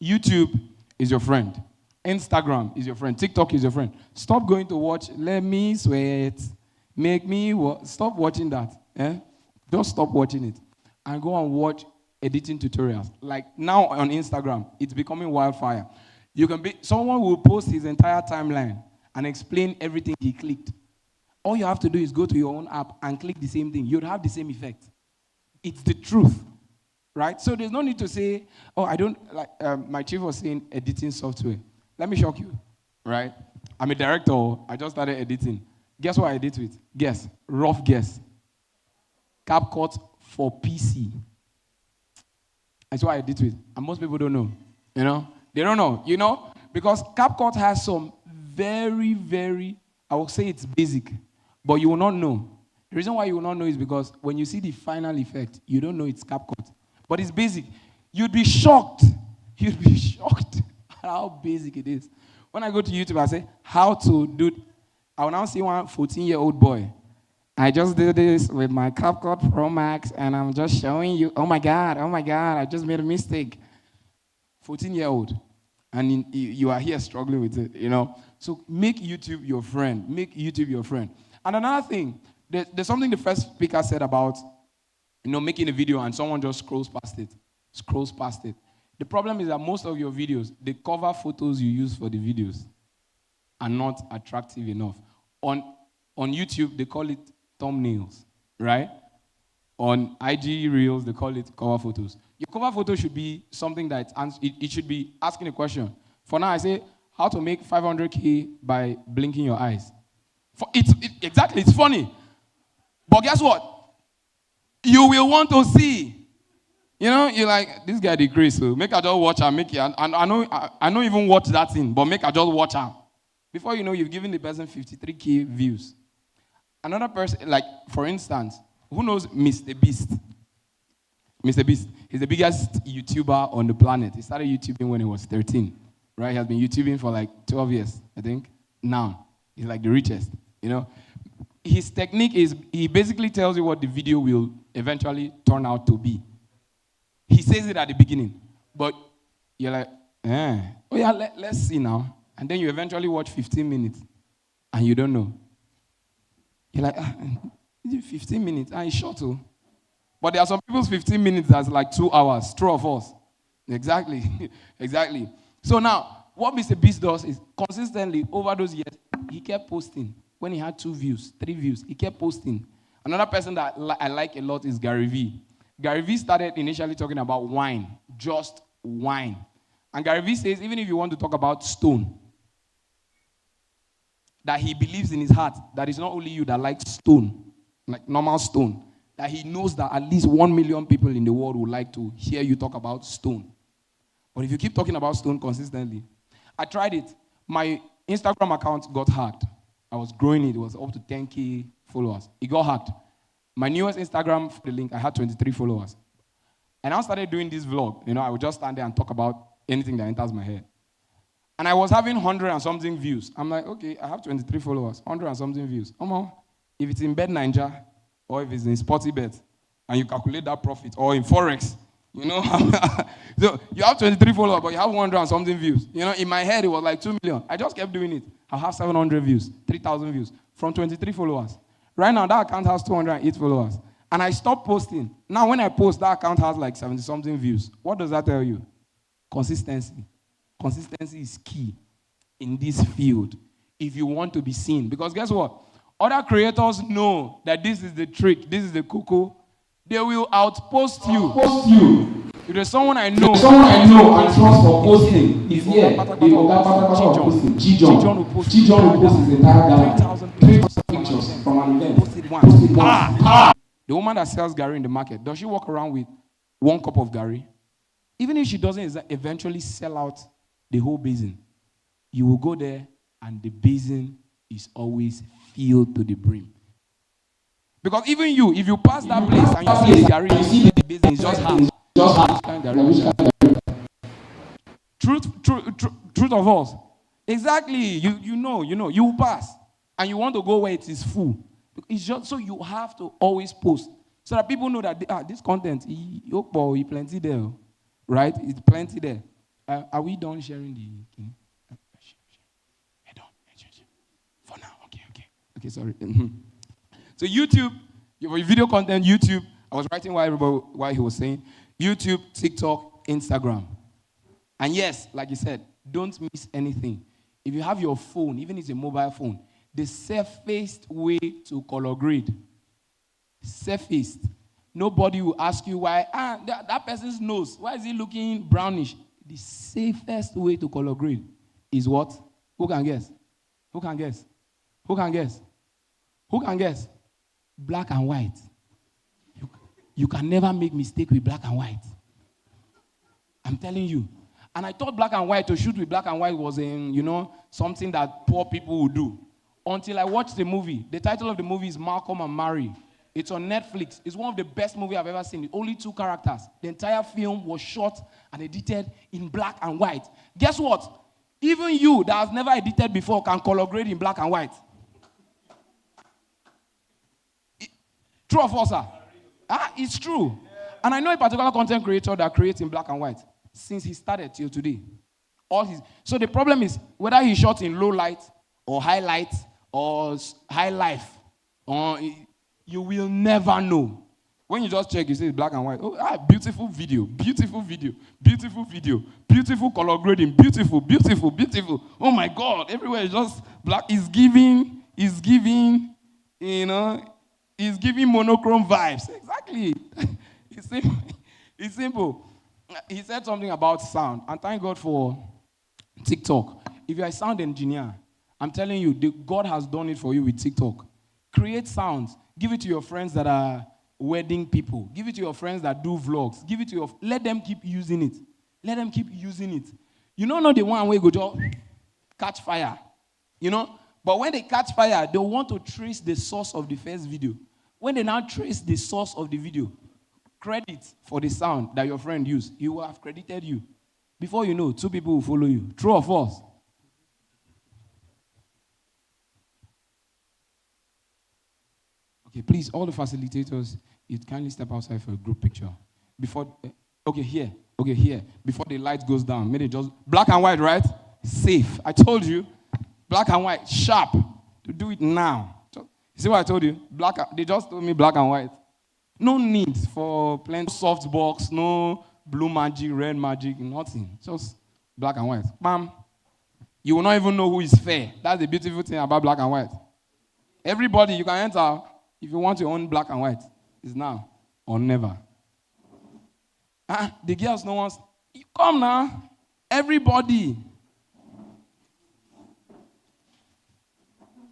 YouTube is your friend. Instagram is your friend. TikTok is your friend. Stop going to watch Let Me Sweat, Make Me Stop watching that. Just stop watching it. And go and watch editing tutorials. Like now on Instagram, it's becoming wildfire. Someone will post his entire timeline and explain everything he clicked. All you have to do is go to your own app and click the same thing. You'd have the same effect. It's the truth, right? So there's no need to say, oh, I don't, like my chief was saying editing software. Let me shock you, right? I'm a director. I just started editing. Guess what I edit with? Guess. Rough guess. CapCut for PC. That's what I edit with. And most people don't know, They don't know, because CapCut has some very, very, I will say it's basic, but you will not know. The reason why you will not know is because when you see the final effect, you don't know it's CapCut. But it's basic. You'd be shocked. At how basic it is. When I go to YouTube, I say, how to do, I will now see one 14-year-old boy. I just did this with my CapCut Pro Max, and I'm just showing you, oh my God, I just made a mistake. 14-year-old. And you are here struggling with it, So make YouTube your friend. And another thing, there's something the first speaker said about, making a video and someone just scrolls past it. The problem is that most of your videos, the cover photos you use for the videos are not attractive enough. On YouTube, they call it thumbnails, right? On IG Reels, they call it cover photos. Your cover photo should be something that it should be asking a question. For now, I say, how to make 500K by blinking your eyes. Exactly, it's funny. But guess what? You will want to see. You're like, this guy decreased, so make I just watch and make it. And I don't even watch that thing, but make I just watch her. Before you know, you've given the person 53K views. Another person, like, for instance, who knows Mr. Beast? Mr. Beast, he's the biggest YouTuber on the planet. He started YouTubing when he was 13, right? He has been YouTubing for like 12 years, I think. Now, he's like the richest, you know. His technique is he basically tells you what the video will eventually turn out to be. He says it at the beginning, but you're like, oh yeah, let's see now. And then you eventually watch 15 minutes, and you don't know. You're like, 15 minutes, and it's short too. But there are some people's 15 minutes that's like 2 hours. True of us. Exactly. Exactly. So now, what Mr. Beast does is consistently, over those years, he kept posting. When he had 2 views, 3 views, he kept posting. Another person that I like a lot is Gary V. Gary V started initially talking about wine, just wine. And Gary V says, even if you want to talk about stone, that he believes in his heart that it's not only you that likes stone, like normal stone, that he knows that at least 1 million people in the world would like to hear you talk about stone. But if you keep talking about stone consistently, I tried it. My Instagram account got hacked. I was growing it. It was up to 10K followers. It got hacked. My newest Instagram, for the link, I had 23 followers. And I started doing this vlog. You know, I would just stand there and talk about anything that enters my head. And I was having 100 and something views. I'm like, okay, I have 23 followers, 100 and something views. If it's in Bet Ninja, or if it's in Sporty Bet, and you calculate that profit, or in Forex, you know, so you have 23 followers, but you have 100 and something views. You know, in my head, it was like 2 million. I just kept doing it. I'll have 700 views, 3,000 views from 23 followers. Right now, that account has 208 followers. And I stopped posting. Now, when I post, that account has like 70-something views. What does that tell you? Consistency. Consistency is key in this field if you want to be seen. Because guess what? Other creators know that this is the trick, this is the cuckoo. They will outpost you. If there's someone I know and trust for posting, is here. G-John will post his entire 3,000 pictures from an event. Post it once. The woman that sells Gary in the market, does she walk around with 1 cup of Gary? Even if she doesn't eventually sell out the whole basin, you will go there and the basin is always filled to the brim. Because even you, if you pass that place and you see Gary, you see the basin is just half. Truth of us. Exactly. You know, you will pass. And you want to go where it is full. It's just so you have to always post. So that people know that this content, he plenty there. Right? It's plenty there. Are we done sharing the thing? We're done. For now. Okay, sorry. So YouTube, your video content, YouTube. I was writing while he was saying YouTube, TikTok, Instagram. And yes, like you said, don't miss anything. If you have your phone, even if it's a mobile phone, the safest way to color grade, safest. Nobody will ask you why, that person's nose, why is he looking brownish? The safest way to color grade is what? Who can guess? Who can guess? Who can guess? Who can guess? Black and white. You can never make mistake with black and white. I'm telling you. And I thought black and white, to shoot with black and white was something that poor people would do. Until I watched the movie. The title of the movie is Malcolm and Mary. It's on Netflix. It's one of the best movies I've ever seen. Only 2 characters. The entire film was shot and edited in black and white. Guess what? Even you that has never edited before can color grade in black and white. True or false, sir? It's true. And I know a particular content creator that creates in black and white since he started till today. So the problem is whether he shot in low light or high light or high life, you will never know. When you just check, you see it's black and white. Beautiful video, beautiful video, beautiful video, beautiful color grading, beautiful, beautiful, beautiful. Oh my God, everywhere is just black. It's giving, it's giving monochrome vibes. Exactly. It's simple. He said something about sound, and thank God for TikTok. If you're a sound engineer, I'm telling you, God has done it for you with TikTok. Create sounds. Give it to your friends that are wedding people. Give it to your friends that do vlogs. Give it to let them keep using it. Let them keep using it. You don't know the one way go to catch fire. But when they catch fire, they want to trace the source of the first video. When they now trace the source of the video, credit for the sound that your friend used. He will have credited you. Before you know, 2 people will follow you. True or false? Okay, please, all the facilitators, you kindly step outside for a group picture. Before, okay, here. Okay, here. Before the light goes down, maybe just black and white, right? Safe. I told you, black and white, sharp. To do it now. You see what I told you? They just told me black and white. No need for plenty soft box, no blue magic, red magic, nothing. Just black and white. Bam. You will not even know who is fair. That's the beautiful thing about black and white. Everybody, you can enter if you want your own black and white. It's now or never. The girls, no one's. You come now. Everybody.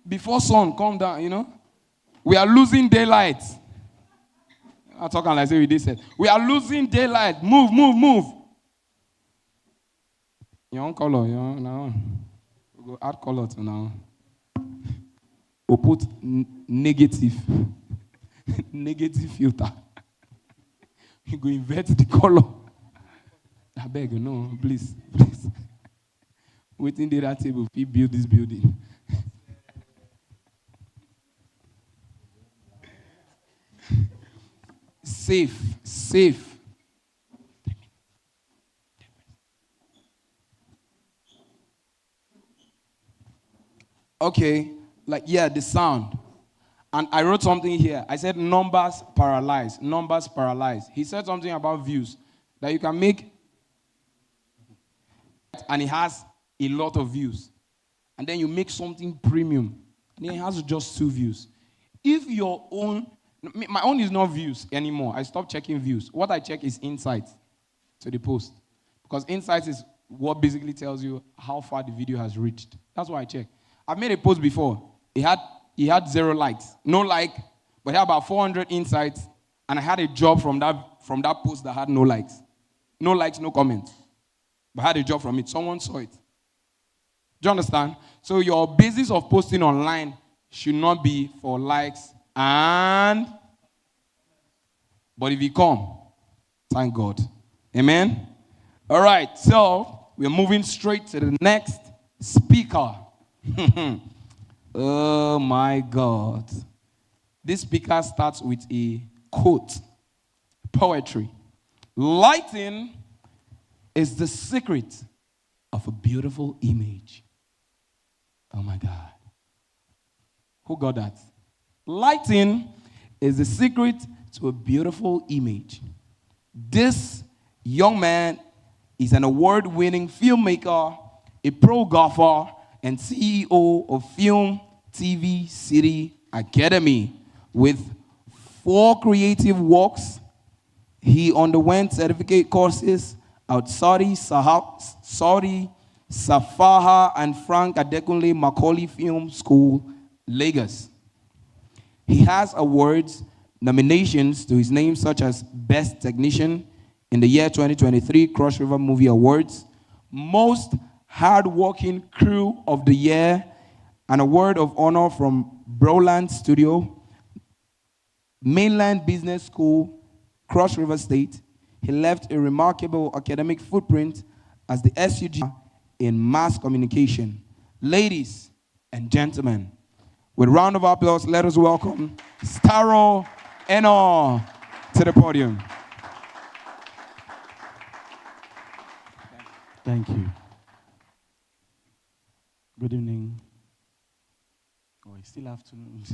Before sun, come down, you know. We are losing daylight. I'm talking like we did said. We are losing daylight. Move, move, move. Your own color, your own. Now. We'll go add color to now. We'll put negative. Negative filter. You go invert the color. I beg you, no, please, please. Waiting there at table, we build this building. Safe, safe. Okay, like, yeah, the sound. And I wrote something here. I said numbers paralyze. Numbers paralyze. He said something about views. That you can make, and it has a lot of views. And then you make something premium. And then it has just 2 views. If your own, my own is not views anymore. I stopped checking views. What I check is insights to the post. Because insights is what basically tells you how far the video has reached. That's what I check. I've made a post before. He had 0 likes. No like, but he had about 400 insights. And I had a job from that post that had no likes. No likes, no comments. But I had a job from it. Someone saw it. Do you understand? So your basis of posting online should not be for likes but if you come, thank God. Amen? All right, so we're moving straight to the next speaker. Oh my God. This speaker starts with a quote. Poetry. Lighting is the secret of a beautiful image. Oh my God. Who got that? Lighting is the secret to a beautiful image. This young man is an award-winning filmmaker, a pro golfer, and CEO of Film TV City Academy. With 4 creative works, he underwent certificate courses at Saudi Safaha and Frank Adekunle Macaulay Film School, Lagos. He has awards, nominations to his name, such as Best Technician in the year 2023 Cross River Movie Awards, Most Hardworking Crew of the Year, an award of honor from Broland Studio, Mainland Business School, Cross River State. He left a remarkable academic footprint as the SUG in mass communication. Ladies and gentlemen, with a round of applause, let us welcome Staro Eno to the podium. Thank you. Good evening. Oh, it's still afternoon.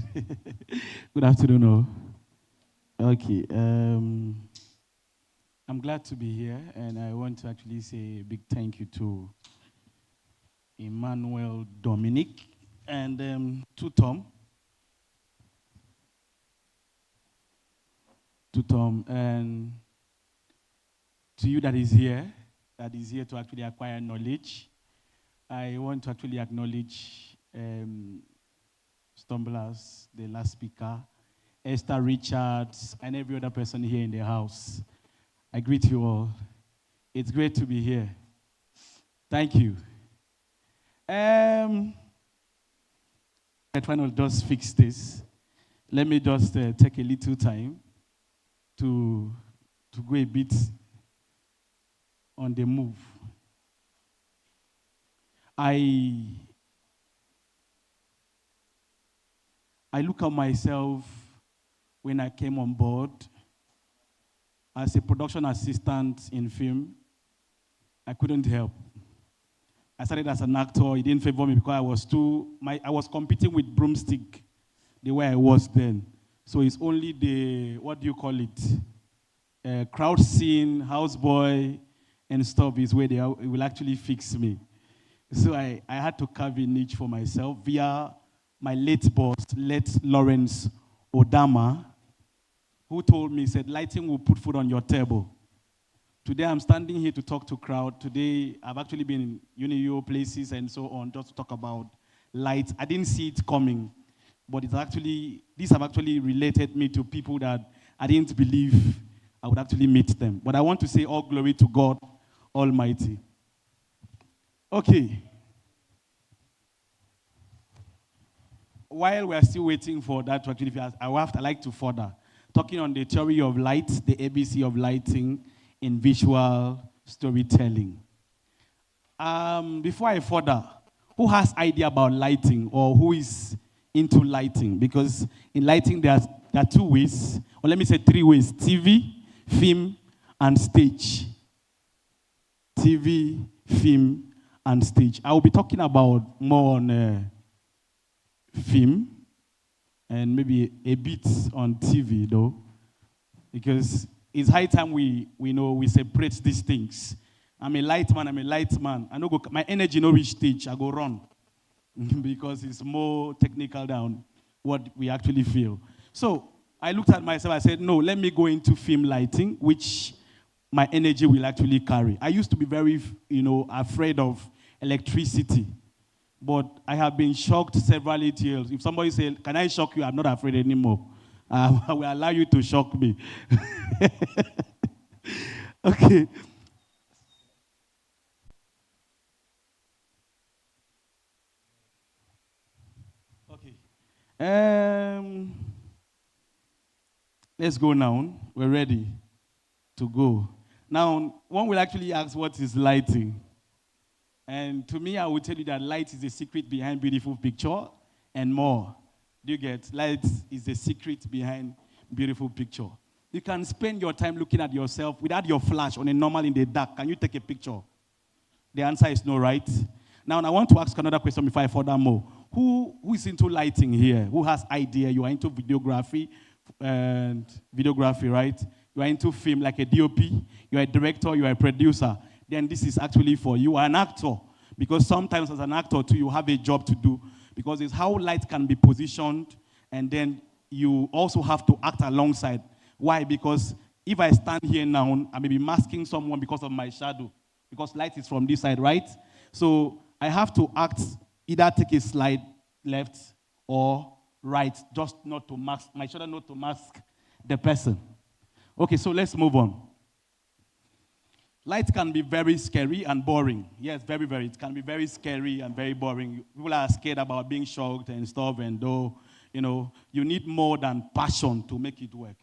Good afternoon, all. Okay. I'm glad to be here, and I want to actually say a big thank you to Emmanuel Dominic and to Tom. And to you that is here to actually acquire knowledge. I want to actually acknowledge Stumblers, the last speaker, Esther Richards, and every other person here in the house. I greet you all. It's great to be here. Thank you. I try to just fix this. Let me just take a little time to to go a bit on the move. I look at myself when I came on board as a production assistant in film. I couldn't help. I started as an actor. It didn't favor me because I was competing with broomstick the way I was then. So it's only the, what do you call it? Crowd scene, houseboy, and stuff is where it will actually fix me. So I had to carve a niche for myself via my late boss, late Lawrence Odama, who told me, said, lighting will put food on your table. Today I'm standing here to talk to crowd. Today I've actually been in UNIO places and so on, just to talk about light. I didn't see it coming, but these have actually related me to people that I didn't believe I would actually meet them. But I want to say all glory to God Almighty. Okay. While we are still waiting for that to actually, I'd like to further. Talking on the theory of light, the ABC of lighting in visual storytelling. Before I further, who has idea about lighting or who is into lighting? Because in lighting there are two ways, or let me say three ways: TV, film, and stage. TV, film, and stage. I will be talking about more on film and maybe a bit on TV though, because it's high time we separate these things. I'm a light man. I know my energy no reach stage, I go run because it's more technical than what we actually feel. So I looked at myself, I said, no, let me go into film lighting, which my energy will actually carry. I used to be very, afraid of electricity, but I have been shocked several years. If somebody says, can I shock you? I'm not afraid anymore. I will allow you to shock me. Okay. Okay. Let's go now. We're ready to go. Now, one will actually ask, what is lighting? And to me, I will tell you that light is the secret behind beautiful picture and more. Do you get? Light is the secret behind beautiful picture. You can spend your time looking at yourself without your flash on a normal in the dark. Can you take a picture? The answer is no, right? Now, I want to ask another question before I further more. Who is into lighting here? Who has idea? You are into videography, right? You are into film like a DOP. You are a director. You are a producer. Then this is actually for you. You are an actor. Because sometimes as an actor, too, you have a job to do. Because it's how light can be positioned, and then you also have to act alongside. Why? Because if I stand here now, I may be masking someone because of my shadow. Because light is from this side, right? So I have to act, either take a slide left or right, just not to mask, my shadow not to mask the person. Okay, so let's move on. Light can be very scary and boring. Yes, very, very. It can be very scary and very boring. People are scared about being shocked and stuff, and though, you need more than passion to make it work.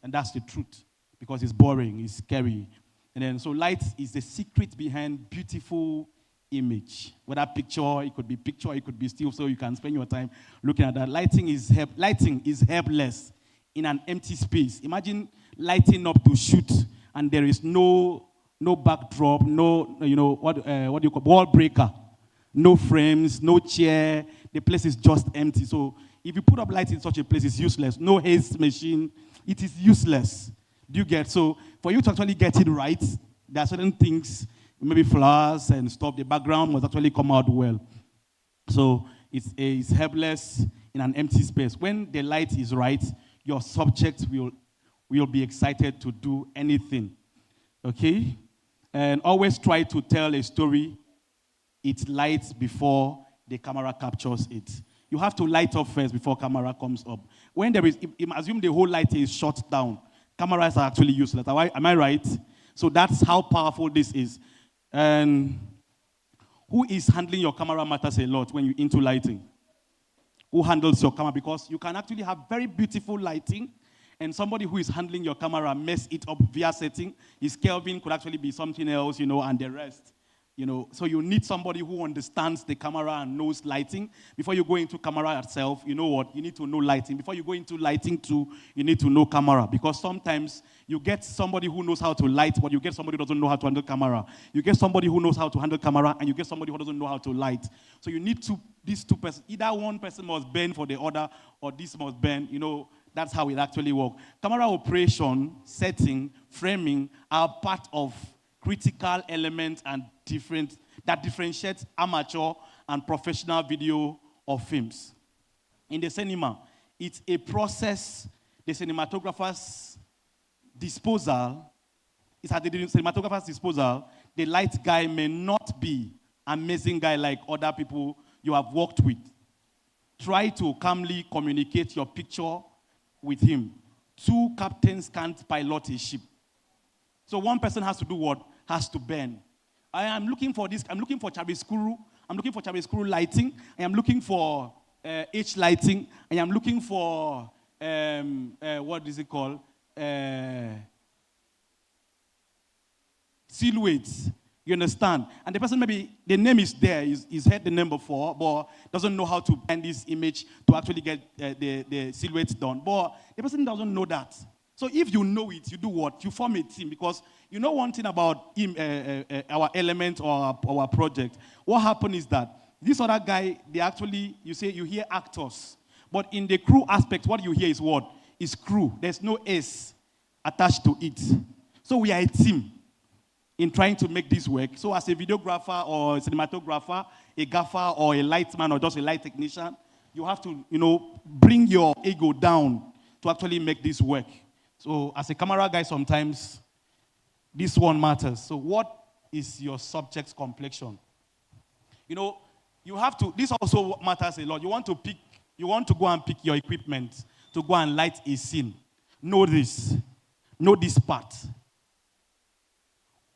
And that's the truth, because it's boring, it's scary. And then, so light is the secret behind beautiful image. Whether picture, it could be still, so you can spend your time looking at that. Lighting is helpless in an empty space. Imagine lighting up to shoot, and there is no backdrop, what do you call, wall breaker, no frames, no chair. The place is just empty. So if you put up light in such a place, it's useless. No haze machine, it is useless. Do you get? So for you to actually get it right, there are certain things, maybe flowers and stuff, the background must actually come out well. So it's helpless in an empty space. When the light is right, your subject will be excited to do anything. Okay? And always try to tell a story, it lights before the camera captures it. You have to light up first before camera comes up. When there is, assume the whole light is shut down, cameras are actually useless. Am I right? So that's how powerful this is. And who is handling your camera matters a lot when you're into lighting. Who handles your camera? Because you can actually have very beautiful lighting, and somebody who is handling your camera mess it up via setting. His Kelvin could actually be something else, and the rest. So you need somebody who understands the camera and knows lighting. Before you go into camera itself, you know what? You need to know lighting. Before you go into lighting too, you need to know camera. Because sometimes you get somebody who knows how to light, but you get somebody who doesn't know how to handle camera. You get somebody who knows how to handle camera, and you get somebody who doesn't know how to light. So you need these two persons. Either one person must burn for the other, or this must burn. That's how it actually works. Camera operation, setting, framing are part of critical elements and that differentiates amateur and professional video or films. In the cinema, it's a process the cinematographer's disposal. It's at the cinematographer's disposal. The light guy may not be an amazing guy like other people you have worked with. Try to calmly communicate your picture with him. Two captains can't pilot a ship. So one person has to do what? Has to burn. I am looking for this. I'm looking for Chabiskuru. I'm looking for Chabiskuru lighting. I am looking for H lighting. I am looking for, what is it called? Silhouettes. You understand? And the person maybe, the name is there, he's heard the name before, but doesn't know how to bend this image to actually get the silhouettes done. But the person doesn't know that. So if you know it, you do what? You form a team, because you know one thing about our element or our project. What happened is that this other guy, you hear actors. But in the crew aspect, what you hear is what? Is crew. There's no S attached to it. So we are a team in trying to make this work. So as a videographer or a cinematographer, a gaffer or a lightman or just a light technician, you have to, bring your ego down to actually make this work. So as a camera guy, sometimes this one matters. So what is your subject's complexion? You have to, this also matters a lot. You want to go and pick your equipment to go and light a scene. Know this part.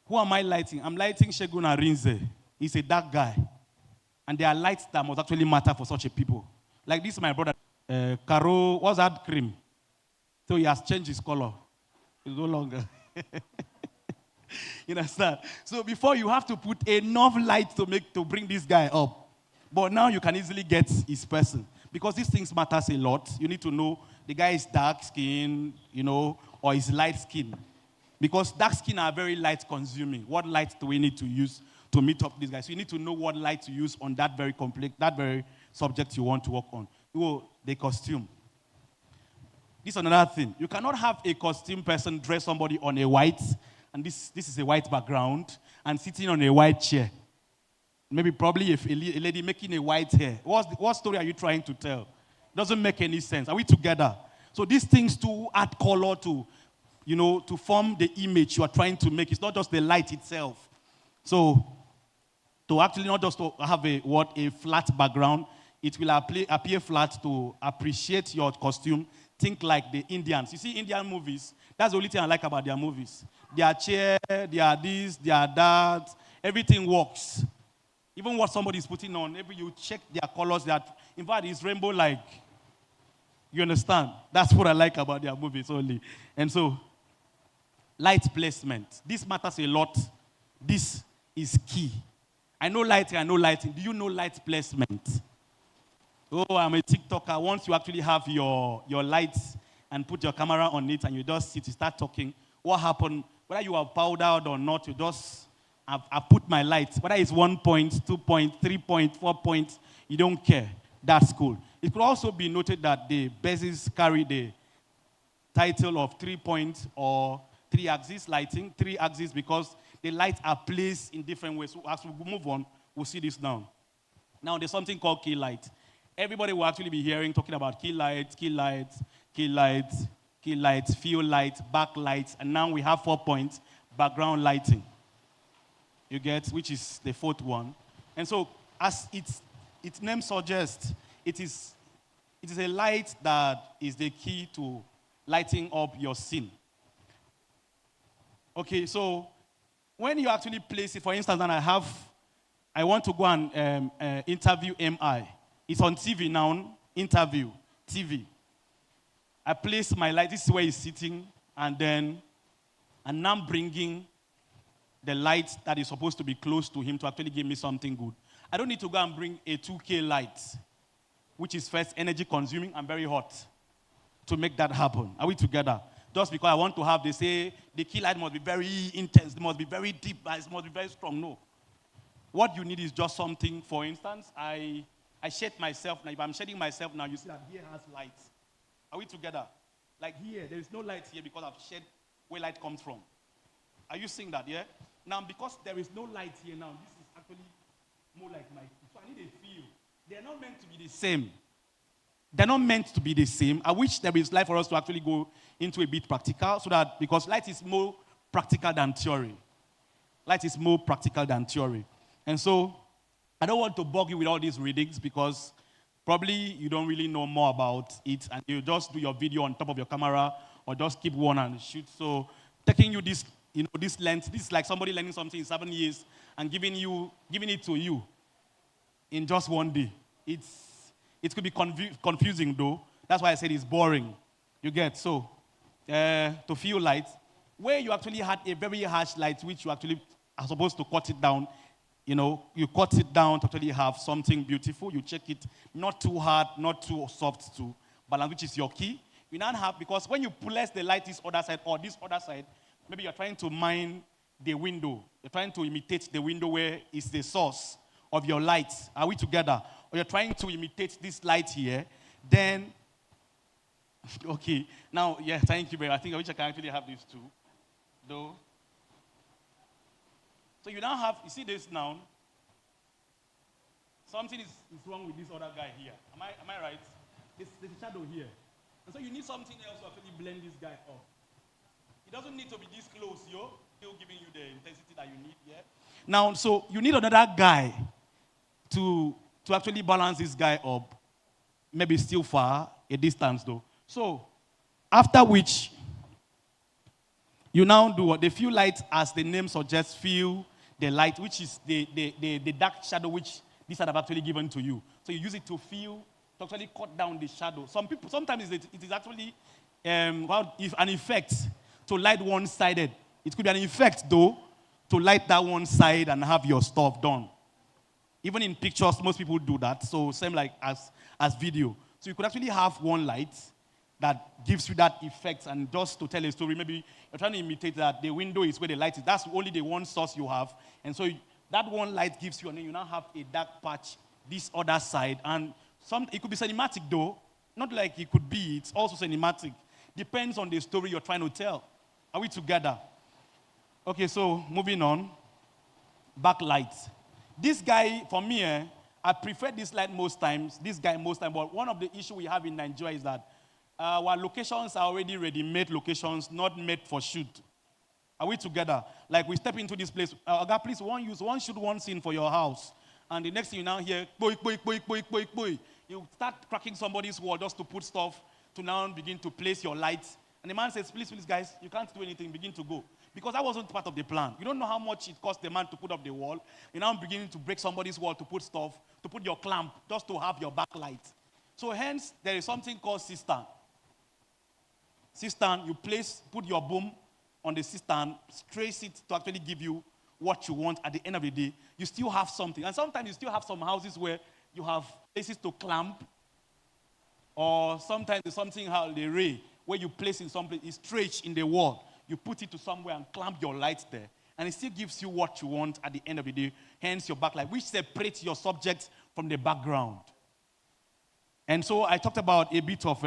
Who am I lighting? I'm lighting Shegun Arinze. He's a dark guy. And there are lights that must actually matter for such a people. Like this, my brother, Caro, what's that cream? So he has changed his color. It's no longer. You understand? So before you have to put enough light to bring this guy up. But now you can easily get his person. Because these things matters a lot. You need to know the guy is dark skin, or is light skin. Because dark skin are very light consuming. What light do we need to use to meet up these guys? So you need to know what light to use on that very subject you want to work on. The costume. This is another thing. You cannot have a costume person dress somebody on a white, and this is a white background, and sitting on a white chair. Probably a lady making a white hair. What story are you trying to tell? Doesn't make any sense. Are we together? So these things to add color to form the image you are trying to make. It's not just the light itself. So, to actually not just to have a flat background, it will appear flat to appreciate your costume. Think like the Indians. You see Indian movies, that's the only thing I like about their movies. Their chair, their this, their that, everything works. Even what somebody is putting on, maybe you check their colors, in fact, it's rainbow-like. You understand? That's what I like about their movies only. And so, light placement. This matters a lot. This is key. I know lighting. Do you know light placement? Oh, I'm a TikToker. Once you actually have your lights and put your camera on it and you just sit, you start talking, what happened? Whether you have powdered or not, you just, I put my lights. Whether it's 1 point, 2 point, 3 point, 4 points, you don't care. That's cool. It could also be noted that the bases carry the title of 3 point or 3-axis lighting. 3-axis because the lights are placed in different ways. So as we move on, we'll see this now. Now there's something called key light. Everybody will actually be talking about key lights, field lights, backlights, and now we have 4 points, background lighting. You get, which is the 4th one. And so, as its name suggests, it is a light that is the key to lighting up your scene. Okay, so when you actually place it, for instance, and I want to go and interview MI. It's on TV now, interview, TV. I place my light, this is where he's sitting, and now I'm bringing the light that is supposed to be close to him to actually give me something good. I don't need to go and bring a 2K light, which is first energy consuming and very hot, to make that happen. Are we together? Just because I want to have, they say, the key light must be very intense, it must be very deep, it must be very strong. No. What you need is just something. For instance, I shade myself. Now, if I'm shading myself now, you see that here has light. Are we together? Like here, there is no light here because I've shed where light comes from. Are you seeing that, yeah? Now, because there is no light here now, this is actually more like my, so I need a feel. They're not meant to be the same. They're not meant to be the same. I wish there is light for us to actually go into a bit practical, so that, because light is more practical than theory. Light is more practical than theory. And so, I don't want to bug you with all these readings, because probably you don't really know more about it, and you just do your video on top of your camera, or just keep one and shoot. So, taking you this, this length, this is like somebody learning something in 7 years and giving it to you in just one day. It could be confusing though. That's why I said it's boring. You get? So, to feel light, where you actually had a very harsh light, which you actually are supposed to cut it down, you cut it down to actually have something beautiful. You check it, not too hard, not too soft to balance, which is your key. You now have, because when you place the light this other side or this other side, maybe you're trying to mine the window. You're trying to imitate the window where is the source of your light. Are we together? Or you're trying to imitate this light here, then, okay. Now, yeah, thank you, babe. I wish I can actually have these two, though. So you now have, you see this now? Something is wrong with this other guy here. Am I right? There's a shadow here. And so you need something else to actually blend this guy up. It doesn't need to be this close, still giving you the intensity that you need, yeah? Now, so you need another guy to actually balance this guy up. Maybe still far, a distance though. So, after which, you now do what? The feel light, as the name suggests, feel the light, which is the dark shadow which this had actually given to you. So you use it to feel, to actually cut down the shadow. Sometimes it is actually if an effect to light one-sided. It could be an effect, though, to light that one side and have your stuff done. Even in pictures, most people do that. So same like as video. So you could actually have one light that gives you that effect, and just to tell a story, maybe you're trying to imitate that the window is where the light is. That's only the one source you have. And so that one light gives you, and then you now have a dark patch this other side. And it could be cinematic, though. Not like it could be. It's also cinematic. Depends on the story you're trying to tell. Are we together? Okay, so moving on. Backlight. This guy, for me, I prefer this light most times, this guy most times, but one of the issues we have in Nigeria is that our locations are already ready-made locations, not made for shoot. Are we together? Like we step into this place, Oga, please, one shoot, one scene for your house. And the next thing you now hear, boy, boy, boy, boy, boy, boy. You start cracking somebody's wall just to put stuff to now begin to place your lights. And the man says, please, please, guys, you can't do anything, begin to go. Because that wasn't part of the plan. You don't know how much it cost the man to put up the wall. You're now beginning to break somebody's wall to put stuff, to put your clamp, just to have your backlight. So hence, there is something called cistern. Cistern, you put your boom on the cistern, trace it to actually give you what you want at the end of the day. You still have something. And sometimes you still have some houses where you have places to clamp, or sometimes there's something how the ray, where you place in some place, is stretched in the wall. You put it to somewhere and clamp your lights there. And it still gives you what you want at the end of the day, hence your backlight, which separates your subject from the background. And so I talked about a bit of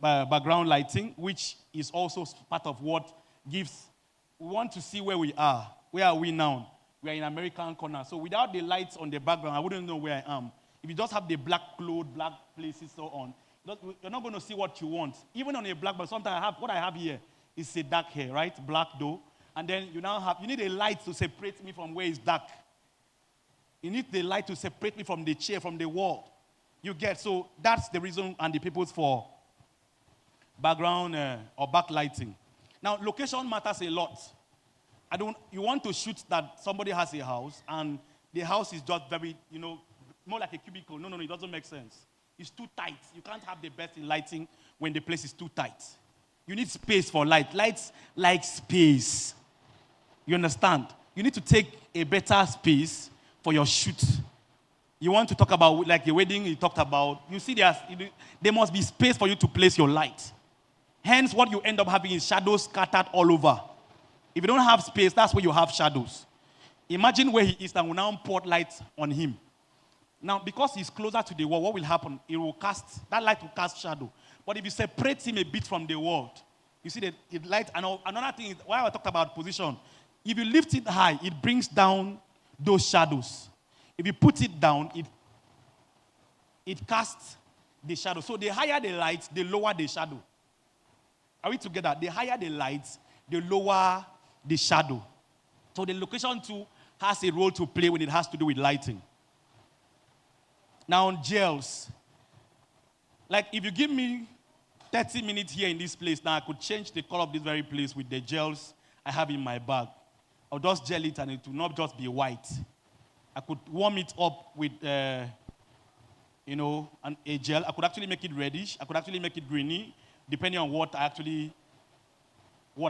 background lighting, which is also part of what gives, we want to see where we are. Where are we now? We are in American corner. So without the lights on the background, I wouldn't know where I am. If you just have the black clothes, black places, so on, you're not going to see what you want. Even on a black, but sometimes what I have here is a dark hair, right? Black though. And then you need a light to separate me from where it's dark. You need the light to separate me from the chair, from the wall. You get, so that's the reason and the purpose for background or backlighting. Now, location matters a lot. You want to shoot that somebody has a house and the house is just very, more like a cubicle. No, it doesn't make sense. It's too tight. You can't have the best in lighting when the place is too tight. You need space for light. Lights like space. You understand? You need to take a better space for your shoot. You want to talk about, like the wedding you talked about, you see there must be space for you to place your light. Hence, what you end up having is shadows scattered all over. If you don't have space, that's where you have shadows. Imagine where he is and we now pour light on him. Now, because he's closer to the wall, what will happen? That light will cast shadow. But if you separate him a bit from the world, you see the light. And another thing is, why I talked about position, if you lift it high, it brings down those shadows. If you put it down, it casts the shadow. So the higher the light, the lower the shadow. Are we together? The higher the light, the lower the shadow. So the location too has a role to play when it has to do with lighting. Now, gels. Like, if you give me 30 minutes here in this place, now I could change the color of this very place with the gels I have in my bag. I'll just gel it and it will not just be white. I could warm it up with, a gel. I could actually make it reddish. I could actually make it greeny, depending on what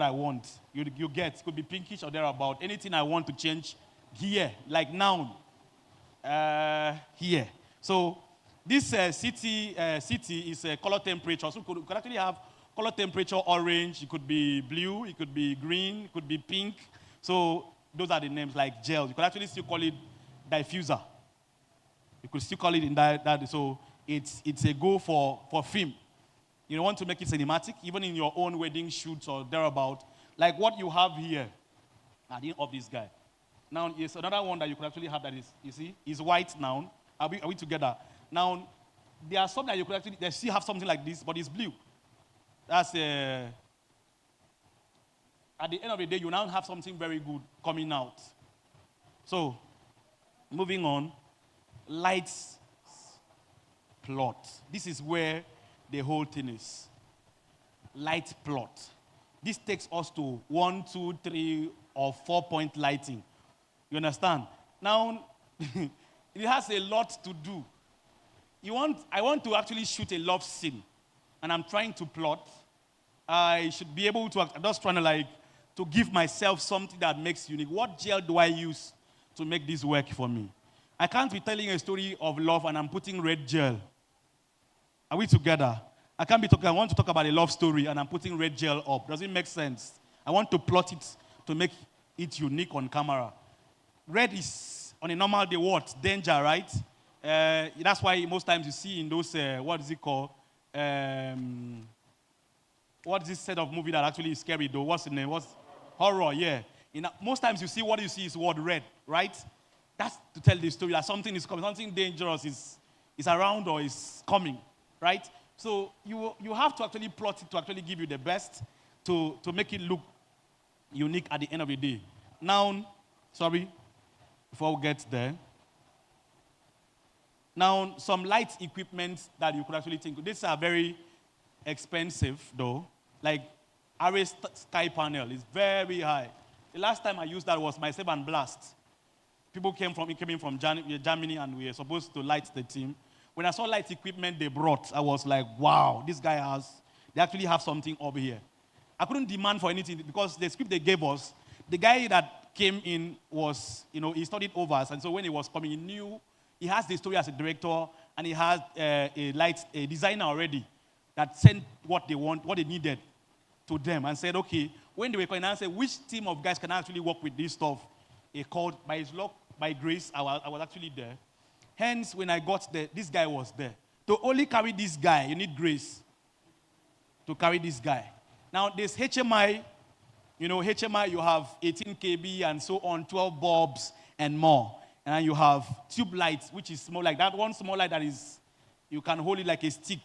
I want. You get, it could be pinkish or thereabout. Anything I want to change here, like now, here. So this city is a color temperature. So you could actually have color temperature orange. It could be blue. It could be green. It could be pink. So those are the names, like gels. You could actually still call it diffuser. You could still call it in that. So it's a go for film. You want to make it cinematic, even in your own wedding shoots or thereabout. Like what you have here. I didn't of this guy. Now, it's another one that you could actually have that is, you see, is white now. Are we together? Now, there are some that you could actually, they still have something like this, but it's blue. That's at the end of the day, you now have something very good coming out. So, moving on, lights plot. This is where the whole thing is. Light plot. This takes us to 1, 2, 3, or 4-point lighting. You understand? Now, it has a lot to do. I want to actually shoot a love scene, and I'm trying to plot. I should be able to, I'm just trying to give myself something that makes unique. What gel do I use to make this work for me? I can't be telling a story of love and I'm putting red gel. Are we together? I want to talk about a love story and I'm putting red gel up. Does it make sense? I want to plot it to make it unique on camera. Red is, on a normal day, what? Danger, right? That's why most times you see in those, what is it called? What is this set of movie that actually is scary though? What's the name? What's horror? Yeah. Most times you see what you see is word red, right? That's to tell the story that something is coming, something dangerous is around or is coming, right? So you have to actually plot it to actually give you the best to make it look unique at the end of the day. Now, sorry, before we get there. Now, some light equipment that you could actually think. These are very expensive, though. Like, array sky panel is very high. The last time I used that was my Save and Blast. People came in from Germany, and we were supposed to light the team. When I saw light equipment they brought, I was like, wow, they actually have something over here. I couldn't demand for anything because the script they gave us, the guy that came in was, he studied over us, and so when he was coming, he knew he has the story as a director, and he has a designer already that sent what they want, what they needed to them, and said, okay, when they were coming, I said, which team of guys can actually work with this stuff? He called, by his luck, by grace, I was actually there. Hence, when I got there, this guy was there. To only carry this guy, you need grace to carry this guy. Now, there's HMI. HMI, you have 18 kb and so on, 12 bulbs and more. And then you have tube lights, which is small, like that one small light that is, you can hold it like a stick.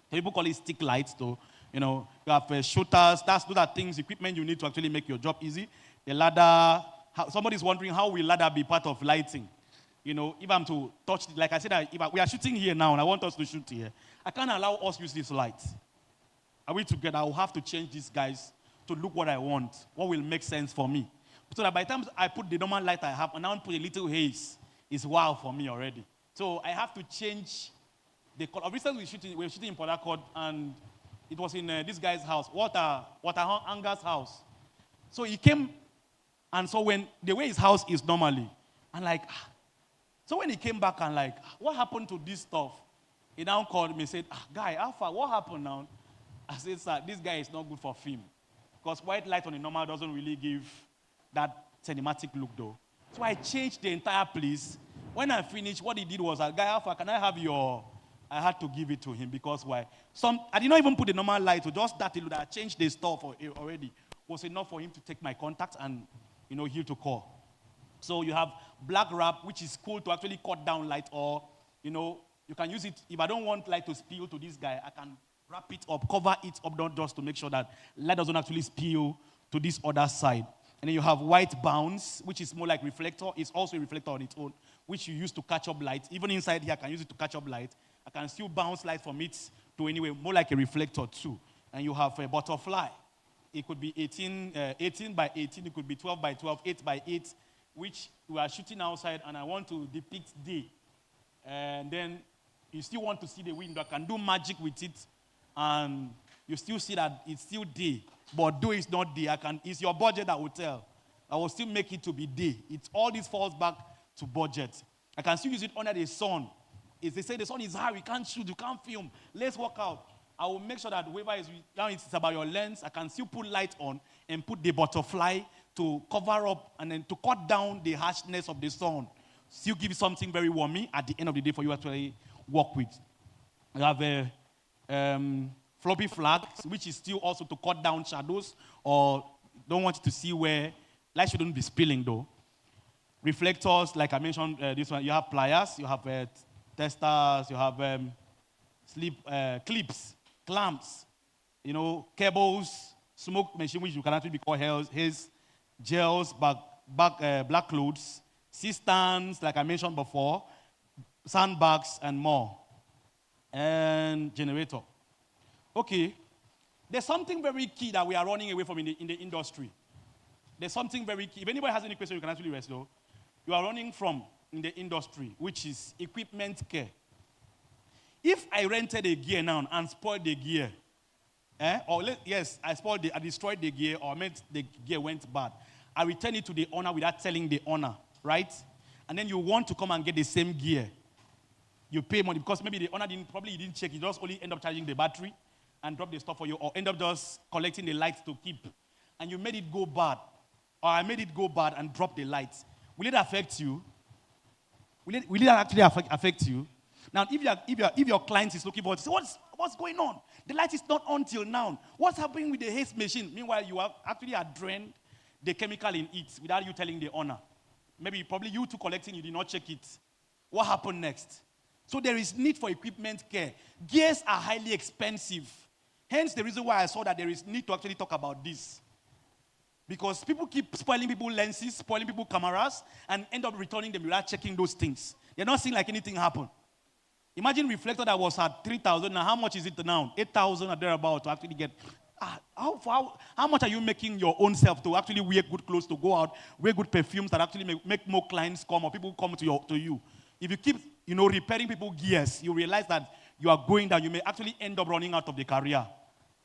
People call it stick lights, though. You have shooters. Those are things, equipment you need to actually make your job easy. The ladder. Somebody's wondering, how will ladder be part of lighting? If I'm to touch it, like I said, we are shooting here now, and I want us to shoot here. I can't allow us to use this light. Are we together? I will have to change these guys to look what I want, what will make sense for me. So that by the time I put the normal light I have, and now put a little haze, it's wow for me already. So I have to change Recently we were shooting in Port Harcourt, and it was in this guy's house, Water Anger's house. So he came, and so when the way his house is normally, and like, so when he came back and like, what happened to this stuff? He now called me and said, guy, Alpha, what happened now? I said, sir, this guy is not good for film. Because white light on the normal doesn't really give that cinematic look though. So I changed the entire place. When I finished, what he did was, guy, Alpha, can I have your... I had to give it to him because why? I did not even put the normal light, so just that I changed the stuff already was enough for him to take my contact and, he'll to call. So you have black wrap, which is cool to actually cut down light, or, you can use it. If I don't want light to spill to this guy, I can wrap it up, cover it up, not just to make sure that light doesn't actually spill to this other side. And then you have white bounce, which is more like reflector. It's also a reflector on its own, which you use to catch up light. Even inside here, I can use it to catch up light. I can still bounce light from it to anywhere, more like a reflector too. And you have a butterfly. It could be 18 by 18. It could be 12 by 12, 8 by 8, which we are shooting outside, and I want to depict day. And then you still want to see the window. I can do magic with it, and you still see that it's still day. But though it's not day, it's your budget that will tell. I will still make it to be day. All this falls back to budget. I can still use it under the sun. If they say the sun is high, we can't shoot, you can't film, let's work out. I will make sure that whoever is, now it's about your lens, I can still put light on and put the butterfly to cover up and then to cut down the harshness of the sun. Still give you something very warmy at the end of the day for you to actually work with. You have a floppy flag, which is still also to cut down shadows, or don't want you to see where light shouldn't be spilling though. Reflectors, like I mentioned, this one, you have pliers, you have testers, you have clips, clamps, cables, smoke machine, which you can actually be called haze, gels, black clothes, cisterns, like I mentioned before, sandbags, and more, and generator. Okay, there's something very key that we are running away from in the industry. There's something very key. If anybody has any question, you can actually raise though. You are running from in the industry, which is equipment care. If I rented a gear now and spoiled the gear, I destroyed the gear, or made the gear went bad, I return it to the owner without telling the owner, right? And then you want to come and get the same gear. You pay money because maybe the owner didn't check. He just only end up charging the battery and drop the stuff for you, or end up just collecting the lights to keep. And you made it go bad, or I made it go bad and drop the lights. Will it affect you? Will it actually affect you? Now, if your client is looking for it, say, what's going on? The light is not on till now. What's happening with the haze machine? Meanwhile, you have actually drained the chemical in it without you telling the owner. Maybe probably you two collecting, you did not check it. What happened next? So there is need for equipment care. Gears are highly expensive. Hence the reason why I saw that there is need to actually talk about this. Because people keep spoiling people's lenses, spoiling people's cameras, and end up returning them without checking those things. They're not seeing like anything happen. Imagine reflector that was at 3,000. Now, how much is it now? 8,000 or thereabout to actually get. How much are you making your own self to actually wear good clothes, to go out, wear good perfumes that actually make more clients come or people come to you? If you keep, repairing people's gears, you realize that you are going down. You may actually end up running out of the career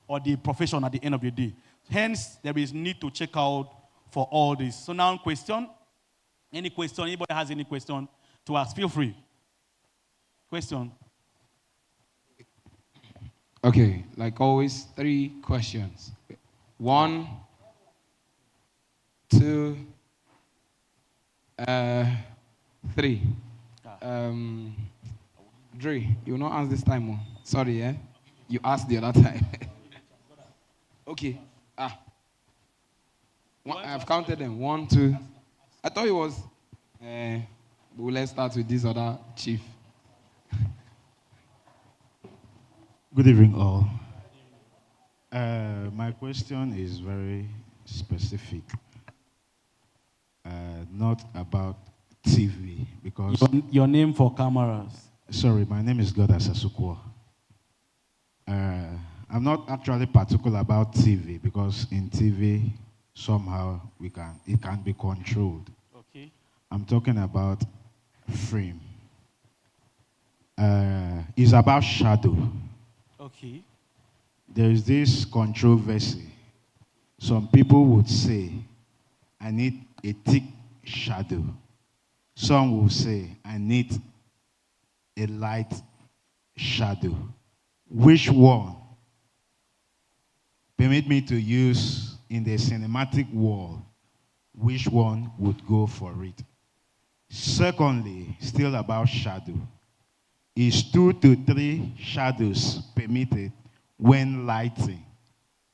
or the profession at the end of the day. Hence, there is need to check out for all this. So now, question. Any question? Anybody has any question to ask? Feel free. Question. Okay, like always, 3 questions. 1, 2, 3. Dre, you will not ask this time. Oh. Sorry, eh? You asked the other time. Okay. I've counted them. 1, 2. I thought it was. But let's start with this other chief. Good evening, all. My question is very specific. Not about TV, because... Your name for cameras. Sorry, my name is Goda Sasukwa. I'm not actually particular about TV, because in TV, somehow it can be controlled. Okay. I'm talking about frame. is about shadow. Okay. There is this controversy. Some people would say, I need a thick shadow. Some will say, I need a light shadow. Which one, permit me to use in the cinematic world, which one would go for it? Secondly, still about shadow. Is 2 to 3 shadows permitted when lighting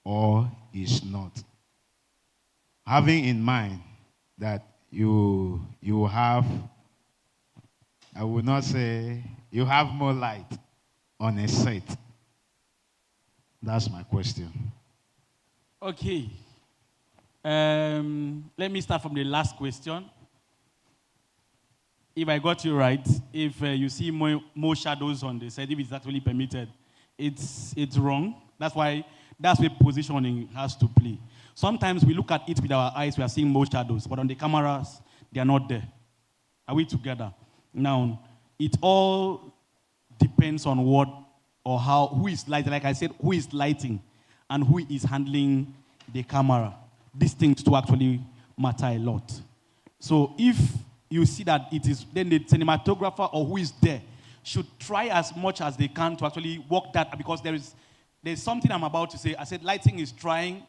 or is not? Having in mind that you have, I would not say, you have more light on a set. That's my question. Okay. Let me start from the last question. If I got you right, if you see more shadows on the set, if it's actually permitted, it's wrong. That's where positioning has to play. Sometimes we look at it with our eyes, we are seeing more shadows, but on the cameras, they are not there. Are we together? Now, it all depends on what or how, who is lighting. Like I said, who is lighting and who is handling the camera. These things to actually matter a lot. So if you see that it is, then the cinematographer or who is there should try as much as they can to actually work that, because there's something I'm about to say. I said lighting is try,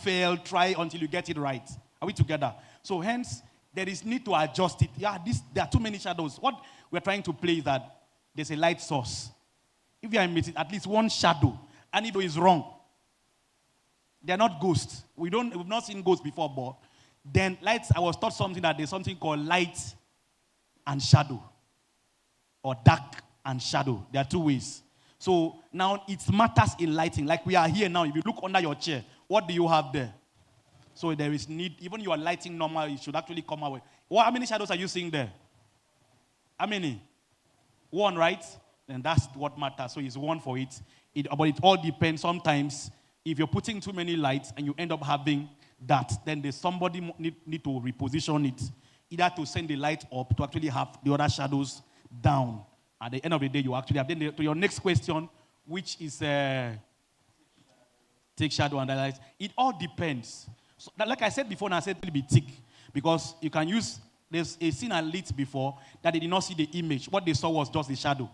fail, try until you get it right. Are we together? So hence, there is need to adjust it. Yeah, there are too many shadows. What we're trying to play is that there's a light source. If you are missing at least one shadow, and if it is wrong, they're not ghosts. We've not seen ghosts before, but then lights, I was taught something that there's something called light and shadow, or dark and shadow. There are two ways. So now it matters in lighting. Like we are here now, if you look under your chair, what do you have there? So there is need, even you are lighting normal, it should actually come away. How many shadows are you seeing there? How many? One, right? Then that's what matters. So it's one for it. But it all depends. Sometimes, if you're putting too many lights and you end up having that, then there's somebody need to reposition it, either to send the light up to actually have the other shadows down. At the end of the day, you actually have. Then to your next question, which is take shadow and the light. It all depends. So, like I said before, and I said it will be thick, because you can use, there's a scene I lit before that they did not see the image. What they saw was just the shadow.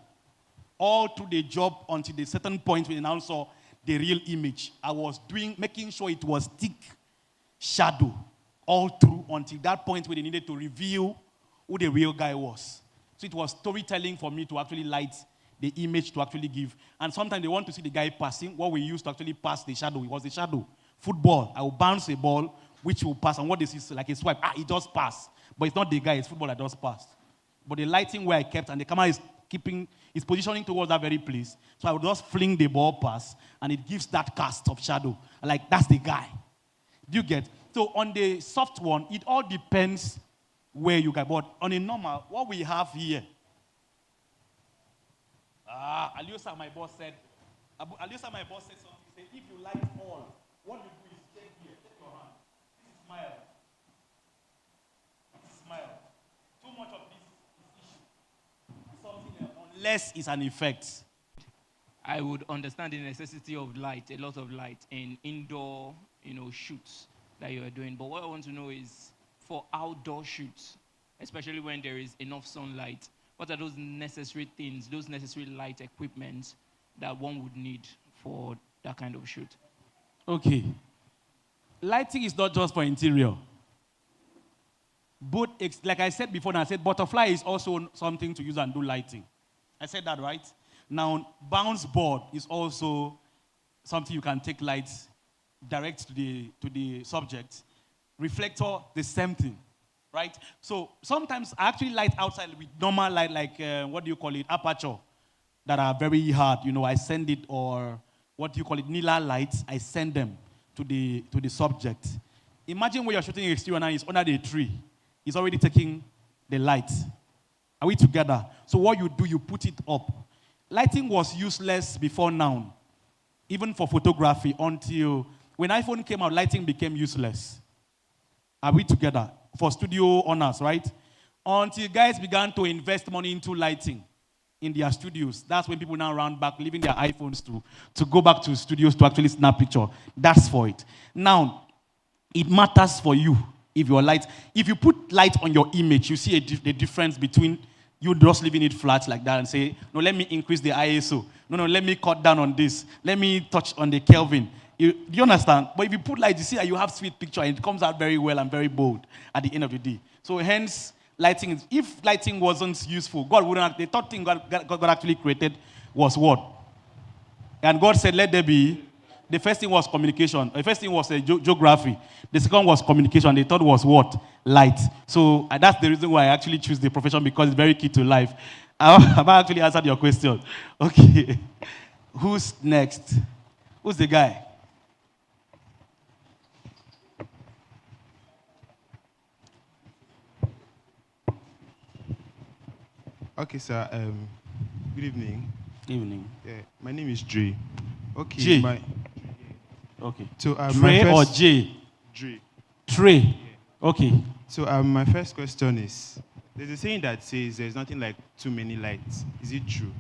All through the job until the certain point when they now saw the real image. I was making sure it was thick shadow all through until that point where they needed to reveal who the real guy was. So it was storytelling for me to actually light the image to actually give. And sometimes they want to see the guy passing. What we used to actually pass the shadow, it was the shadow. Football, I will bounce a ball, which will pass. And what this is like a swipe, it does pass. But it's not the guy, it's football that does pass. But the lighting where I kept, and the camera is positioning towards that very place. So I would just fling the ball pass, and it gives that cast of shadow. Like, that's the guy. Do you get? So on the soft one, it all depends where you get. But on a normal, what we have here, Aliosa, my boss said something. He said, if you light all, what you do is take here, take your hand. This is smile. This is smile. Too much of this is issue. Something else, unless it's an effect. I would understand the necessity of light, a lot of light in indoor, shoots that you are doing. But what I want to know is for outdoor shoots, especially when there is enough sunlight, what are those necessary things, those necessary light equipment that one would need for that kind of shoot? Okay. Lighting is not just for interior. But like I said before, and I said butterfly is also something to use and do lighting. I said that right? Now, bounce board is also something you can take lights direct to the subject. Reflector, the same thing, right? So sometimes I actually light outside with normal light, like aperture, that are very hard. I send it, or Nila lights. I send them to the subject. Imagine when you're shooting exterior now, it's under the tree. It's already taking the light. Are we together? So what you do, you put it up. Lighting was useless before now, even for photography, until when iPhone came out, lighting became useless. Are we together? For studio owners, right? Until guys began to invest money into lighting. in their studios. That's when people now round back, leaving their iPhones to go back to studios to actually snap picture. That's for it. Now, it matters for you if your light, if you put light on your image, you see the difference between you just leaving it flat like that and say, no, let me increase the ISO. No, let me cut down on this. Let me touch on the Kelvin. Do you understand? But if you put light, you see that you have sweet picture and it comes out very well and very bold at the end of the day. So hence, lighting, if lighting wasn't useful, God wouldn't have, the third thing God actually created was what? And God said, let there be. The first thing was communication. The first thing was geography. The second was communication. The third was what? Light. So that's the reason why I actually choose the profession, because it's very key to life. Have I actually answered your question? Okay. Who's next? Who's the guy? Okay, sir. Good evening. Evening. Yeah, my name is Dre. Okay. J. Okay. So Dre or J? Dre. Trey. Yeah. Okay. So my first question is: there's a saying that says there's nothing like too many lights. Is it true?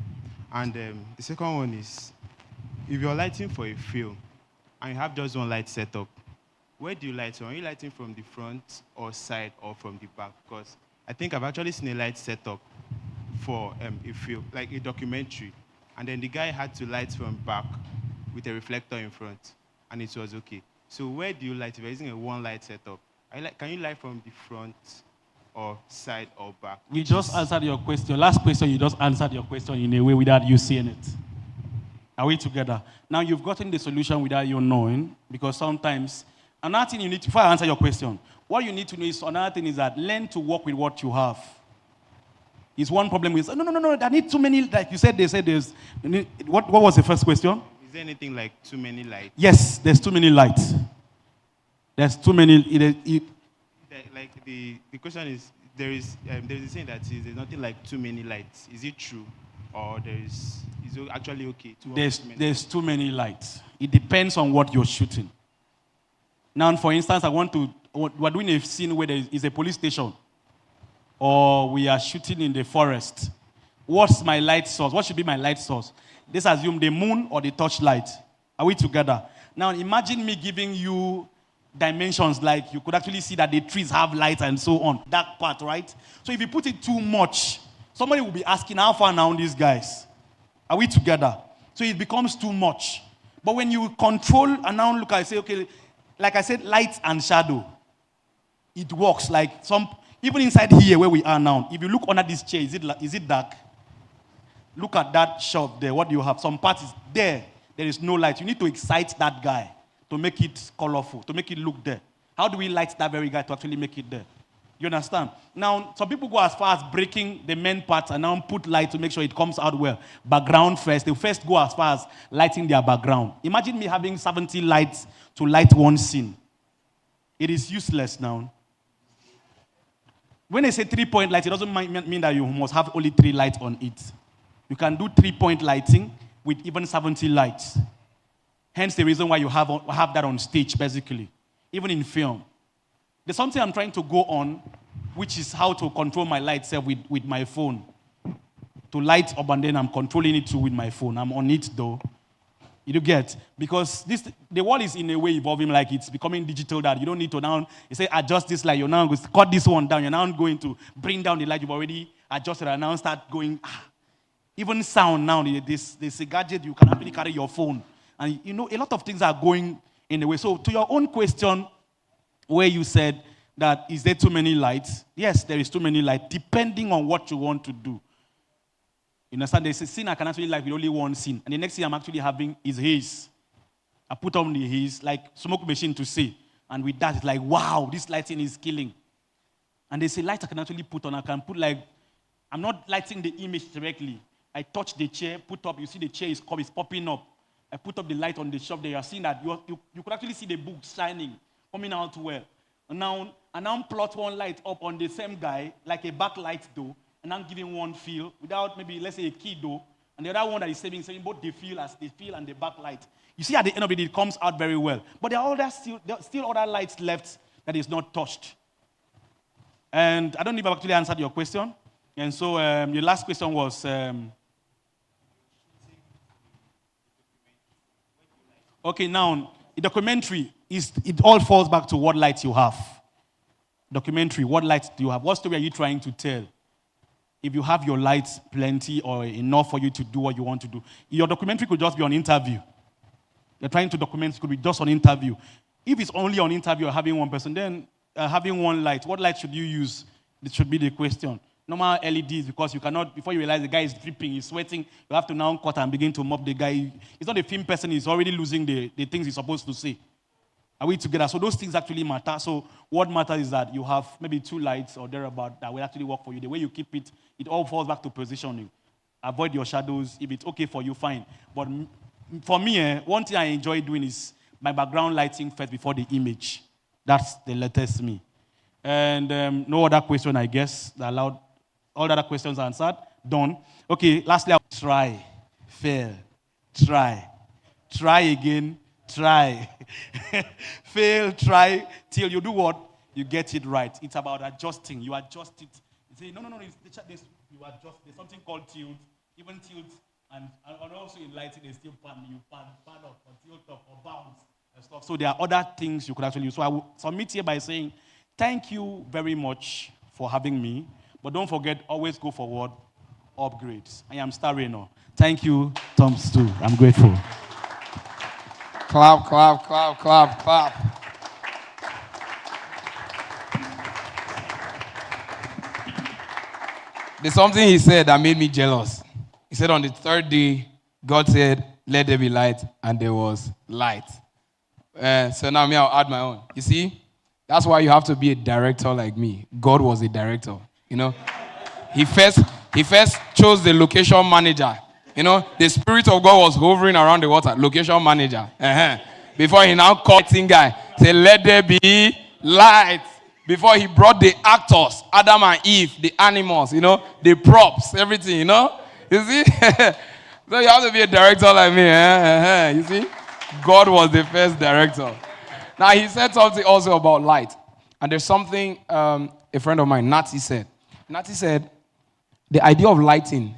And the second one is: if you're lighting for a film and you have just one light set up, where do you light from? Are you lighting from the front or side or from the back? Because I think I've actually seen a light set up for a film, like a documentary, and then the guy had to light from back with a reflector in front, and it was okay. So where do you light? If you're using a one light setup, can you light from the front or side or back? You just answered your question. Last question, you just answered your question in a way without you seeing it. Are we together? Now you've gotten the solution without you knowing, because sometimes, another thing you need to, before I answer your question, what you need to know is, another thing is that learn to work with what you have. Is one problem with, no, I need too many, like you said, they said there's, what was the first question? Is there anything like too many lights? Yes, there's too many lights. There's too many, the question is, there's a saying that says there's nothing like too many lights. Is it true? Or is it actually okay to there's too many lights. It depends on what you're shooting. Now, for instance, we're doing a scene where there is a police station, or we are shooting in the forest. What's my light source? What should be my light source? Let's assume the moon or the torchlight. Are we together? Now imagine me giving you dimensions, like you could actually see that the trees have light and so on. That part, right? So if you put it too much, somebody will be asking, how far now these guys? Are we together? So it becomes too much. But when you control and now look, I say, okay, like I said, light and shadow, it works. Like even inside here where we are now, if you look under this chair, is it dark? Look at that shelf there. What do you have? Some part is there. There is no light. You need to excite that guy to make it colorful, to make it look there. How do we light that very guy to actually make it there? You understand? Now, some people go as far as breaking the main part and now put light to make sure it comes out well. Background first. They first go as far as lighting their background. Imagine me having 70 lights to light one scene. It is useless now. When they say 3-point light, it doesn't mean that you must have only 3 lights on it. You can do 3-point lighting with even 70 lights. Hence the reason why you have that on stage, basically, even in film. There's something I'm trying to go on, which is how to control my light self with my phone. To light up and then I'm controlling it too with my phone. I'm on it though. You get? Because the world is in a way evolving, like it's becoming digital, that you don't need to now, you say adjust this light, you're now going to cut this one down, you're now going to bring down the light you've already adjusted and now start going, Even sound now, there's a gadget, you can actually carry your phone. And you know, a lot of things are going in a way. So to your own question, where you said that, is there too many lights? Yes, there is too many lights, depending on what you want to do. You understand? There's a scene I can actually light with only one scene. And the next thing I'm actually having is haze. I put on the haze, like smoke machine to see. And with that, it's like, wow, this lighting is killing. And there's a light I can actually put on. I can put like, I'm not lighting the image directly. I touch the chair, put up, you see the chair is popping up. I put up the light on the shelf there. You are seeing that you could actually see the book shining, coming out well. And now plot one light up on the same guy, like a backlight though, and I'm giving one feel without maybe, let's say, a key though, and the other one that is saving both the feel and the backlight. You see, at the end of it, it comes out very well. But there are still other lights left that is not touched. And I don't know if I've actually answered your question. And so your last question was, Okay, now, a documentary, it all falls back to what light you have. Documentary, what light do you have? What story are you trying to tell? If you have your lights plenty or enough for you to do what you want to do, your documentary could just be on interview. You're trying to document, it could be just on interview. If it's only on interview or having one person, then having one light, what light should you use? This should be the question. Normal LEDs, because you cannot, before you realize the guy is dripping, he's sweating, you have to now cut and begin to mop the guy. He's not a film person, he's already losing the things he's supposed to say. Are we together? So those things actually matter. So what matters is that you have maybe 2 lights or thereabout that will actually work for you. The way you keep it, it all falls back to positioning. Avoid your shadows. If it's okay for you, fine. But for me, one thing I enjoy doing is my background lighting first before the image. That's the latest me. And no other question, I guess. Allowed. All the other questions answered. Done. Okay, lastly, I'll try. Fail. Try. Try again. Try. Fail, try, till you do what? You get it right. It's about adjusting. You adjust it. You say, no, you adjust. There's something called tilt. Even tilt, and also in lighting, they still pan up, or tilt up, or bounce, and stuff. So there are other things you could actually use. So I will submit here by saying, thank you very much for having me. But don't forget, always go forward, upgrades. I am Star Reno. Thank you, Tom Stu. I'm grateful. Clap, clap, clap, clap, clap. There's something he said that made me jealous. He said on the 3rd day, God said, let there be light, and there was light. So now I'll add my own. You see, that's why you have to be a director like me. God was a director, you know. He first chose the location manager. You know, the Spirit of God was hovering around the water. Location manager. Before he now called the guy, say, let there be light. Before he brought the actors, Adam and Eve, the animals, you know, the props, everything, you know. You see? So you have to be a director like me. You see? God was the first director. Now, he said something also about light. And there's something a friend of mine, Nati, said. Nati said, the idea of lighting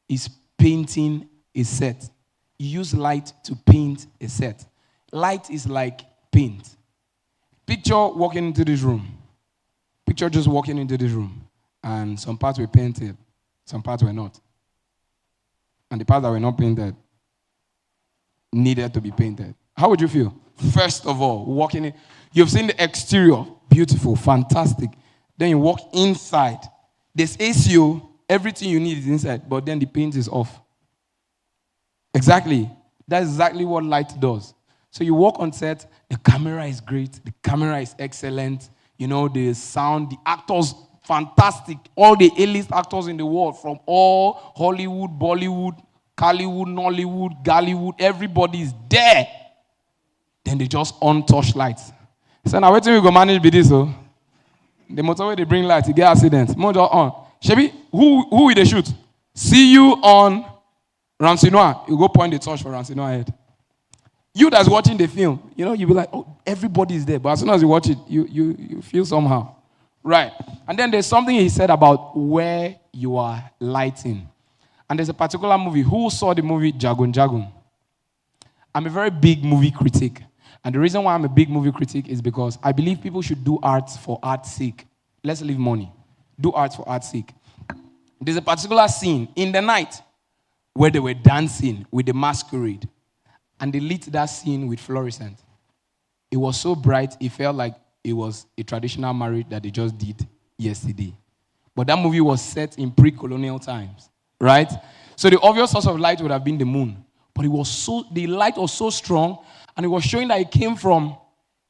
is painting a set. You use light to paint a set. Light is like paint. Picture walking into this room. Picture just walking into this room. And some parts were painted. Some parts were not. And the parts that were not painted needed to be painted. How would you feel? First of all, walking in. You've seen the exterior. Beautiful, fantastic. Then you walk inside. There's ACO. Everything you need is inside, but then the paint is off. Exactly. That's exactly what light does. So you walk on set, the camera is great, the camera is excellent, you know, the sound, the actors, fantastic. All the A-list actors in the world, from all Hollywood, Bollywood, Collywood, Nollywood, Gallywood, everybody is there. Then they just on touch lights. So now wait till we go manage with this, oh. The motorway they bring lights, you get accidents. Motor on. Shebi, who will they shoot? See you on Ramsey Noah. You go point the torch for Ramsey Noah head. You that's watching the film, you know, you'll be like, oh, everybody is there. But as soon as you watch it, you feel somehow. Right. And then there's something he said about where you are lighting. And there's a particular movie. Who saw the movie Jagun Jagun? I'm a very big movie critic. And the reason why I'm a big movie critic is because I believe people should do art for art's sake. Let's leave money. Do art for art's sake. There's a particular scene in the night where they were dancing with the masquerade. And they lit that scene with fluorescent. It was so bright, it felt like it was a traditional marriage that they just did yesterday. But that movie was set in pre-colonial times, right? So the obvious source of light would have been the moon. But the light was so strong, and it was showing that it came from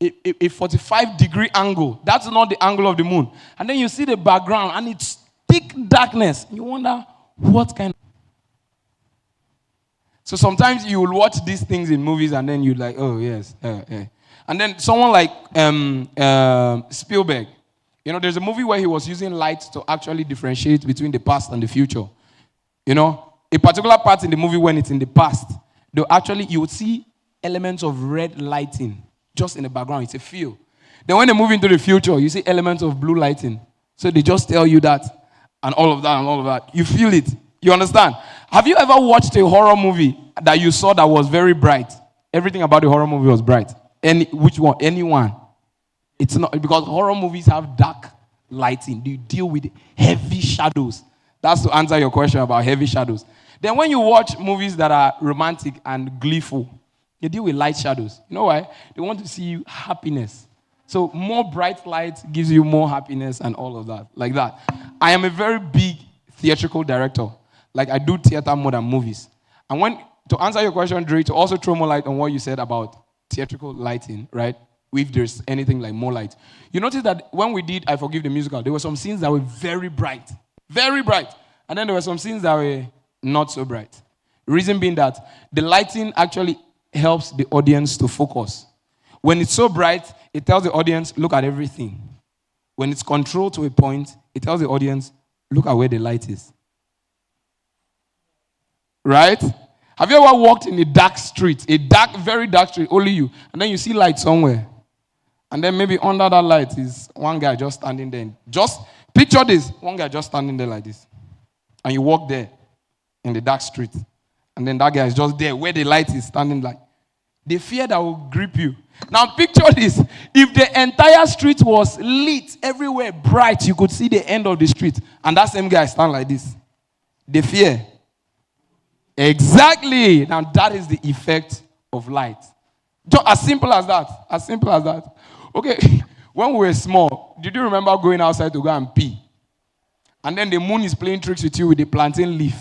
a 45-degree angle. That's not the angle of the moon. And then you see the background, and it's thick darkness. You wonder what kind of... So sometimes you will watch these things in movies, and then you're like, oh, yes. And then someone like Spielberg, you know, there's a movie where he was using light to actually differentiate between the past and the future. You know, a particular part in the movie when it's in the past, you would see elements of red lighting just in the background. It's a feel. Then when they move into the future, you see elements of blue lighting. So they just tell you that and all of that and all of that. You feel it. You understand? Have you ever watched a horror movie that you saw that was very bright? Everything about the horror movie was bright. Which one? Anyone. It's not because horror movies have dark lighting. You deal with heavy shadows. That's to answer your question about heavy shadows. Then when you watch movies that are romantic and gleeful, they deal with light shadows. You know why? They want to see you happiness. So more bright light gives you more happiness and all of that. Like that. I am a very big theatrical director. Like I do theater more than movies. And to answer your question, Dre, to also throw more light on what you said about theatrical lighting, right? If there's anything like more light. You notice that when we did I Forgive the Musical, there were some scenes that were very bright. Very bright. And then there were some scenes that were not so bright. Reason being that the lighting actually helps the audience to focus. When it's so bright, it tells the audience, look at everything. When it's controlled to a point, it tells the audience, look at where the light is. Right? Have you ever walked in a dark street, very dark street, only you, and then you see light somewhere? And then maybe under that light is one guy just standing there. Just picture this, one guy just standing there like this. And you walk there in the dark street. And then that guy is just there where the light is standing like. The fear that will grip you. Now picture this. If the entire street was lit everywhere, bright, you could see the end of the street. And that same guy stand like this. The fear. Exactly. Now that is the effect of light. Just as simple as that. As simple as that. Okay, when we were small, did you remember going outside to go and pee? And then the moon is playing tricks with you with the plantain leaf.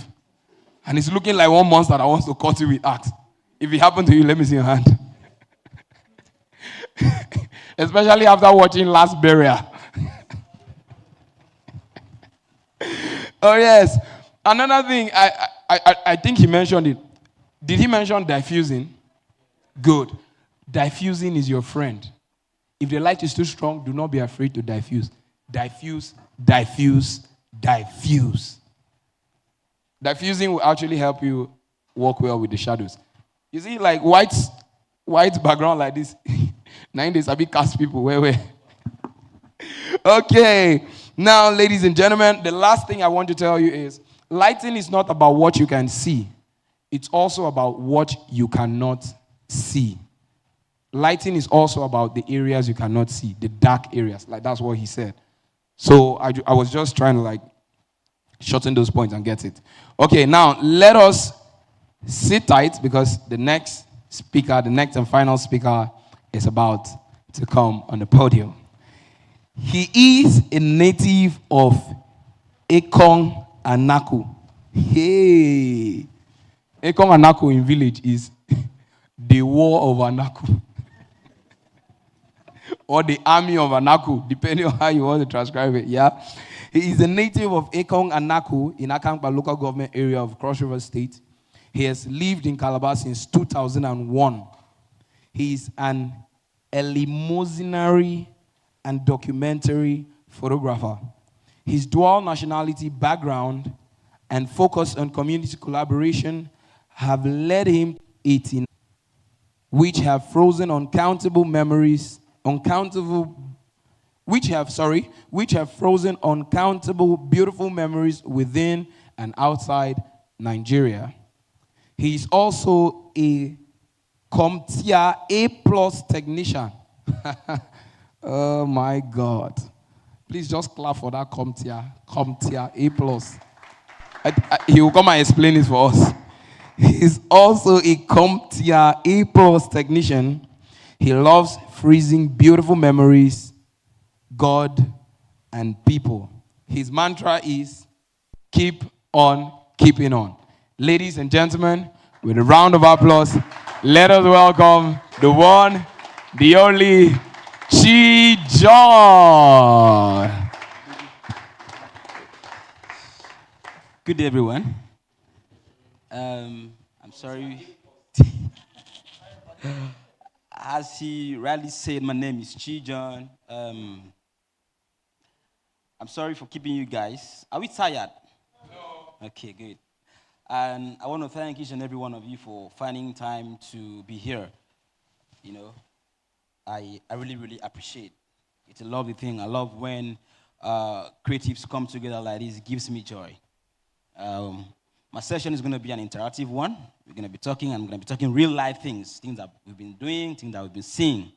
And it's looking like one monster that wants to cut you with axe. If it happened to you, let me see your hand. Especially after watching Last Burial. Oh, yes. Another thing, I think he mentioned it. Did he mention diffusing? Good. Diffusing is your friend. If the light is too strong, do not be afraid to diffuse. Diffuse, diffuse, diffuse. Diffusing will actually help you work well with the shadows. You see, like white background like this. 9 days, I be cast people. Where? Okay. Now, ladies and gentlemen, the last thing I want to tell you is lighting is not about what you can see. It's also about what you cannot see. Lighting is also about the areas you cannot see, the dark areas. Like that's what he said. So I was just trying to like shorten those points and get it. Okay, now let us sit tight because the next speaker, the next and final speaker is about to come on the podium. He is a native of Ekong Anaku. Hey! Ekong Anaku in village is the war of Anaku. Or the army of Anaku, depending on how you want to transcribe it, yeah? He is a native of Ekong Anaku in Akankpa local government area of Cross River State. He has lived in Calabar since 2001. He is an eleemosynary and documentary photographer. His dual nationality background and focus on community collaboration have led him to 18, which have frozen uncountable memories, which have frozen uncountable beautiful memories within and outside Nigeria. He is also a CompTIA A+ technician. Oh my God. Please just clap for that CompTIA A+. He will come and explain it for us. He's also a CompTIA A+ technician. He loves freezing beautiful memories, God, and people. His mantra is, keep on keeping on. Ladies and gentlemen, with a round of applause, let us welcome the one, the only, Chi John. Good day, everyone. I'm sorry. As he rightly said, my name is Chi John. I'm sorry for keeping you guys. Are we tired? No. Okay, good. And I want to thank each and every one of you for finding time to be here. You know, I really, really appreciate. It's a lovely thing. I love when creatives come together like this. It gives me joy. My session is going to be an interactive one. We're going to be talking, I'm going to be talking real life things, things that we've been doing, things that we've been seeing.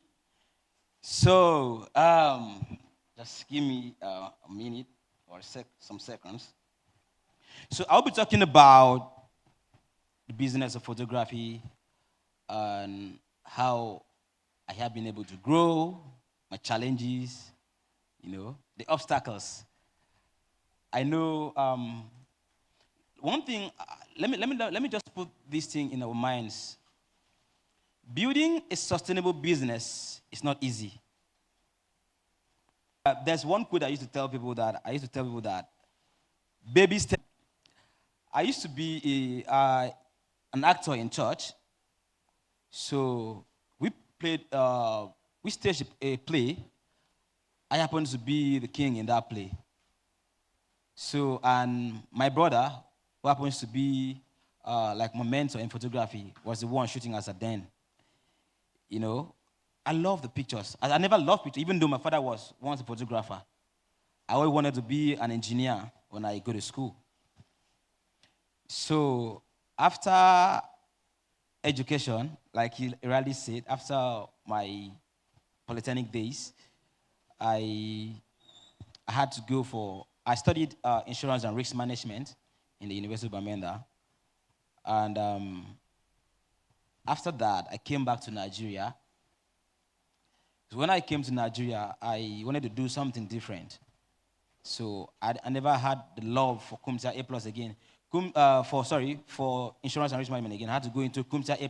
So, just give me a minute or some seconds. So I'll be talking about the business of photography and how I have been able to grow, my challenges, the obstacles. I know one thing. Let me just put this thing in our minds. Building a sustainable business is not easy. There's one quote I used to tell people that baby steps. I used to be an actor in church, so we staged a play. I happened to be the king in that play. So, and my brother, who happens to be like my mentor in photography, was the one shooting us at then. I love the pictures. I never loved pictures, even though my father was once a photographer. I always wanted to be an engineer when I go to school. So after education, like he really said, after my polytechnic days, I studied insurance and risk management in the University of Bamenda. And after that, I came back to Nigeria. So when I came to Nigeria, I wanted to do something different. So I never had the love for Kumtia A+ again. For insurance and risk management again. I had to go into Kumtia A+.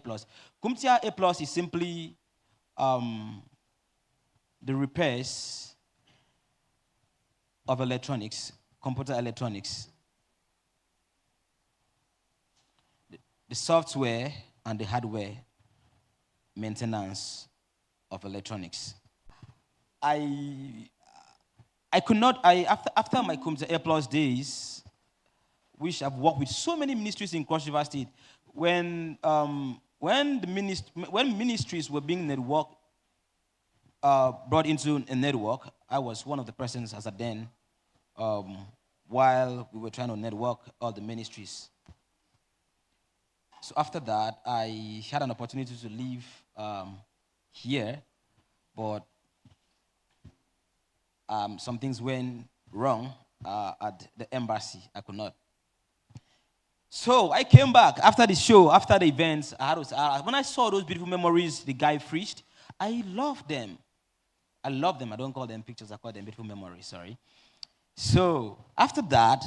Kumtia A+ is simply the repairs of electronics, computer electronics. The software and the hardware maintenance of electronics. After my Kumtia A+ days, which I've worked with so many ministries in Cross River State, when ministries were being brought into a network, I was one of the persons as a then, while we were trying to network all the ministries. So after that, I had an opportunity to leave here, but some things went wrong at the embassy. I could not. So I came back after the show, after the events. When I saw those beautiful memories the guy preached, I loved them. I don't call them pictures, I call them beautiful memories, sorry. So after that,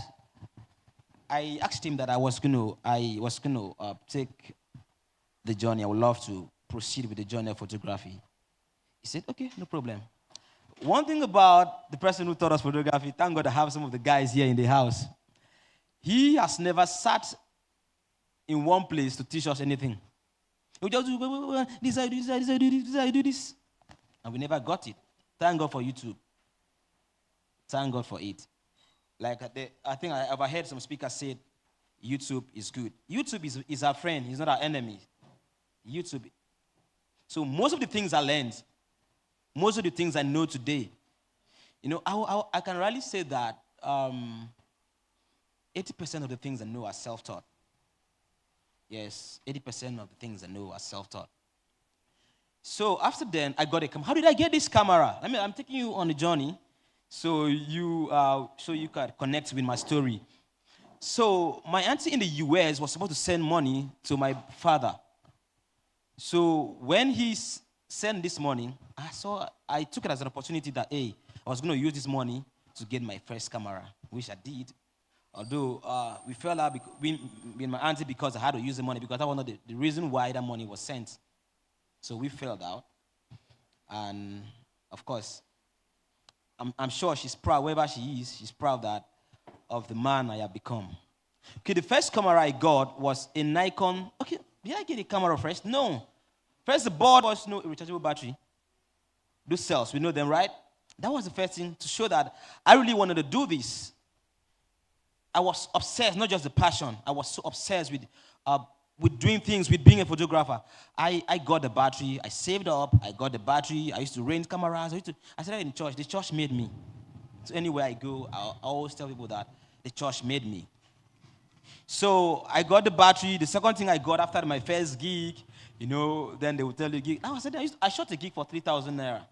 I asked him that I was going to take the journey. I would love to proceed with the journey of photography. He said, okay, no problem. One thing about the person who taught us photography, thank God I have some of the guys here in the house. He has never sat in one place to teach us anything. We just do this, I do this. And we never got it. Thank God for YouTube. Thank God for it. Like I think I overheard some speakers say YouTube is good. YouTube is our friend, he's not our enemy. YouTube. So most of the things I learned, most of the things I know today, I can really say that 80% of the things I know are self-taught. Yes, 80% of the things I know are self-taught. So after then, I got a camera. How did I get this camera? I'm taking you on a journey so you can connect with my story. So my auntie in the US was supposed to send money to my father. So when he sent this money, I took it as an opportunity that, hey, I was going to use this money to get my first camera, which I did. Although we fell out with my auntie because I had to use the money because that was not the reason why that money was sent. So we fell out. And of course, I'm sure she's proud, wherever she is, she's proud of the man I have become. Okay, the first camera I got was a Nikon. Okay, did I get a camera first? No. First, the board was no rechargeable battery. Those cells, we know them, right? That was the first thing to show that I really wanted to do this. I was obsessed, not just the passion. I was so obsessed with doing things, with being a photographer. I got the battery. I saved up. I got the battery. I used to rent cameras. I started in church. The church made me. So anywhere I go, I always tell people that the church made me. So I got the battery. The second thing I got after my first gig, then they would tell you gig. Now I said I shot a gig for 3,000 naira.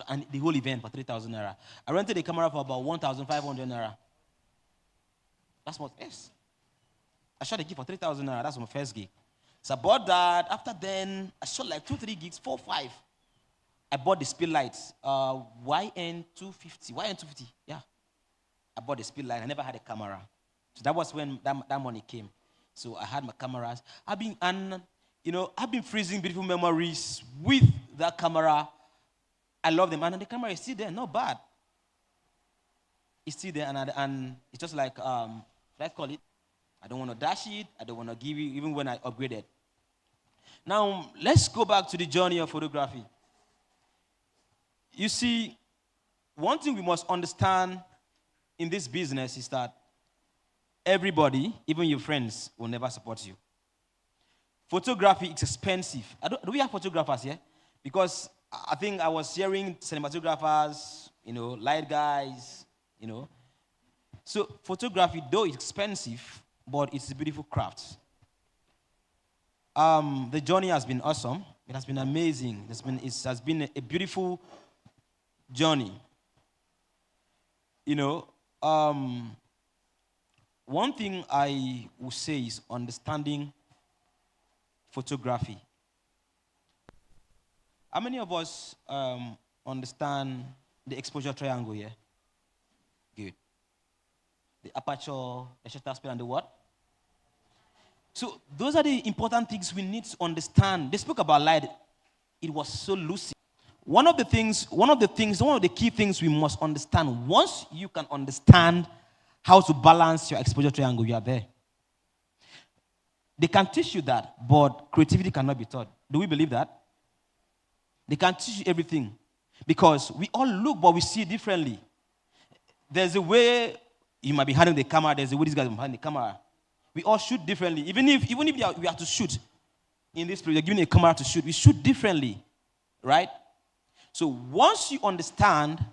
And the whole event for 3,000 naira. I rented a camera for about 1,500 naira. That's what yes. I shot a gig for 3,000 naira. That's my first gig. So I bought that. After then, I shot like 2-3 gigs, 4-5. I bought the Sportlight, YN250. Yeah. I bought the Sportlight. I never had a camera. So that was when that money came. So I had my cameras. I've been freezing beautiful memories with that camera. I love them. And the camera is still there, not bad. It's still there, and it's just like, let's call it, I don't want to dash it. I don't want to give you, even when I upgraded. Now, let's go back to the journey of photography. You see, one thing we must understand in this business is that everybody, even your friends, will never support you. Photography is expensive. Do we have photographers here? Because I think I was hearing cinematographers, light guys, So photography, though it's expensive, but it's a beautiful craft. The journey has been awesome. It has been amazing. It has been a beautiful journey. One thing I would say is understanding photography. How many of us understand the exposure triangle here? Good. The aperture, the shutter speed, and the what? So those are the important things we need to understand. They spoke about light. It was so lucid. One of the key things we must understand, once you can understand how to balance your exposure triangle, you are there. They can teach you that, but creativity cannot be taught. Do we believe that? They can teach you everything. Because we all look, but we see differently. There's a way you might be handling the camera, there's a way this guy is handling the camera. We all shoot differently. Even if we have to shoot in this place, you're given a camera to shoot, we shoot differently. Right? So once you understand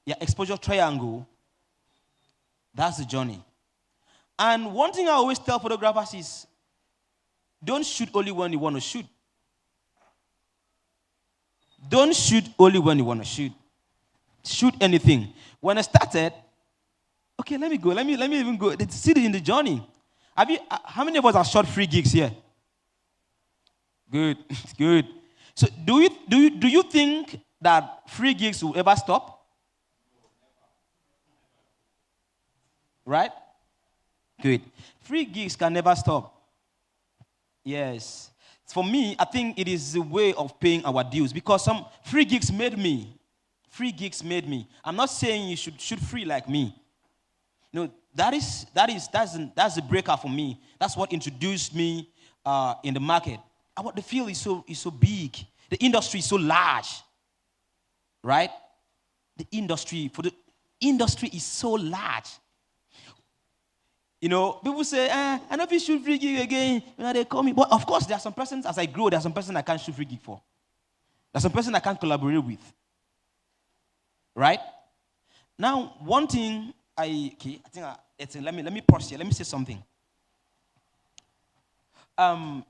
your exposure triangle, that's the journey. And one thing I always tell photographers is, don't shoot only when you want to shoot. Don't shoot only when you want to shoot. Shoot anything. When I started, okay, let me go. Let me even go. See it in the journey. How many of us have shot 3 gigs here? Good, good. So do you think that 3 gigs will ever stop? Right? Good. 3 gigs can never stop. Yes. For me, I think it is a way of paying our dues because some 3 gigs made me. 3 gigs made me. I'm not saying you should shoot free like me. No, that's the breaker for me. That's what introduced me in the market. The field is so big. The industry is so large. Right? The industry is so large. People say, I know if you shoot free gig again, they call me. But of course, there are some persons, as I grow, there are some persons I can't shoot free gig for. There's some person I can't collaborate with. Right? Now, one thing let me pause here. Let me say something.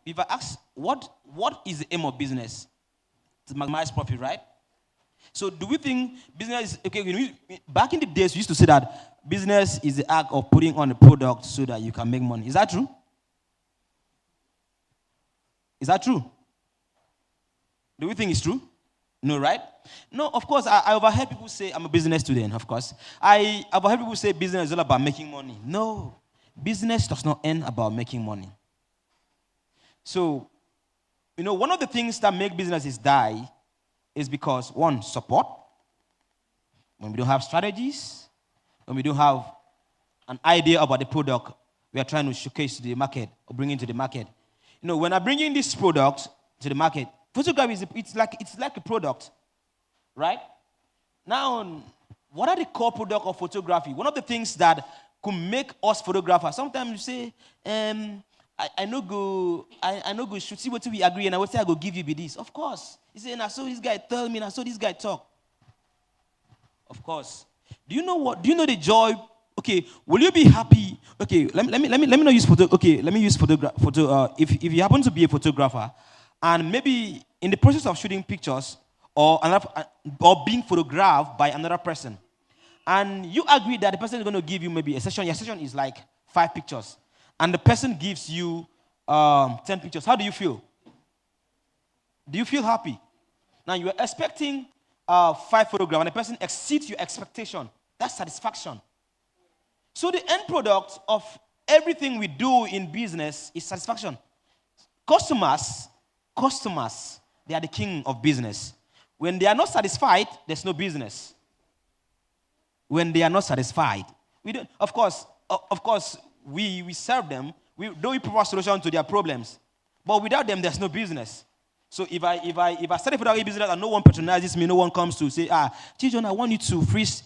If I ask, what is the aim of business? To maximize profit, right? So do we think business is, okay, back in the days, we used to say that business is the act of putting on a product so that you can make money. Is that true? Is that true? Do we think it's true? No, right? No, of course, I overheard people say, I'm a business student, of course. I overheard people say business is all about making money. No, business does not end about making money. So, one of the things that make businesses die is because, one, support. When we don't have strategies, when we don't have an idea about the product we are trying to showcase to the market or bring into the market. When I bring in this product to the market, photography it's like a product, right? Now, what are the core products of photography? One of the things that could make us photographers, sometimes you say, I no go shoot, see what we agree, and I will say I go give you this. Of course. You say, I saw this guy tell me, I saw this guy talk. Of course. Do you know the joy? Okay, will you be happy? Okay, let me not use photo. Okay, let me use photo. If you happen to be a photographer, and maybe in the process of shooting pictures or being photographed by another person, and you agree that the person is going to give you maybe a session. Your session is like 5 pictures, and the person gives you 10 pictures. How do you feel? Do you feel happy? Now you are expecting 5 photographs, and the person exceeds your expectation. That's satisfaction. So the end product of everything we do in business is satisfaction. Customers, they are the king of business. When they are not satisfied, there's no business. When they are not satisfied, we don't. Of course, we serve them. We provide solution to their problems, but without them, there's no business. So if I start a photography business and no one patronizes me, no one comes to say, Chijon, I want you to freeze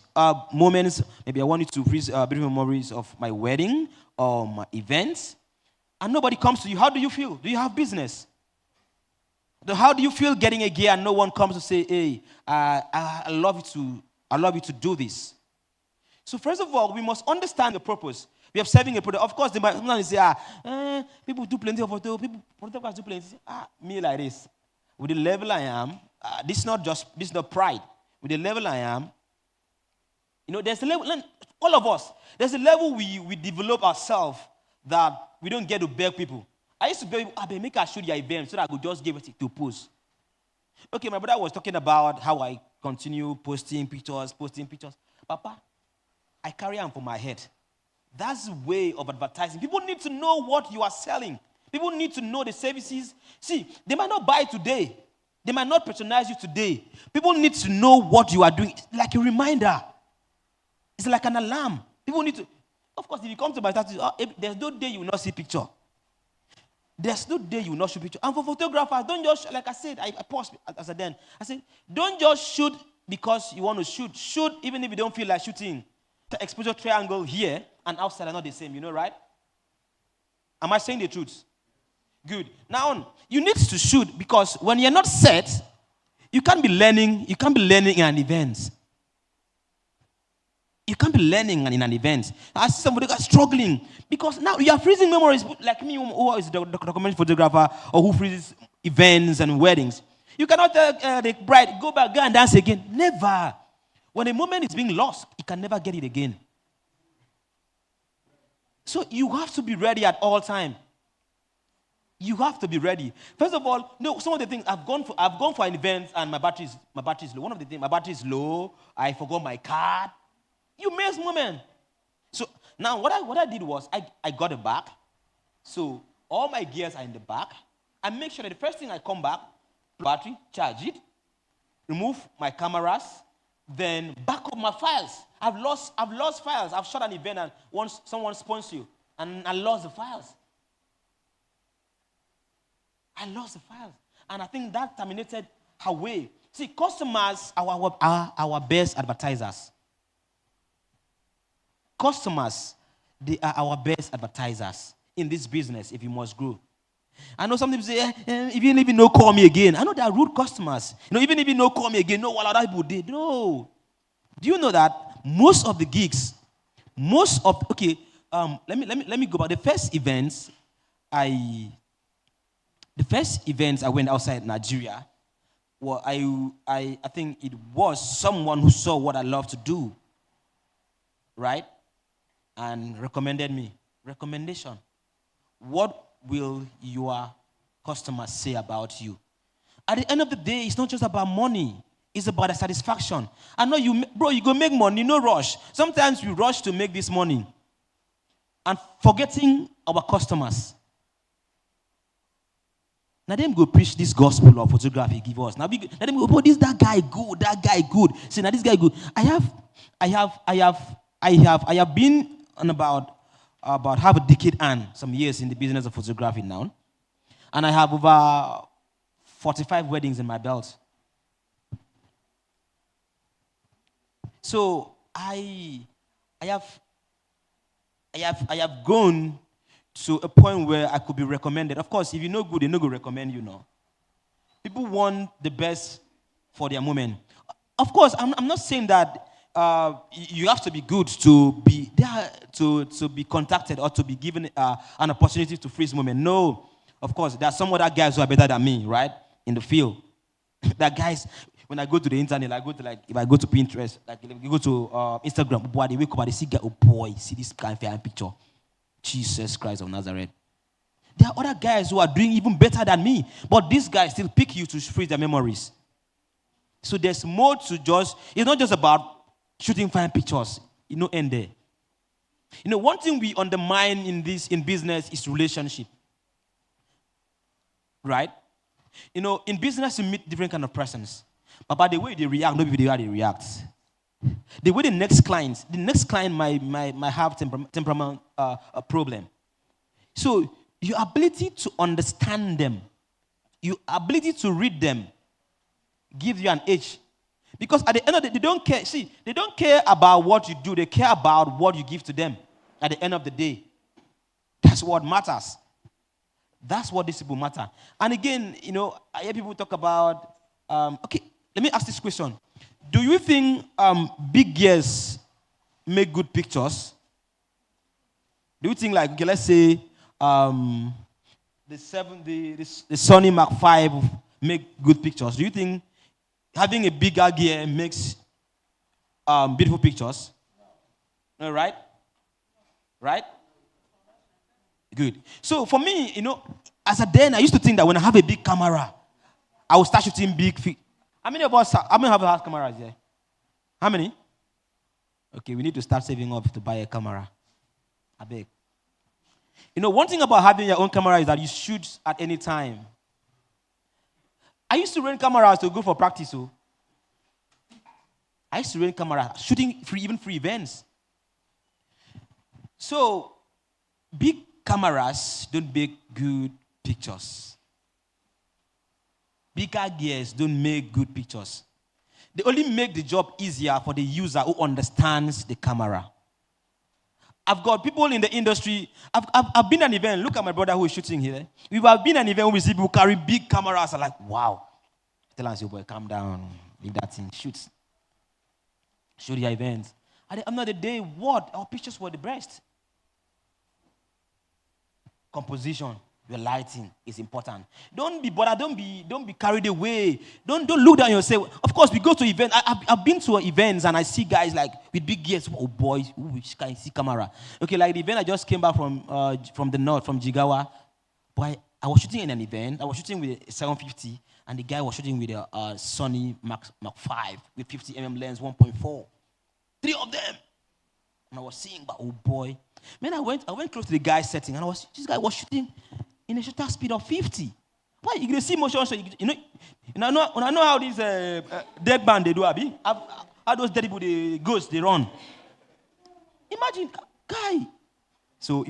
moments. Maybe I want you to freeze beautiful memories of my wedding or my events, and nobody comes to you. How do you feel? Do you have business? How do you feel getting a gear and no one comes to say, hey, I love you to do this? So first of all, we must understand the purpose. We are serving a product. Of course, they might sometimes say, people do plenty of photo. Photographers do plenty. Me like this. With the level I am, this is not pride. With the level I am, there's a level, all of us, there's a level we develop ourselves that we don't get to beg people. I used to beg people, make a shoot your event so that I could just give it to post. Okay, my brother was talking about how I continue posting pictures. Papa, I carry on for my head. That's the way of advertising. People need to know what you are selling. People need to know the services. See, they might not buy today. They might not patronize you today. People need to know what you are doing. It's like a reminder. It's like an alarm. People need to. Of course, if you come to my status, there's no day you will not see picture. There's no day you will not shoot picture. And for photographers, don't just, like I said, I paused as I then. I said, don't just shoot because you want to shoot. Shoot even if you don't feel like shooting. The exposure triangle here and outside are not the same, right? Am I saying the truth? Good. Now, you need to shoot because when you're not set, you can't be learning in an event. You can't be learning in an event. I see somebody struggling because now you are freezing memories like me, who is the documentary photographer or who freezes events and weddings. You cannot tell the bride, go back, go and dance again. Never. When a moment is being lost, you can never get it again. So you have to be ready at all time. You have to be ready. First of all, some of the things I've gone for an event and my battery is low. One of the things, my battery is low. I forgot my card. You miss moment. So now what I did was I got a bag. So all my gears are in the back. I make sure that the first thing I come back, battery, charge it, remove my cameras, then back up my files. I've lost files. I've shot an event and once someone sponsors you and I lost the files. And I think that terminated her way. See, customers are our best advertisers. Customers, they are our best advertisers in this business if you must grow. I know some people say, even if you no call me again. I know there are rude customers. Even if you no call me again, no, what other people did. No. Do you know that most of the gigs, let me go back. The first events I went outside Nigeria, well, I think it was someone who saw what I love to do, right? And recommended me. Recommendation. What will your customers say about you? At the end of the day, it's not just about money. It's about the satisfaction. I know you go make money, no rush. Sometimes we rush to make this money and forgetting our customers. Now them go preach this gospel of photography give us. Now them go, that guy good. See, now this guy good. I have been on about half a decade and some years in the business of photography now. And I have over 45 weddings in my belt. So I have gone to a point where I could be recommended. Of course, if you're no good, they're not going to recommend you now. People want the best for their moment. Of course, I'm not saying that you have to be good to be there, to be contacted or to be given an opportunity to freeze moment. No, of course, there are some other guys who are better than me, right, in the field. There are guys, when I go to the internet, I go to if I go to Pinterest, like if you go to Instagram, boy, they wake up and they see, oh boy, see this kind of picture. Jesus Christ of Nazareth. There are other guys who are doing even better than me, but these guys still pick you to freeze their memories. So there's more to just, it's not just about shooting fine pictures, end there. One thing we undermine in business is relationship. Right? In business, you meet different kind of persons. But by the way they react, not the way they react. The way the next client might have temperament a problem. So your ability to understand them, your ability to read them, gives you an edge. Because at the end of the day, they don't care. See, they don't care about what you do. They care about what you give to them at the end of the day. That's what matters. That's what these people matter. And again, I hear people talk about, okay, let me ask this question. Do you think big gears make good pictures? Do you think, like, okay, let's say the Sony Mark V make good pictures? Do you think having a bigger gear makes beautiful pictures? No, right? Right? Good. So for me, as a then, I used to think that when I have a big camera, I will start shooting big. How many of us have cameras here? How many? Okay, we need to start saving up to buy a camera. I beg. One thing about having your own camera is that you shoot at any time. I used to rent cameras to go for practice. So I used to rent cameras, shooting even free events. So big cameras don't make good pictures. Bigger gears don't make good pictures. They only make the job easier for the user who understands the camera. I've got people in the industry. I've been at an event. Look at my brother who is shooting here. We have been at an event where we see people carry big cameras. I'm like, wow. Tell us, boy, calm down. Leave that thing. Shoot your event. At the end of the day, what? Our pictures were the best. Composition, your lighting is important. Don't be bothered. Don't be carried away. Don't look down yourself. Of course, we go to events. I've been to events and I see guys like with big gears. Oh boy, which can see camera? Okay, like the event I just came back from the north, from Jigawa. But I was shooting in an event. I was shooting with a 750, and the guy was shooting with a Sony Mark V with 50mm lens, 1.4. 3 of them. And I was seeing, but oh boy. Man, I went close to the guy's setting, and this guy was shooting in a shutter speed of 50. Why? You can see motion, so I know how these dead band they do, Abi. How those dead people, the ghosts, they run. Imagine, guy. So,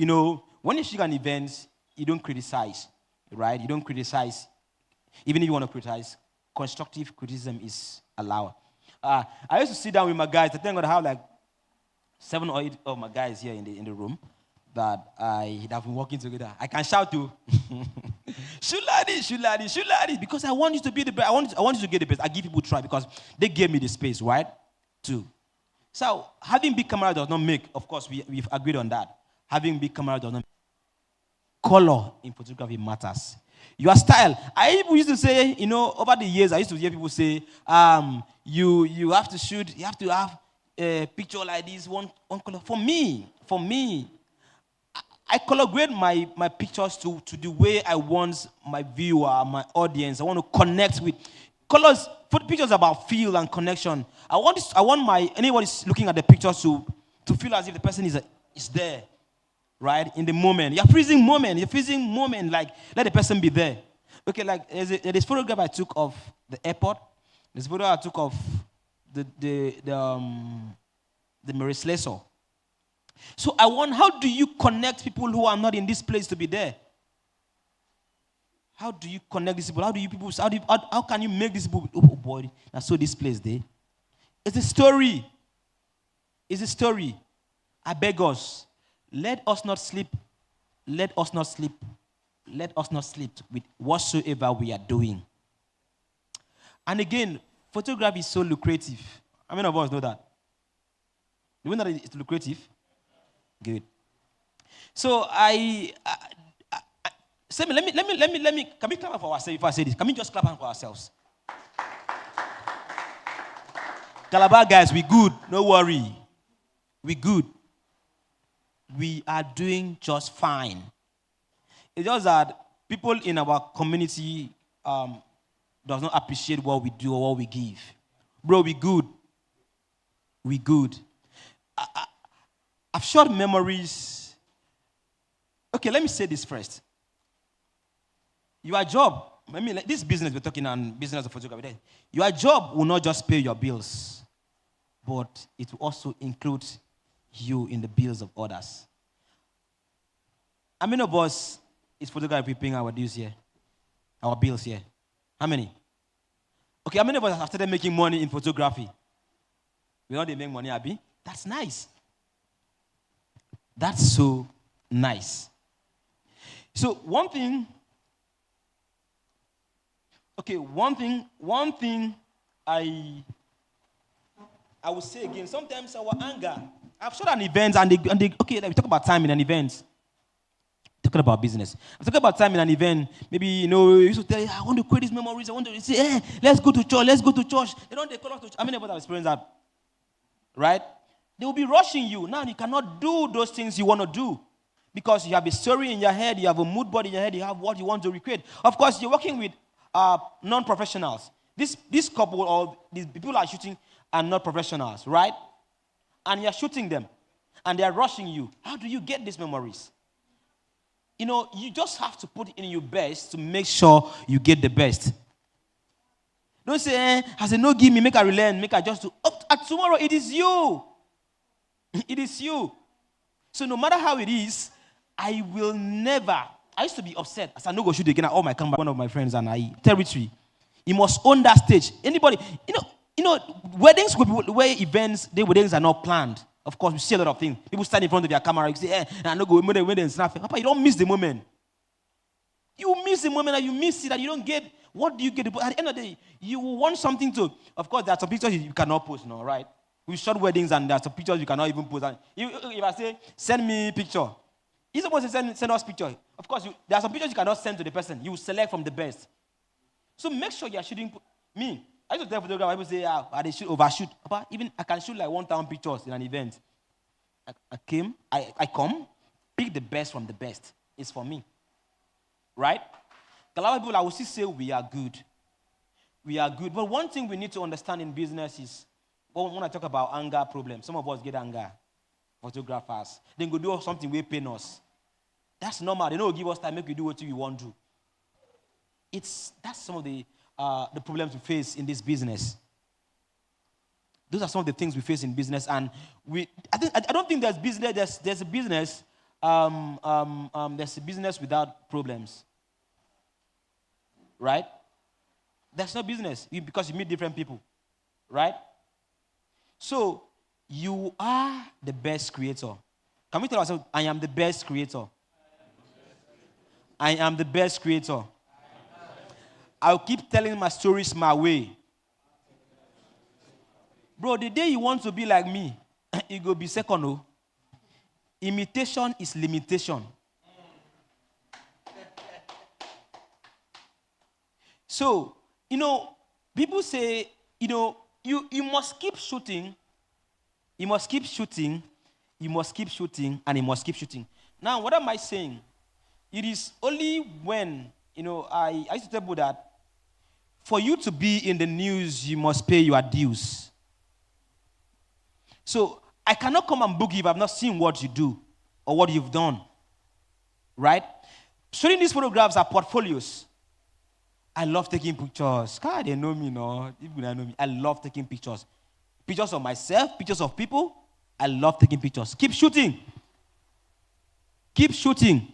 when you shoot an event, you don't criticize, right? You don't criticize. Even if you want to criticize, constructive criticism is allowed. I used to sit down with my guys. I think I have like 7 or 8 of my guys here in the room that have been working together. I can shout to shoot like this, because I want you to be the best. I want you to get the best. I give people a try because they gave me the space, right? Too. So having big camera does not make, of course, we've agreed on that. Having big camera does not make. Color in photography matters. Your style. I used to say, over the years, I used to hear people say, you have to shoot, you have to have a picture like this, one color. For me, I color grade my pictures to the way I want my viewer, my audience. I want to connect with colors. Pictures about feel and connection. I want anybody looking at the pictures to feel as if the person is there, right? In the moment. You're freezing moment. Like, let the person be there. Okay, like there's a photograph I took of the airport. There's a photo I took of the Mary Slessor. So how do you connect people who are not in this place to be there? How do you connect these people? How can you make these people, oh boy, I saw this place there. It's a story. It's a story. I beg us, let us not sleep. Let us not sleep. Let us not sleep with whatsoever we are doing. And again, photography is so lucrative. How many of us know that? Do we know that it's lucrative? Good. So Sammy, let me. Can we clap for ourselves if I say this? Can we just clap for ourselves? Calabar guys, we good. No worry. We good. We are doing just fine. It's just that people in our community does not appreciate what we do or what we give. Bro, we good. We good. I've short memories. Okay, let me say this first. Your job, this business we're talking on, business of photography, your job will not just pay your bills, but it will also include you in the bills of others. How many of us is photography paying our dues here? Our bills here? How many? Okay, how many of us have started making money in photography? We know they make money, Abby. That's nice. That's so nice. So one thing I will say again, sometimes our anger, I've shot an event and they okay, we talk about time in an event. Talking about business. I'm talking about time in an event. Maybe, you used to tell you, I want to create these memories. I want to say, hey, let's go to church. They call us to church. How many of us have experienced that? Right? They will be rushing you. Now you cannot do those things you want to do. Because you have a story in your head, you have a mood board in your head, you have what you want to recreate. Of course, you're working with non-professionals. This couple or these people are shooting are not professionals, right? And you're shooting them. And they're rushing you. How do you get these memories? You just have to put in your best to make sure you get the best. Don't say, I say, no, give me, make I relent, make I just do. Tomorrow, it is you. It is you. So no matter how it is, I will never. I used to be upset. I said, no, go shoot again. I my camera, one of my friends, and I territory. You must own that stage. Anybody, weddings, where weddings are not planned. Of course, we see a lot of things. People stand in front of their camera. You say, I no go when they snap. Papa, you don't miss the moment. You miss the moment and you miss it and you don't get. What do you get? At the end of the day, you want something to. Of course, there are some pictures you cannot post now, right? We shot weddings and there are some pictures you cannot even post. And if I say, send me a picture, you're supposed to send us picture. Of course, there are some pictures you cannot send to the person. You select from the best. So make sure you are shooting. Me, I used to tell photographers, people say, they should overshoot. Papa, even I can shoot like 1,000 pictures in an event. I come, pick the best from the best. It's for me. Right? A lot of people, I will still say we are good. We are good. But one thing we need to understand in business is, when I talk about anger problems, some of us get anger. Photographers. Then go do something we pain us. That's normal. They don't give us time, make we do what we want to do. That's some of the problems we face in this business. Those are some of the things we face in business, and I don't think there's business. There's a business. There's a business without problems, right? There's no business because you meet different people, right? So you are the best creator. Can we tell ourselves, I am the best creator? I am the best creator. I'll keep telling my stories my way. Bro, the day you want to be like me, it will be second. Oh. Imitation is limitation. So, people say, you must keep shooting. You must keep shooting. You must keep shooting, and you must keep shooting. Now, what am I saying? It is only when, I used to tell people that for you to be in the news, you must pay your dues. So I cannot come and book you if I've not seen what you do or what you've done. Right? Showing these photographs are portfolios. I love taking pictures. God, they know me, no? People that know me. I love taking pictures. Pictures of myself, pictures of people. I love taking pictures. Keep shooting. Keep shooting.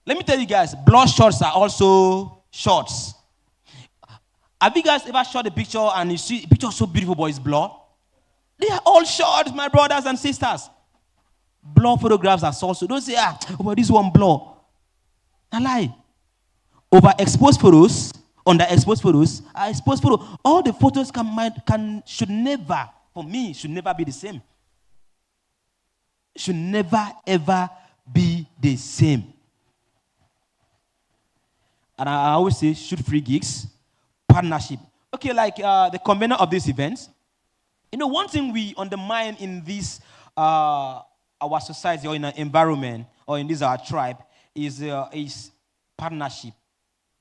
Let me tell you guys, blur shots are also shots. Have you guys ever shot a picture and you see a picture so beautiful but it's blur? They are all shots, my brothers and sisters. Blur photographs are also. Don't say, but this one blur. I lie. Overexposed photos, underexposed photos, are exposed photos. All the photos should never be the same. should never, ever be the same. And I always say, shoot free gigs, partnership. Okay, like the convener of this event, you know, one thing we undermine in this, our society or in our environment or in this our tribe is partnership,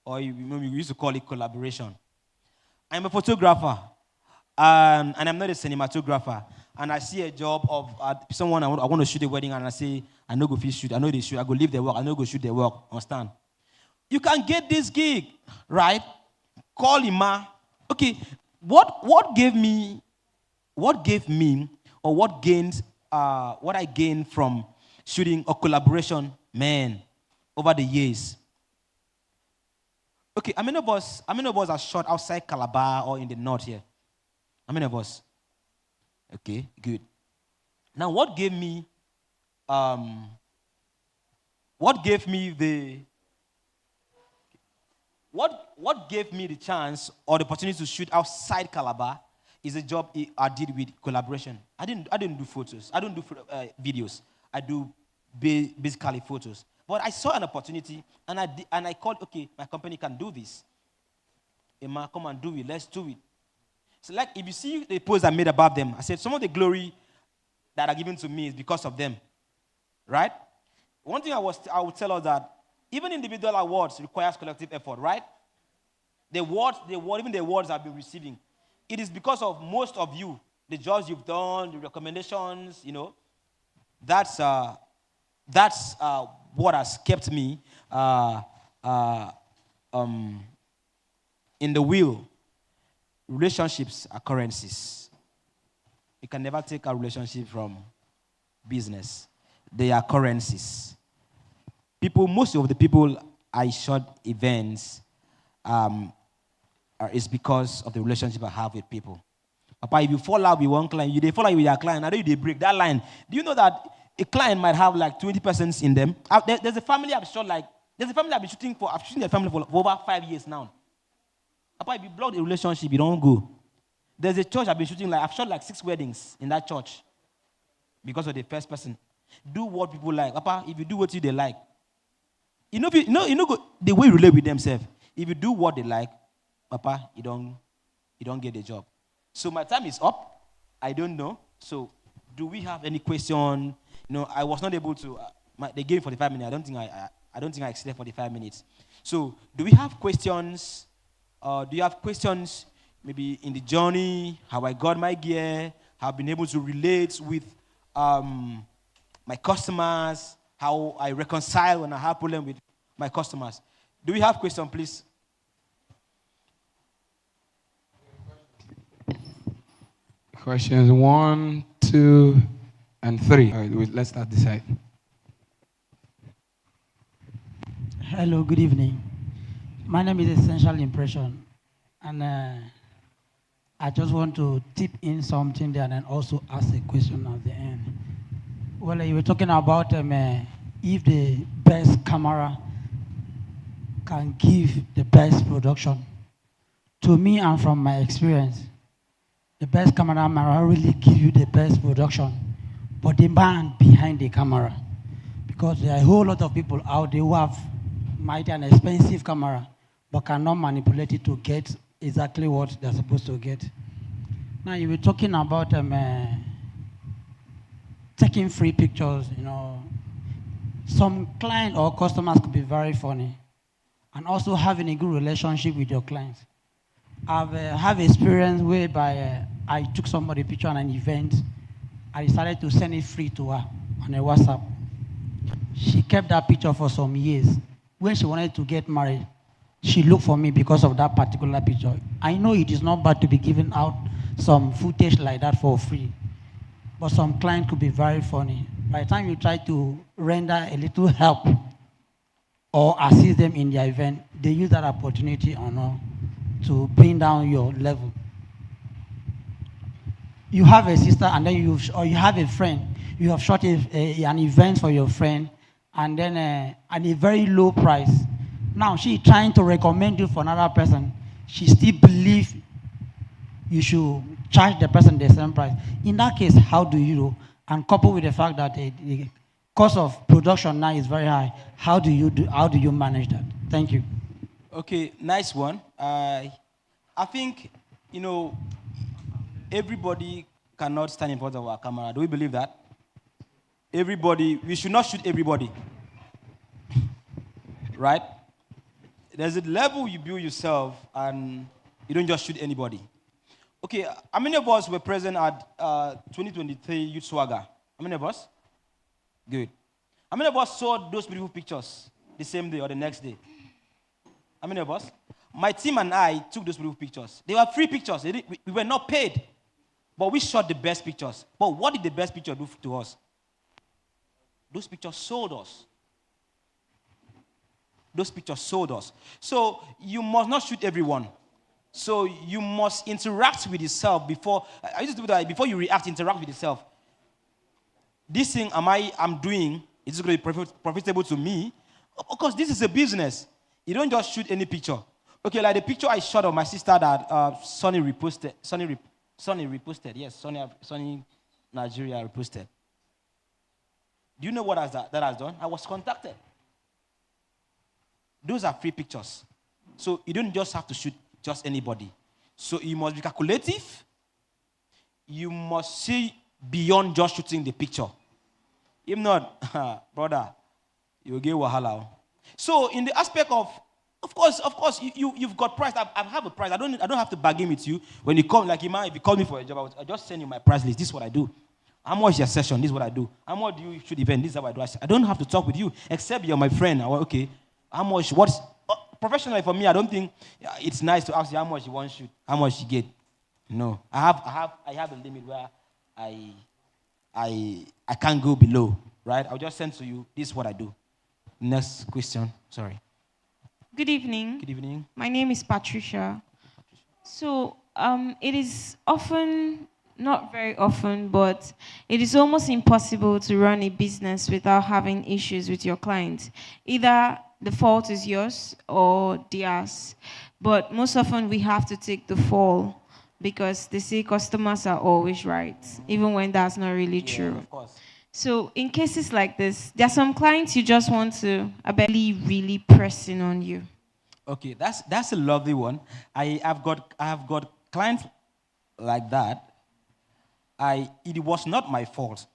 or we used to call it collaboration. I'm a photographer, and I'm not a cinematographer. And I see a job of someone I want to shoot a wedding, and I say, I know go shoot, I know they shoot, I go leave their work, I know go shoot their work. Understand? You can get this gig, right? Call Ima. Okay, what gave me, or what I gained from shooting a collaboration, man, over the years. Okay, how many of us are shot outside Calabar or in the north here? How many of us? Okay, good. Now, what gave me the chance or the opportunity to shoot outside Calabar is a job I did with collaboration. I didn't do photos. I don't do videos. I do basically photos. But I saw an opportunity, and I called, okay, my company can do this. Emma, come and do it. Let's do it. So, like, if you see the post I made about them, I said some of the glory that are given to me is because of them, right? One thing I would tell us that even individual awards requires collective effort, right? Even the awards I've been receiving, it is because of most of you, the jobs you've done, the recommendations, you know. That's what has kept me in the wheel. Relationships are currencies. You can never take a relationship from business. They are currencies. Most of the people I shot events is because of the relationship I have with people. Papa, if you fall out with one client, they fall out with your client, I know you break that line. Do you know that a client might have like 20 persons in them? There's a family I've shot I've been shooting for. I've shooting their family for over 5 years now. Papa, if you block the relationship, you don't go. There's a church I've been shooting, I've shot 6 weddings in that church because of the first person. Do what people like. Papa, if you do what they like, you know the way you relate with themselves. If you do what they like, Papa, you don't get the job. So my time is up. I don't know. So do we have any question? I was not able to. They gave me 45 minutes. I don't think I exceeded 45 minutes. So do we have questions? Do you have questions maybe in the journey, how I got my gear, how I've been able to relate with my customers, how I reconcile when I have problem with my customers? Do we have questions, please? Questions 1, 2, and 3. All right, let's start this side. Hello, good evening. My name is Essential Impression, and I just want to tip in something there and then also ask a question at the end. Well, you were talking about if the best camera can give the best production. To me, and from my experience, the best camera might really give you the best production, but the man behind the camera, because there are a whole lot of people out there who have mighty and expensive camera, but cannot manipulate it to get exactly what they're supposed to get. Now, you were talking about taking free pictures, Some client or customers could be very funny, and also having a good relationship with your clients. I've have experience whereby I took somebody picture on an event. I decided to send it free to her on a WhatsApp. She kept that picture for some years. When she wanted to get married, she looked for me because of that particular picture. I know it is not bad to be giving out some footage like that for free, but some client could be very funny. By the time you try to render a little help or assist them in their event, they use that opportunity to bring down your level. You have a sister, and then you have a friend. You have shot an event for your friend, and then at a very low price. Now she's trying to recommend you for another person. She still believes you should charge the person the same price. In that case, how do you and coupled with the fact that the cost of production now is very high, how do you manage that? Thank you. Okay, nice one. I think, everybody cannot stand in front of our camera. Do we believe that? We should not shoot everybody. Right? There's a level you build yourself and you don't just shoot anybody. Okay, how many of us were present at 2023 Youth Swagger? How many of us? Good. How many of us saw those beautiful pictures the same day or the next day? How many of us? My team and I took those beautiful pictures. They were free pictures. We were not paid. But we shot the best pictures. But what did the best picture do to us? Those pictures sold us. Those pictures sold us. So you must not shoot everyone. So you must interact with yourself before. I used to do that. Before you react, interact with yourself. This thing I'm doing, is it going to be profitable to me? Of course, this is a business. You don't just shoot any picture. Okay, like the picture I shot of my sister that Sonny reposted. Sonny reposted. Yes, Sonny Nigeria reposted. Do you know what that has done? I was contacted. Those are free pictures. So you don't just have to shoot just anybody. So you must be calculative. You must see beyond just shooting the picture. If not, brother, you'll get wahala. So in the aspect of course, you've got price. I have a price. I don't have to bargain with you. When you come, like Iman, if you call me for a job, I'll just send you my price list. This is what I do. How much is your session? This is what I do. How much do you shoot event? This is how I do. I don't have to talk with you, except you're my friend. Okay, how much? Professionally for me, I don't think it's nice to ask you how much you want to shoot, how much you get. No, I have a limit where I can't go below, right? I'll just send to you, this is what I do. Next question, sorry. Good evening. Good evening. My name is Patricia. So it is often, not very often, but it is almost impossible to run a business without having issues with your clients. Either the fault is yours or theirs. But most often we have to take the fall because they say customers are always right, even when that's not really true. Of course. So in cases like this, there are some clients you just want to really pressing on you. Okay, that's a lovely one. I have got clients like that. It was not my fault.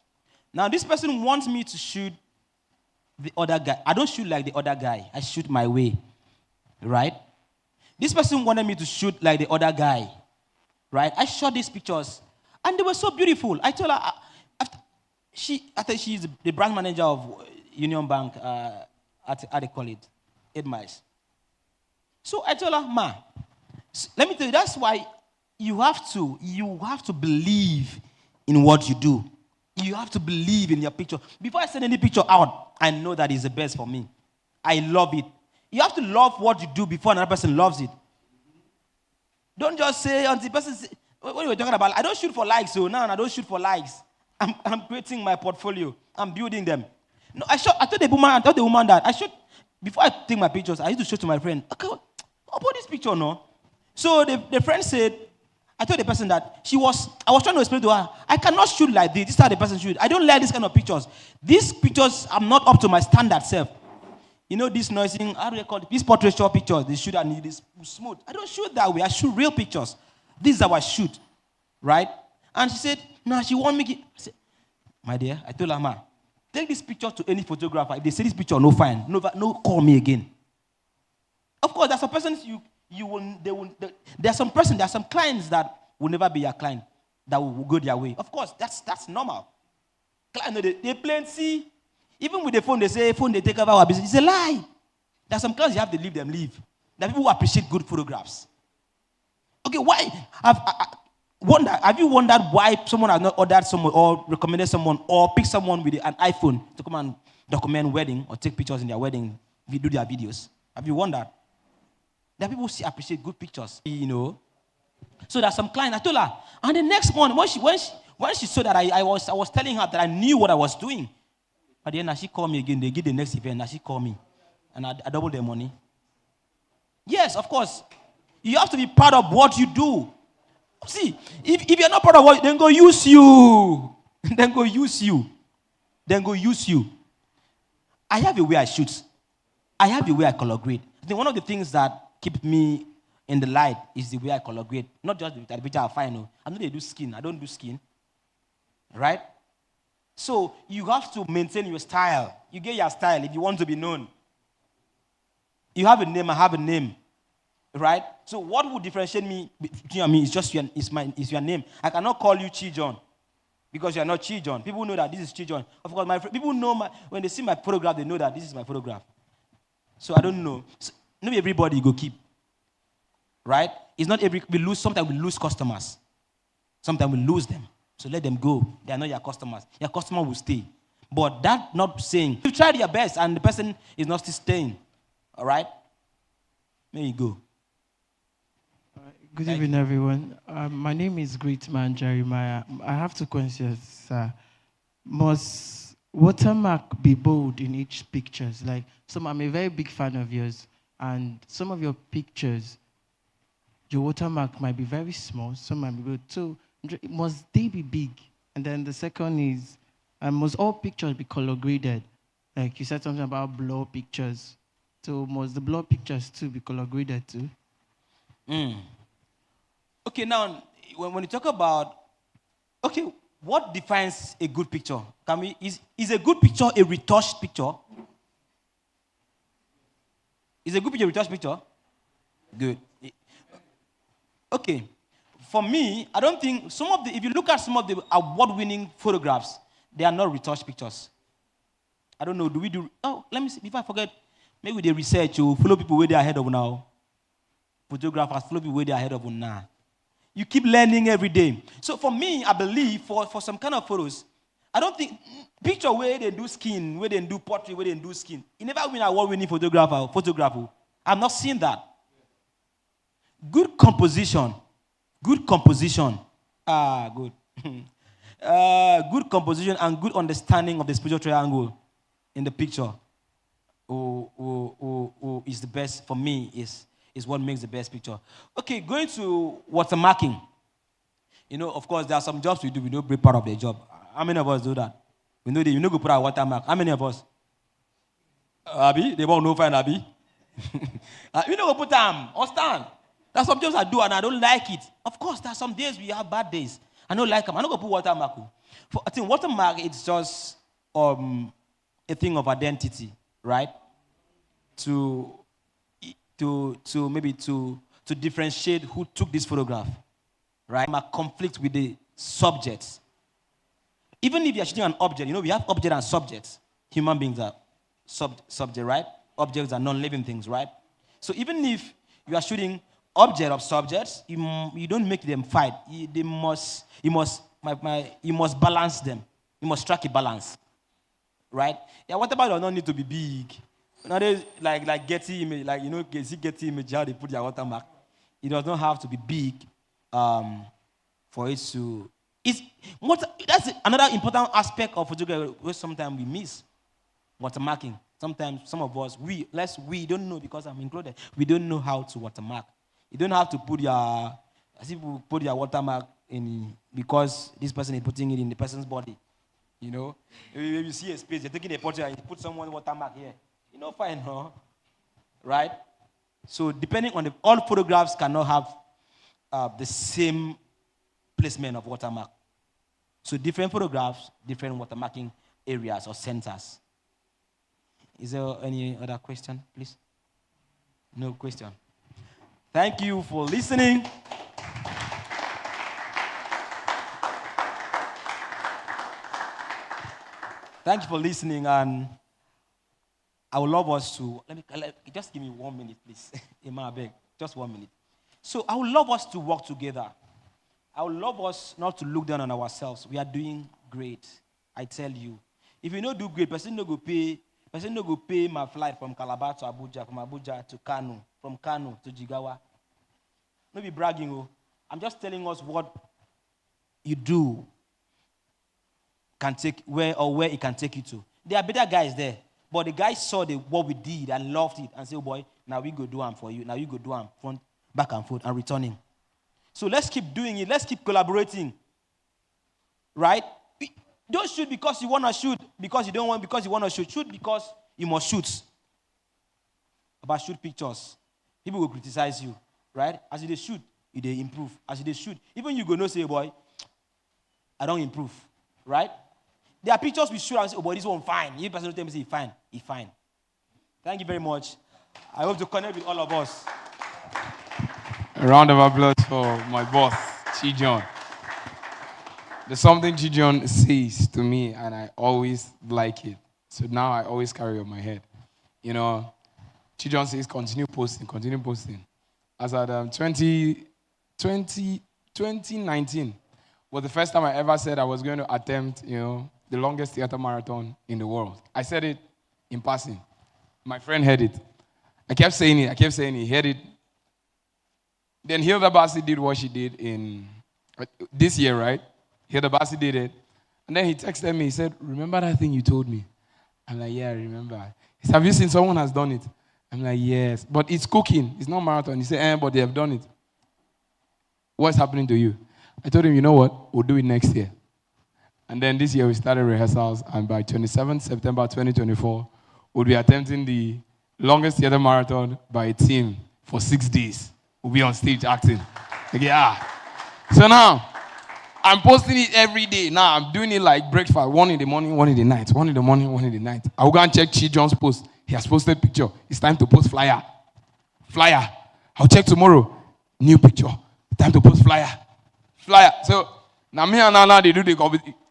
Now this person wants me to shoot the other guy. I don't shoot like the other guy. I shoot my way, right? This person wanted me to shoot like the other guy, right? I shot these pictures, and they were so beautiful. I told her, I think she's the brand manager of Union Bank at they call it 8 Miles. So I told her, Ma, let me tell you, that's why you have to believe in what you do. You have to believe in your picture. Before I send any picture out, I know that is the best for me. I love it. You have to love what you do before another person loves it. Don't just say until the person say, what are you talking about? I don't shoot for likes, so now I don't shoot for likes. I'm creating my portfolio. I'm building them. No, I told the woman that I should, before I take my pictures, I used to show to my friend, okay, how about this picture, no? So the friend said, I told the person that I was trying to explain to her, I cannot shoot like this. This is how the person shoot. I don't like this kind of pictures. These pictures, I'm not up to my standard self. You know, this noising, how do they call it? These portraiture pictures, they shoot and it is smooth. I don't shoot that way. I shoot real pictures. This is how I shoot, right? And she said, no, she want me. I said, my dear, I told her, Ma, take this picture to any photographer. If they say this picture, no fine. No, call me again. Of course, there are some persons there are some clients that will never be your client, that will go their way. Of course, that's normal. Clients, they plenty. Even with the phone, they say, phone, they take over our business. It's a lie. There are some clients you have to leave them leave. There are people who appreciate good photographs. Okay, why? Have you wondered why someone has not ordered someone or recommended someone or picked someone with an iPhone to come and document wedding or take pictures in their wedding, do their videos? Have you wondered? There are people who appreciate good pictures, you know. So there's some client, I told her, and the next morning, when she saw that I was telling her that I knew what I was doing. But then she called me again, they give the next event, and she called me. And I doubled their money. Yes, of course. You have to be proud of what you do. See, if you're not proud of what, then go use you. Then go use you. Then go use you. I have a way I shoot. I have a way I color grade. I think one of the things that keep me in the light is the way I color grade. Not just the picture I find. No. I know they do skin. I don't do skin. Right? So you have to maintain your style. You get your style if you want to be known. You have a name, I have a name. Right? So what would differentiate me between you and me is just is your name. I cannot call you Chijon because you are not Chijon. People know that this is Chijon. Of course, people know when they see my photograph, they know that this is my photograph. So I don't know. So, not everybody go keep. Right? It's not sometimes we lose customers. Sometimes we lose them. So let them go. They are not your customers. Your customer will stay. But that not saying, you tried your best and the person is not still staying. All right? There you go. Good evening, everyone. My name is Greatman Jeremiah. I have two questions, sir. Must watermark be bold in each pictures? Like, I'm a very big fan of yours, and some of your pictures, your watermark might be very small, some might be good. So, must they be big? And then the second is, must all pictures be color graded? Like you said something about blur pictures. So, must the blur pictures too be color graded too? Okay, now, when you talk about, okay, what defines a good picture? Is a good picture a retouched picture? Is a good picture a retouched picture? Good. Okay. For me, I don't think if you look at some of the award-winning photographs, they are not retouched pictures. I don't know, let me see, before I forget, maybe they research or follow people where they are ahead of now. Photographers follow people where they are ahead of now. You keep learning every day. So for me, I believe for some kind of photos, I don't think, picture where they do skin, where they do portrait, where they do skin. You never win award-winning photographer. I'm not seeing that. Good composition. Good composition. Good. Good composition and good understanding of the spiritual triangle in the picture is the best, for me, is what makes the best picture. Okay, going to watermarking. Of course, there are some jobs we do, we don't be part of the job. How many of us do that? We know we go put our watermark. How many of us? Abi? They won't know fine, Abi? We don't go put them or stand. There are some jobs I do and I don't like it. Of course, there are some days we have bad days. I don't like them. I don't go put watermark. I think watermark, it's just a thing of identity, right? To differentiate who took this photograph, right? My conflict with the subjects. Even if you're shooting an object, we have object and subjects. Human beings are subject, right? Objects are non-living things, right? So even if you are shooting object of subjects, you don't make them fight. You must balance them. You must strike a balance, right? Yeah, whatever does not need to be big. Nowadays, like Getty image, Getty image, how they put their watermark. It does not have to be big for it to. That's another important aspect of photography where sometimes we miss watermarking. Sometimes some of us, we don't know, because I'm included, we don't know how to watermark. You don't have to put your watermark in because this person is putting it in the person's body. If you see a space, you're taking a portrait and you put someone's watermark here. Fine, huh? Right? So depending on all photographs cannot have the same placement of watermark. So different photographs, different watermarking areas or centers. Is there any other question, please? No question. Thank you for listening. Thank you for listening, and I would love us to, just give me 1 minute, please. Ima, I beg, just 1 minute. So I would love us to work together. I would love us not to look down on ourselves. We are doing great, I tell you. If you don't do great, person no go pay my flight from Calabar to Abuja, from Abuja to Kano, from Kano to Jigawa. No be bragging, oh. I'm just telling us what you do can take where it can take you to. There are better guys there, but the guys saw what we did and loved it and said, oh boy, now we go do them for you. Now you go do them front, back and forth and returning. So let's keep doing it. Let's keep collaborating. Right? Don't shoot because you want to shoot, because you don't want, because you want to shoot. Shoot because you must shoot. About shoot pictures. People will criticize you, right? As you shoot, you improve. As you shoot, even you go no say, boy, I don't improve, right? There are pictures we shoot and say, oh boy, this one fine. You person tell me say, fine, he fine. Thank you very much. I hope to connect with all of us. A round of applause for my boss, Chijon. There's something Chijon says to me, and I always like it. So now I always carry it on my head. You know, Chijon says, continue posting, continue posting. As at 2019 was the first time I ever said I was going to attempt, the longest theater marathon in the world. I said it in passing. My friend heard it. I kept saying it, he heard it. Then Hilda Bassi did what she did in this year, right? Hilda Bassi did it. And then he texted me, he said, remember that thing you told me? I'm like, yeah, I remember. He said, have you seen someone has done it? I'm like, yes. But it's cooking. It's not marathon. He said, but they have done it. What's happening to you? I told him, you know what? We'll do it next year. And then this year we started rehearsals. And by 27th September 2024, we'll be attempting the longest theater marathon by a team for 6 days. We'll be on stage acting. Like, yeah. So now, I'm posting it every day. Now, I'm doing it like breakfast. 1 in the morning, 1 in the night. 1 in the morning, 1 in the night. I will go and check Chi John's post. He has posted picture. It's time to post flyer. Flyer. I'll check tomorrow. New picture. Time to post flyer. Flyer. So, now me and Nana, they do the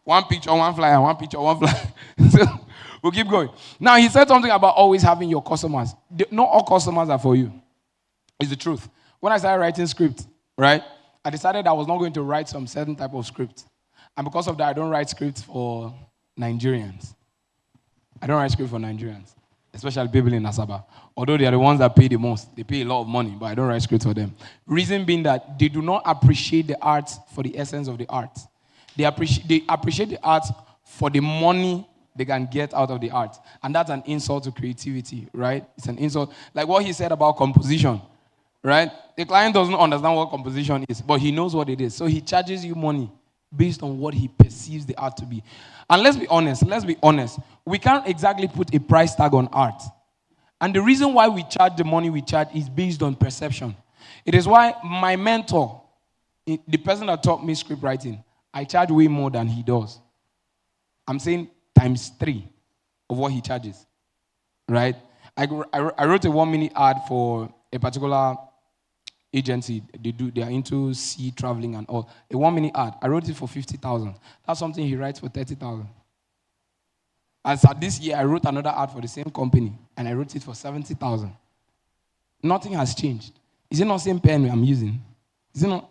one picture, one flyer, one picture, one flyer. So, we'll keep going. Now, he said something about always having your customers. Not all customers are for you. It's the truth. When I started writing script, right, I decided I was not going to write some certain type of script. And because of that, I don't write scripts for Nigerians. I don't write scripts for Nigerians, especially people in Asaba. Although they are the ones that pay the most. They pay a lot of money, but I don't write scripts for them. Reason being that they do not appreciate the art for the essence of the art. They appreciate the art for the money they can get out of the art. And that's an insult to creativity, right? It's an insult. Like what he said about composition, right? The client doesn't understand what composition is, but he knows what it is. So he charges you money based on what he perceives the art to be. And let's be honest. We can't exactly put a price tag on art. And the reason why we charge the money we charge is based on perception. It is why my mentor, the person that taught me script writing, I charge way more than he does. I'm saying times 3 of what he charges, right? I wrote a 1-minute ad for a particular agency. They are into sea traveling and all. A 1-minute ad. I wrote it for 50,000. That's something he writes for 30,000. And so this year I wrote another ad for the same company and I wrote it for 70,000. Nothing has changed. Is it not the same pen I'm using? Is it not?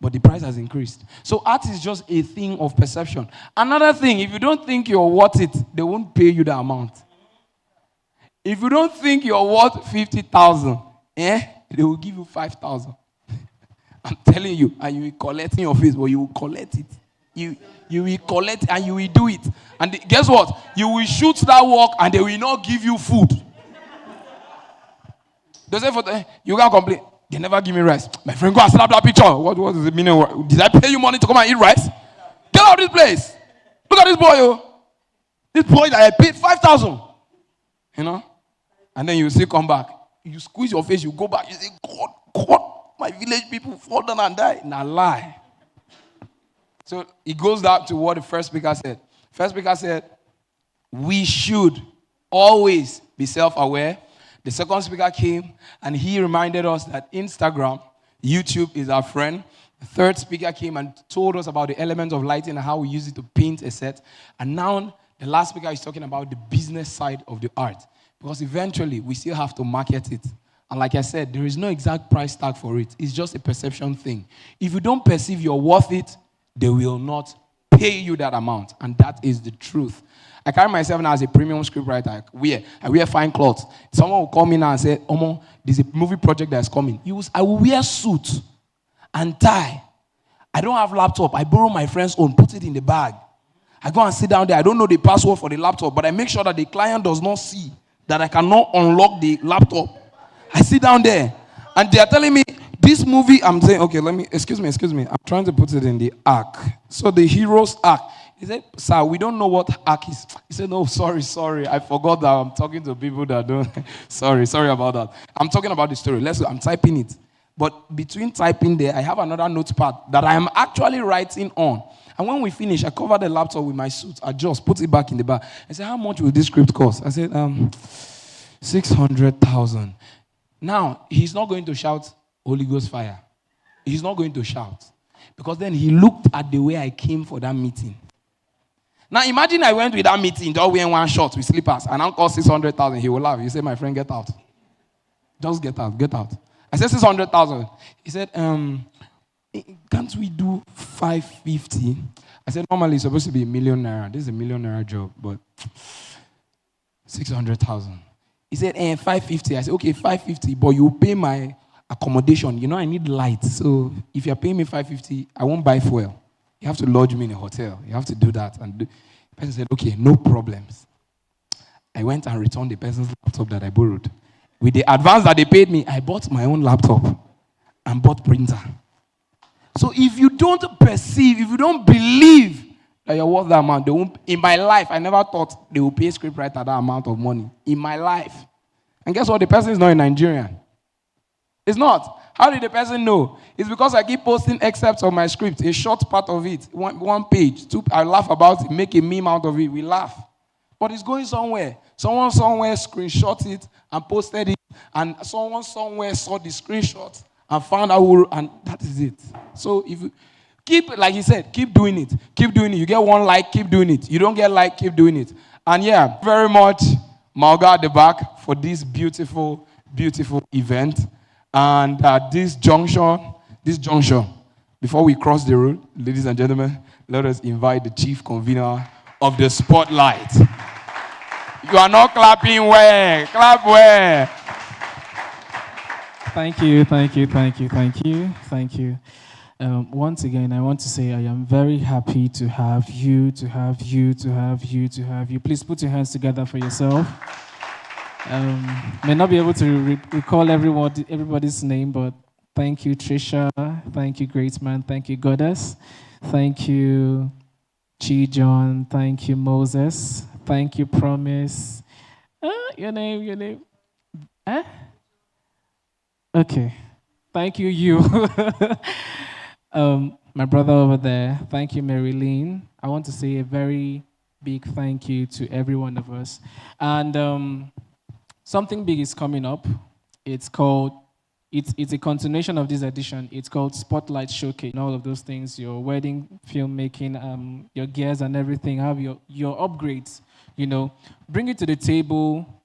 But the price has increased. So art is just a thing of perception. Another thing, if you don't think you're worth it, they won't pay you the amount. If you don't think you're worth 50,000, they will give you 5,000. I'm telling you, and you will collect in your face, but you will collect it. You will collect and you will do it. And guess what? You will shoot that work and they will not give you food. They say you can't complain. They never give me rice. My friend, go and snap that picture. What does it mean? Did I pay you money to come and eat rice? Get out of this place. Look at this boy, yo. This boy that I paid 5,000. And then you still come back. You squeeze your face, you go back. You say, God, my village people fall down and die. Nah, lie. So it goes back to what the first speaker said. First speaker said, we should always be self-aware. The second speaker came and he reminded us that Instagram, YouTube is our friend. The third speaker came and told us about the elements of lighting and how we use it to paint a set. And now the last speaker is talking about the business side of the art. Because eventually we still have to market it. And like I said, there is no exact price tag for it. It's just a perception thing. If you don't perceive you're worth it, they will not pay you that amount. And that is the truth. I carry myself now as a premium scriptwriter. I wear fine clothes. Someone will call me now and say, Omo, there's a movie project that's coming. I will wear suit and tie. I don't have laptop. I borrow my friend's own, put it in the bag. I go and sit down there. I don't know the password for the laptop, but I make sure that the client does not see that I cannot unlock the laptop. I sit down there and they are telling me, this movie, I'm saying, okay, excuse me. I'm trying to put it in the arc. So the hero's arc. He said, sir, we don't know what hack is. He said, no, sorry. I forgot that I'm talking to people that don't. sorry about that. I'm talking about the story. I'm typing it. But between typing there, I have another notepad that I am actually writing on. And when we finish, I cover the laptop with my suit. I just put it back in the bag. I said, how much will this script cost? I said, 600,000. Now, he's not going to shout Holy Ghost fire. He's not going to shout. Because then he looked at the way I came for that meeting. Now, imagine I went with that meeting, just wearing one shot with slippers, and I'll cost 600,000. He will laugh. He said, my friend, get out. Just get out. I said 600,000. He said, can't we do 550? I said, normally it's supposed to be ₦1 million. This is ₦1 million job, but 600,000. He said, 550. I said, okay, 550, but you pay my accommodation. You know, I need light. So if you're paying me 550, I won't buy fuel. You have to lodge me in a hotel. You have to do that. And the person said, okay, no problems. I went and returned the person's laptop that I borrowed. With the advance that they paid me, I bought my own laptop and bought printer. So if you don't perceive, if you don't believe that you're worth that amount, they won't, in my life, I never thought they would pay a scriptwriter that amount of money. In my life. And guess what? The person is not a Nigerian. It's not. How did the person know? It's because I keep posting excerpts of my script, a short part of it, one page. I laugh about it, make a meme out of it. We laugh. But it's going somewhere. Someone somewhere screenshot it and posted it, and someone somewhere saw the screenshot and found out who, and that is it. So if you keep, like he said, keep doing it. Keep doing it. You get one like, keep doing it. You don't get like, keep doing it. And yeah, very much Malga at the back for this beautiful, beautiful event. And at this junction, before we cross the road, ladies and gentlemen, let us invite the chief convener of the Sportlight. You are not clapping well. Clap well. Thank you. Once again, I want to say I am very happy to have you. Please put your hands together for yourself. May not be able to recall everybody's name, but thank you, Trisha. Thank you, Great Man. Thank you, Goddess. Thank you, Chi John. Thank you, Moses. Thank you, Promise. Your name. Okay. Thank you. My brother over there. Thank you, Marilyn. I want to say a very big thank you to every one of us. And something big is coming up. It's a continuation of this edition. It's called Sportlight Showcase. And all of those things, your wedding, filmmaking, your gears and everything, have your upgrades, bring it to the table.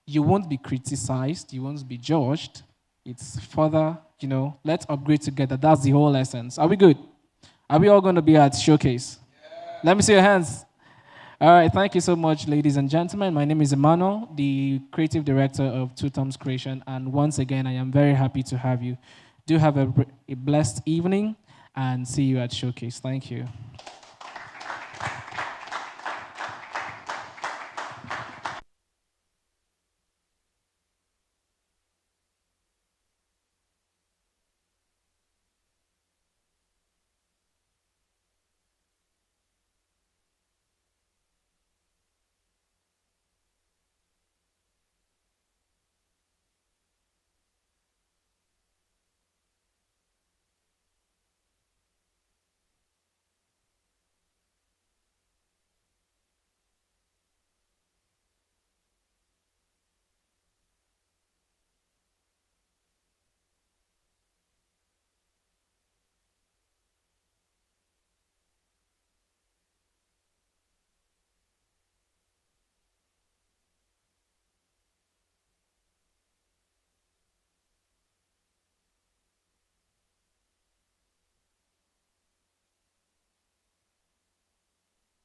You won't be criticized. You won't be judged. It's further, let's upgrade together. That's the whole essence. Are we good? Are we all going to be at Showcase? Yeah. Let me see your hands. All right, thank you so much, ladies and gentlemen. My name is Emmanuel, the creative director of Two Thumbs Creation, and once again, I am very happy to have you. Do have a blessed evening, and see you at Showcase. Thank you.